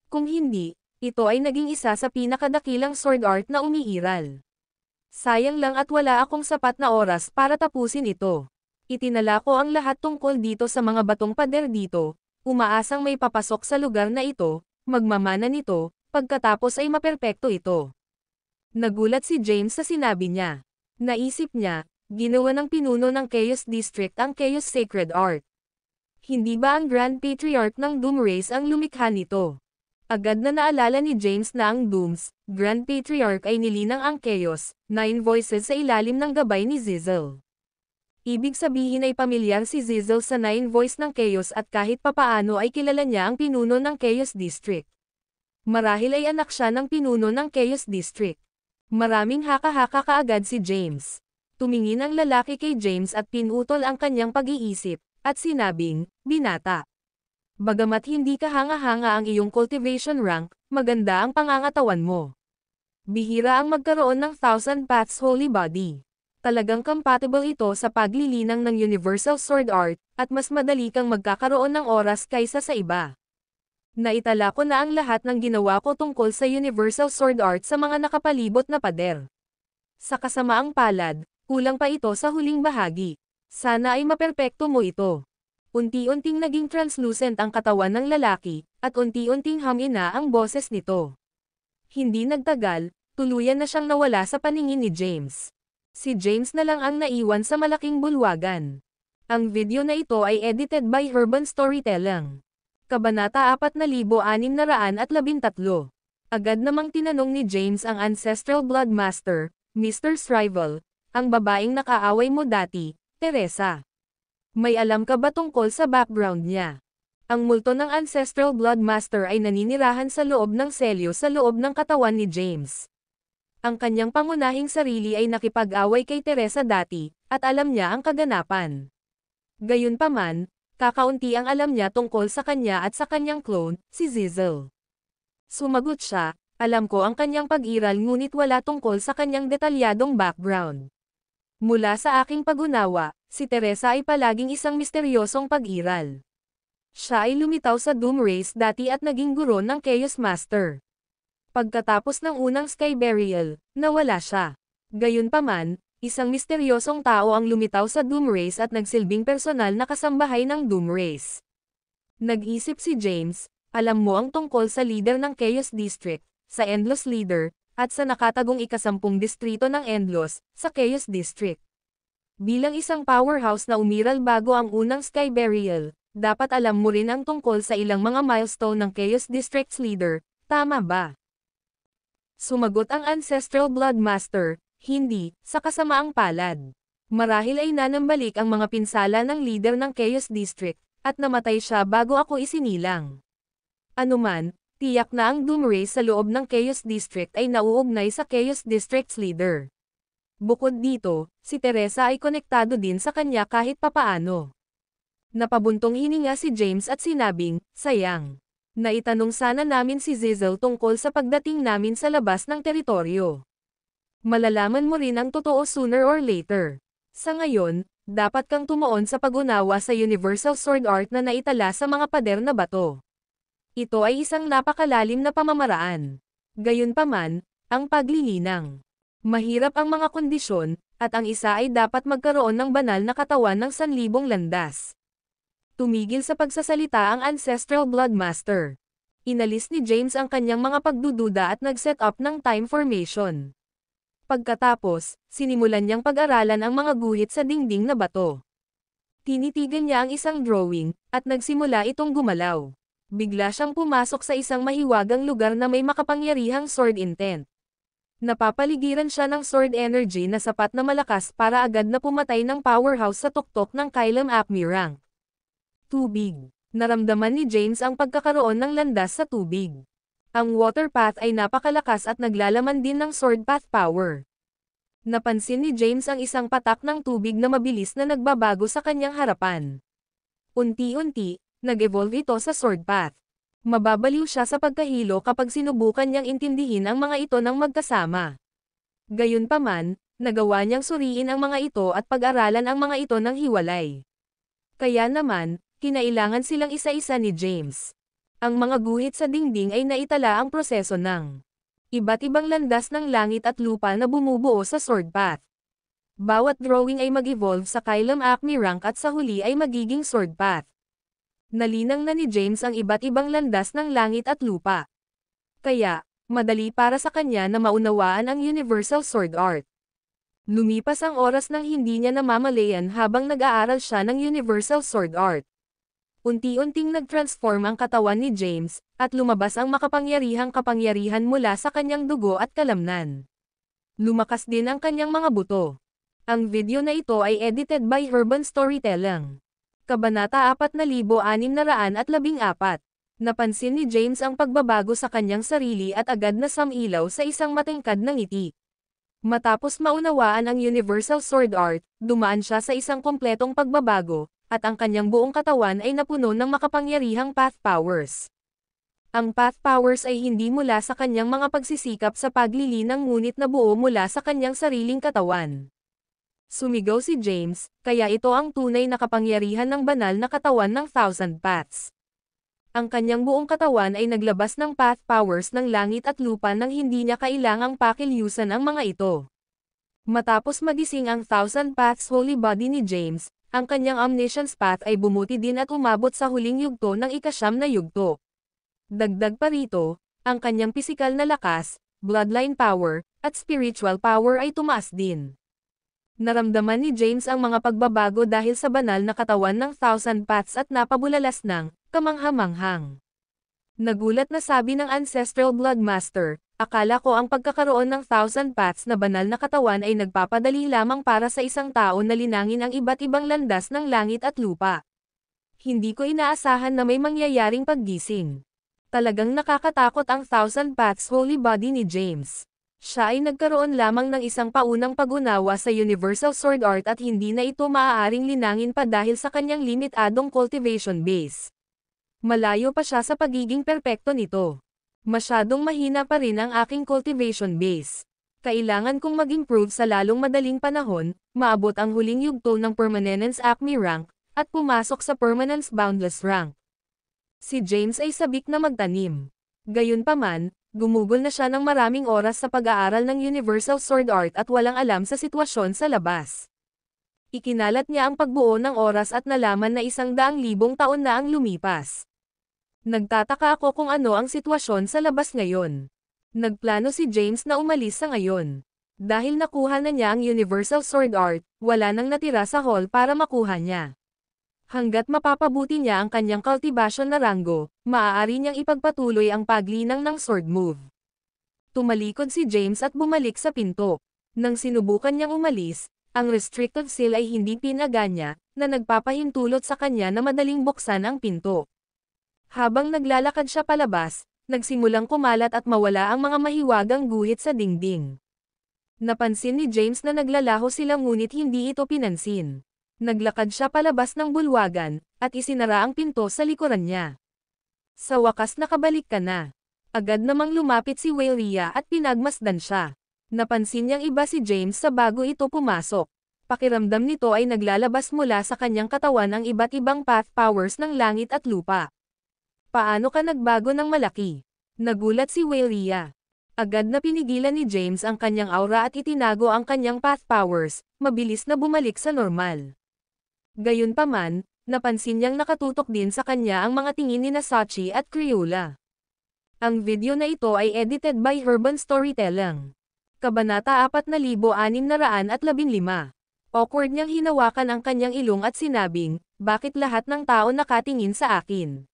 Kung hindi, ito ay naging isa sa pinakadakilang sword art na umiiral. Sayang lang at wala akong sapat na oras para tapusin ito. Itinala ko ang lahat tungkol dito sa mga batong pader dito, umaasang may papasok sa lugar na ito, magmamana nito, pagkatapos ay maperpekto ito. Nagulat si James sa sinabi niya. Naisip niya, ginawa ng pinuno ng Chaos District ang Chaos Sacred Art. Hindi ba ang Grand Patriarch ng Doom Race ang lumikha nito? Agad na naalala ni James na ang Doom's Grand Patriarch ay nilinang ang Chaos, 9 Voices sa ilalim ng gabay ni Zizzle. Ibig sabihin ay pamilyar si Zizzle sa 9 Voice ng Chaos at kahit papaano ay kilala niya ang pinuno ng Chaos District. Marahil ay anak siya ng pinuno ng Chaos District. Maraming haka-haka kaagad si James. Tumingin ang lalaki kay James at pinutol ang kanyang pag-iisip, at sinabing, binata. Bagamat hindi ka hanga-hanga ang iyong cultivation rank, maganda ang pangangatawan mo. Bihira ang magkaroon ng Thousand Paths Holy Body. Talagang compatible ito sa paglilinang ng Universal Sword Art, at mas madali kang magkakaroon ng oras kaysa sa iba. Naitala ko na ang lahat ng ginawa ko tungkol sa Universal Sword Art sa mga nakapalibot na pader. Sa kasamaang palad, kulang pa ito sa huling bahagi. Sana ay maperpekto mo ito. Unti-unting naging translucent ang katawan ng lalaki, at unti-unting hamina ang boses nito. Hindi nagtagal, tuluyan na siyang nawala sa paningin ni James. Si James na lang ang naiwan sa malaking bulwagan. Ang video na ito ay edited by Urban Storytelling. Kabanata 4613. Agad namang tinanong ni James ang Ancestral Blood Master, Mr. Shrivel, ang babaeng nakaaway mo dati, Teresa. May alam ka ba tungkol sa background niya? Ang multo ng Ancestral Blood Master ay naninirahan sa loob ng selyo sa loob ng katawan ni James. Ang kanyang pangunahing sarili ay nakipag-away kay Teresa dati, at alam niya ang kaganapan. Gayunpaman, kakaunti ang alam niya tungkol sa kanya at sa kanyang clone, si Zizzle. Sumagot siya, alam ko ang kanyang pag-iral ngunit wala tungkol sa kanyang detalyadong background. Mula sa aking pag-unawa, si Teresa ay palaging isang misteryosong pag-iral. Siya ay lumitaw sa Doom Race dati at naging guro ng Chaos Master. Pagkatapos ng unang Sky Burial, nawala siya. Gayunpaman, isang misteryosong tao ang lumitaw sa Doom Race at nagsilbing personal na kasambahay ng Doom Race. Nag-isip si James, alam mo ang tungkol sa leader ng Chaos District, sa Endless Leader, at sa nakatagong ika-10 distrito ng Endless, sa Chaos District. Bilang isang powerhouse na umiral bago ang unang Sky Burial, dapat alam mo rin ang tungkol sa ilang mga milestone ng Chaos District's leader, tama ba? Sumagot ang Ancestral Blood Master, hindi, sa kasamaang palad. Marahil ay nanambalik ang mga pinsala ng leader ng Chaos District, at namatay siya bago ako isinilang. Anuman, tiyak na ang Doom Race sa loob ng Chaos District ay nauugnay sa Chaos District's leader. Bukod dito, si Teresa ay konektado din sa kanya kahit papaano. Napabuntong hininga si James at sinabing, sayang. Naitanong sana namin si Zizzle tungkol sa pagdating namin sa labas ng teritoryo. Malalaman mo rin ang totoo sooner or later. Sa ngayon, dapat kang tumuon sa pag-unawa sa Universal Sword Art na naitala sa mga pader na bato. Ito ay isang napakalalim na pamamaraan. Gayunpaman, ang paglilinang. Mahirap ang mga kondisyon, at ang isa ay dapat magkaroon ng banal na katawan ng 1,000 landas. Tumigil sa pagsasalita ang Ancestral Blood Master. Inalis ni James ang kanyang mga pagdududa at nag-set up ng time formation. Pagkatapos, sinimulan niyang pag-aralan ang mga guhit sa dingding na bato. Tinitigan niya ang isang drawing, at nagsimula itong gumalaw. Bigla siyang pumasok sa isang mahiwagang lugar na may makapangyarihang sword intent. Napapaligiran siya ng sword energy na sapat na malakas para agad na pumatay ng powerhouse sa tuktok ng Kylum Acme rank. Tubig. Naramdaman ni James ang pagkakaroon ng landas sa tubig. Ang water path ay napakalakas at naglalaman din ng sword path power. Napansin ni James ang isang patak ng tubig na mabilis na nagbabago sa kanyang harapan. Unti-unti, nag-evolve ito sa sword path. Mababaliw siya sa pagkahilo kapag sinubukan niyang intindihin ang mga ito ng magkasama. Gayunpaman, nagawa niyang suriin ang mga ito at pag-aralan ang mga ito ng hiwalay. Kaya naman, kinailangan silang isa-isa ni James. Ang mga guhit sa dingding ay naitala ang proseso ng iba't ibang landas ng langit at lupa na bumubuo sa sword path. Bawat drawing ay mag-evolve sa Kylum Acme rank at sa huli ay magiging sword path. Nalinang na ni James ang iba't ibang landas ng langit at lupa. Kaya, madali para sa kanya na maunawaan ang Universal Sword Art. Lumipas ang oras nang hindi niya namamalayan habang nag-aaral siya ng Universal Sword Art. Unti-unting nag-transform ang katawan ni James, at lumabas ang makapangyarihang kapangyarihan mula sa kanyang dugo at kalamnan. Lumakas din ang kanyang mga buto. Ang video na ito ay edited by Herban Storytelling. Kabanata 4614. Napansin ni James ang pagbabago sa kanyang sarili at agad na sumilaw sa isang matingkad na ngiti. Matapos maunawaan ang Universal Sword Art, dumaan siya sa isang kompletong pagbabago, at ang kanyang buong katawan ay napuno ng makapangyarihang path powers. Ang path powers ay hindi mula sa kanyang mga pagsisikap sa paglilinang ngunit nabuo mula sa kanyang sariling katawan. Sumigaw si James, kaya ito ang tunay na kapangyarihan ng banal na katawan ng Thousand Paths. Ang kanyang buong katawan ay naglabas ng path powers ng langit at lupa nang hindi niya kailangang pakilyusan ang mga ito. Matapos magising ang Thousand Paths holy body ni James, ang kanyang omniscience path ay bumuti din at umabot sa huling yugto ng ika-9 na yugto. Dagdag pa rito, ang kanyang pisikal na lakas, bloodline power, at spiritual power ay tumaas din. Naramdaman ni James ang mga pagbabago dahil sa banal na katawan ng Thousand Paths at napabulalas ng kamangha-manghang. Nagulat na sabi ng Ancestral Blood Master, akala ko ang pagkakaroon ng Thousand Paths na banal na katawan ay nagpapadali lamang para sa isang tao na linangin ang iba't ibang landas ng langit at lupa. Hindi ko inaasahan na may mangyayaring paggising. Talagang nakakatakot ang Thousand Paths holy body ni James. Siya ay nagkaroon lamang ng isang paunang pag-unawa sa Universal Sword Art at hindi na ito maaaring linangin pa dahil sa kanyang limitadong cultivation base. Malayo pa siya sa pagiging perpekto nito. Masyadong mahina pa rin ang aking cultivation base. Kailangan kong mag-improve sa lalong madaling panahon, maabot ang huling yugto ng Permanence Acme rank, at pumasok sa Permanence Boundless rank. Si James ay sabik na magtanim. Gayunpaman, gumugol na siya ng maraming oras sa pag-aaral ng Universal Sword Art at walang alam sa sitwasyon sa labas. Ikinalat niya ang pagbuo ng oras at nalaman na 100,000 taon na ang lumipas. Nagtataka ako kung ano ang sitwasyon sa labas ngayon. Nagplano si James na umalis sa ngayon. Dahil nakuha na niya ang Universal Sword Art, wala nang natira sa hall para makuha niya. Hanggat mapapabuti niya ang kanyang cultivation na rango, maaari niyang ipagpatuloy ang paglinang ng sword move. Tumalikod si James at bumalik sa pinto. Nang sinubukan niyang umalis, ang restrictive seal ay hindi pinaganya, na nagpapahintulot sa kanya na madaling buksan ang pinto. Habang naglalakad siya palabas, nagsimulang kumalat at mawala ang mga mahiwagang guhit sa dingding. Napansin ni James na naglalaho sila ngunit hindi ito pinansin. Naglakad siya palabas ng bulwagan, at isinara ang pinto sa likuran niya. Sa wakas nakabalik ka na. Agad namang lumapit si Waylia at pinagmasdan siya. Napansin niyang iba si James sa bago ito pumasok. Pakiramdam nito ay naglalabas mula sa kanyang katawan ang iba't ibang path powers ng langit at lupa. Paano ka nagbago ng malaki? Nagulat si Waylia. Agad na pinigilan ni James ang kanyang aura at itinago ang kanyang path powers, mabilis na bumalik sa normal. Gayunpaman, napansin niyang nakatutok din sa kanya ang mga tingin ni Sachi at Crayola. Ang video na ito ay edited by Herban Storytelling. Kabanata 4615. Awkward niyang hinawakan ang kanyang ilong at sinabing, bakit lahat ng tao nakatingin sa akin?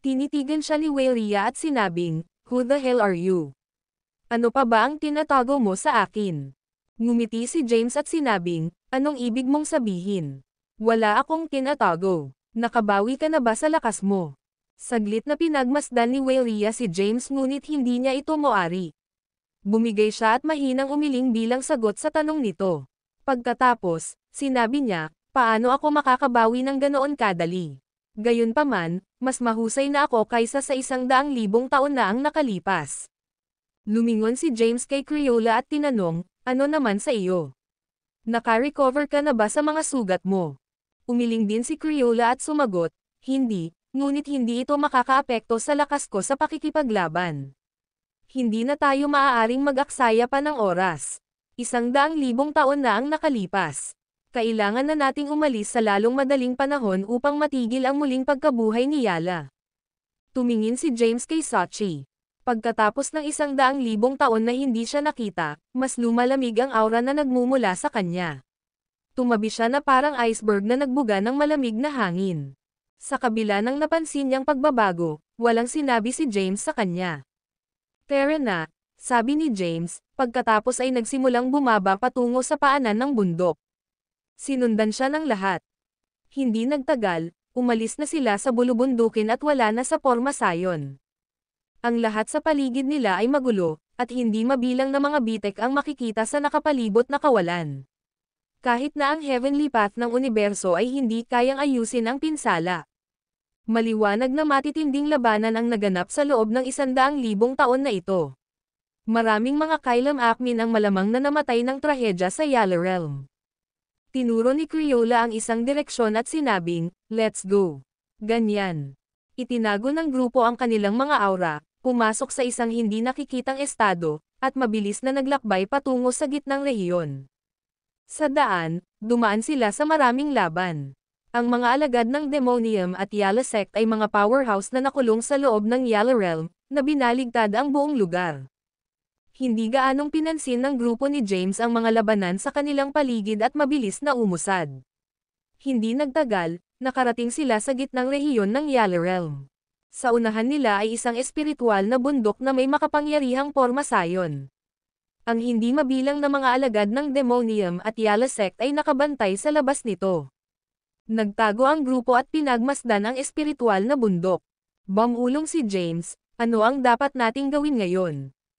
Tinitigan siya ni Waylia at sinabing, who the hell are you? Ano pa ba ang tinatago mo sa akin? Ngumiti si James at sinabing, anong ibig mong sabihin? Wala akong tinatago. Nakabawi ka na ba sa lakas mo? Saglit na pinagmasdan ni Wayria si James ngunit hindi niya ito moari. Bumigay siya at mahinang umiling bilang sagot sa tanong nito. Pagkatapos, sinabi niya, paano ako makakabawi ng ganoon kadali? Gayunpaman, mas mahusay na ako kaysa sa 100,000 taon na ang nakalipas. Lumingon si James kay Crayola at tinanong, ano naman sa iyo? Naka-recover ka na ba sa mga sugat mo? Umiling din si Crayola at sumagot, hindi, ngunit hindi ito makakaapekto sa lakas ko sa pakikipaglaban. Hindi na tayo maaaring mag-aksaya pa ng oras. 100,000 taon na ang nakalipas. Kailangan na nating umalis sa lalong madaling panahon upang matigil ang muling pagkabuhay ni Yala. Tumingin si James kay Sachi. Pagkatapos ng 100,000 taon na hindi siya nakita, mas lumalamig ang aura na nagmumula sa kanya. Tumabi siya na parang iceberg na nagbuga ng malamig na hangin. Sa kabila ng napansin niyang pagbabago, walang sinabi si James sa kanya. Tara na, sabi ni James, pagkatapos ay nagsimulang bumaba patungo sa paanan ng bundok. Sinundan siya ng lahat. Hindi nagtagal, umalis na sila sa bulubundukin at wala na sa pormasayon. Ang lahat sa paligid nila ay magulo, at hindi mabilang na mga bitek ang makikita sa nakapalibot na kawalan. Kahit na ang heavenly path ng universo ay hindi kayang ayusin ang pinsala. Maliwanag na matitinding labanan ang naganap sa loob ng 100,000 taon na ito. Maraming mga Kailam Akmin ang malamang na namatay ng trahedya sa Yala Realm. Tinuro ni Crayola ang isang direksyon at sinabing, let's go. Ganyan. Itinago ng grupo ang kanilang mga aura, pumasok sa isang hindi nakikitang estado, at mabilis na naglakbay patungo sa gitnang rehiyon. Sa daan, dumaan sila sa maraming laban. Ang mga alagad ng Demonium at Yala Sect ay mga powerhouse na nakulong sa loob ng Yala Realm, na binaligtad ang buong lugar. Hindi gaanong pinansin ng grupo ni James ang mga labanan sa kanilang paligid at mabilis na umusad. Hindi nagtagal, nakarating sila sa gitnang rehiyon ng Yala Realm. Sa unahan nila ay isang espiritual na bundok na may makapangyarihang pormasayon. Ang hindi mabilang na mga alagad ng Demonium at Yala Sect ay nakabantay sa labas nito. Nagtago ang grupo at pinagmasdan ang espiritual na bundok. Bumulong si James, ano ang dapat nating gawin ngayon?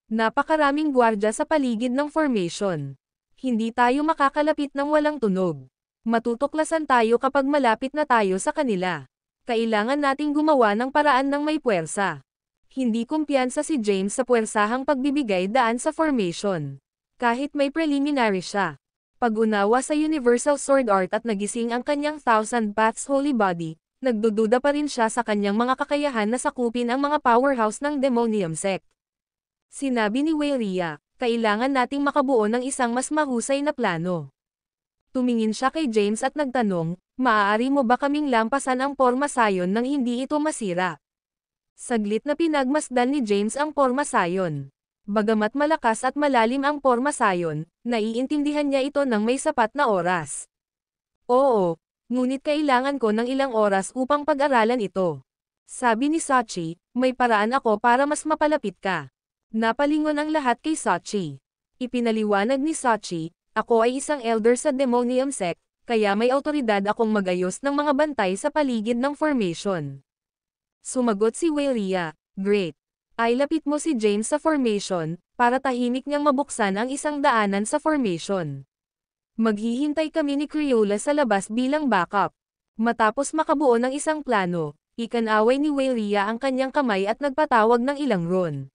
Napakaraming gwardya sa paligid ng formation. Hindi tayo makakalapit ng walang tunog. Matutuklasan tayo kapag malapit na tayo sa kanila. Kailangan nating gumawa ng paraan ng may puwersa. Hindi kumpiyansa si James sa puwersahang pagbibigay daan sa formation. Kahit may preliminary siya. Pag-unawa sa Universal Sword Art at nagising ang kanyang Thousand Paths Holy Body, nagdududa pa rin siya sa kanyang mga kakayahan na sakupin ang mga powerhouse ng Demonium Sect. Sinabi ni Wayria, kailangan nating makabuo ng isang mas mahusay na plano. Tumingin siya kay James at nagtanong, maaari mo ba kaming lampasan ang pormasayon nang hindi ito masira? Saglit na pinagmasdan ni James ang pormasayon. Bagamat malakas at malalim ang pormasayon, naiintindihan niya ito ng may sapat na oras. Oo, ngunit kailangan ko ng ilang oras upang pag-aralan ito. Sabi ni Sachi, may paraan ako para mas mapalapit ka. Napalingon ang lahat kay Sachi. Ipinaliwanag ni Sachi, ako ay isang elder sa Demonium Sect, kaya may autoridad akong magayos ng mga bantay sa paligid ng formation. Sumagot si Wayria, great. Ay lapit mo si James sa formation, para tahimik niyang mabuksan ang isang daanan sa formation. Maghihintay kami ni Crayola sa labas bilang backup. Matapos makabuo ng isang plano, ikanaway ni Wayria ang kanyang kamay at nagpatawag ng ilang rune.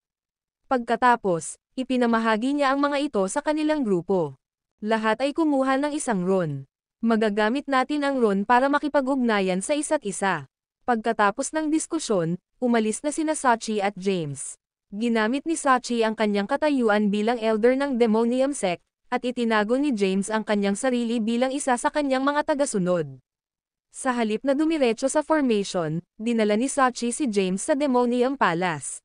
Pagkatapos, ipinamahagi niya ang mga ito sa kanilang grupo. Lahat ay kumuha ng isang rune. Magagamit natin ang rune para makipag-ugnayan sa isa't isa. Pagkatapos ng diskusyon, umalis na sina Sachi at James. Ginamit ni Sachi ang kanyang katayuan bilang elder ng Demonium Sect, at itinago ni James ang kanyang sarili bilang isa sa kanyang mga tagasunod. Sa halip na dumiretso sa formation, dinala ni Sachi si James sa Demonium Palace.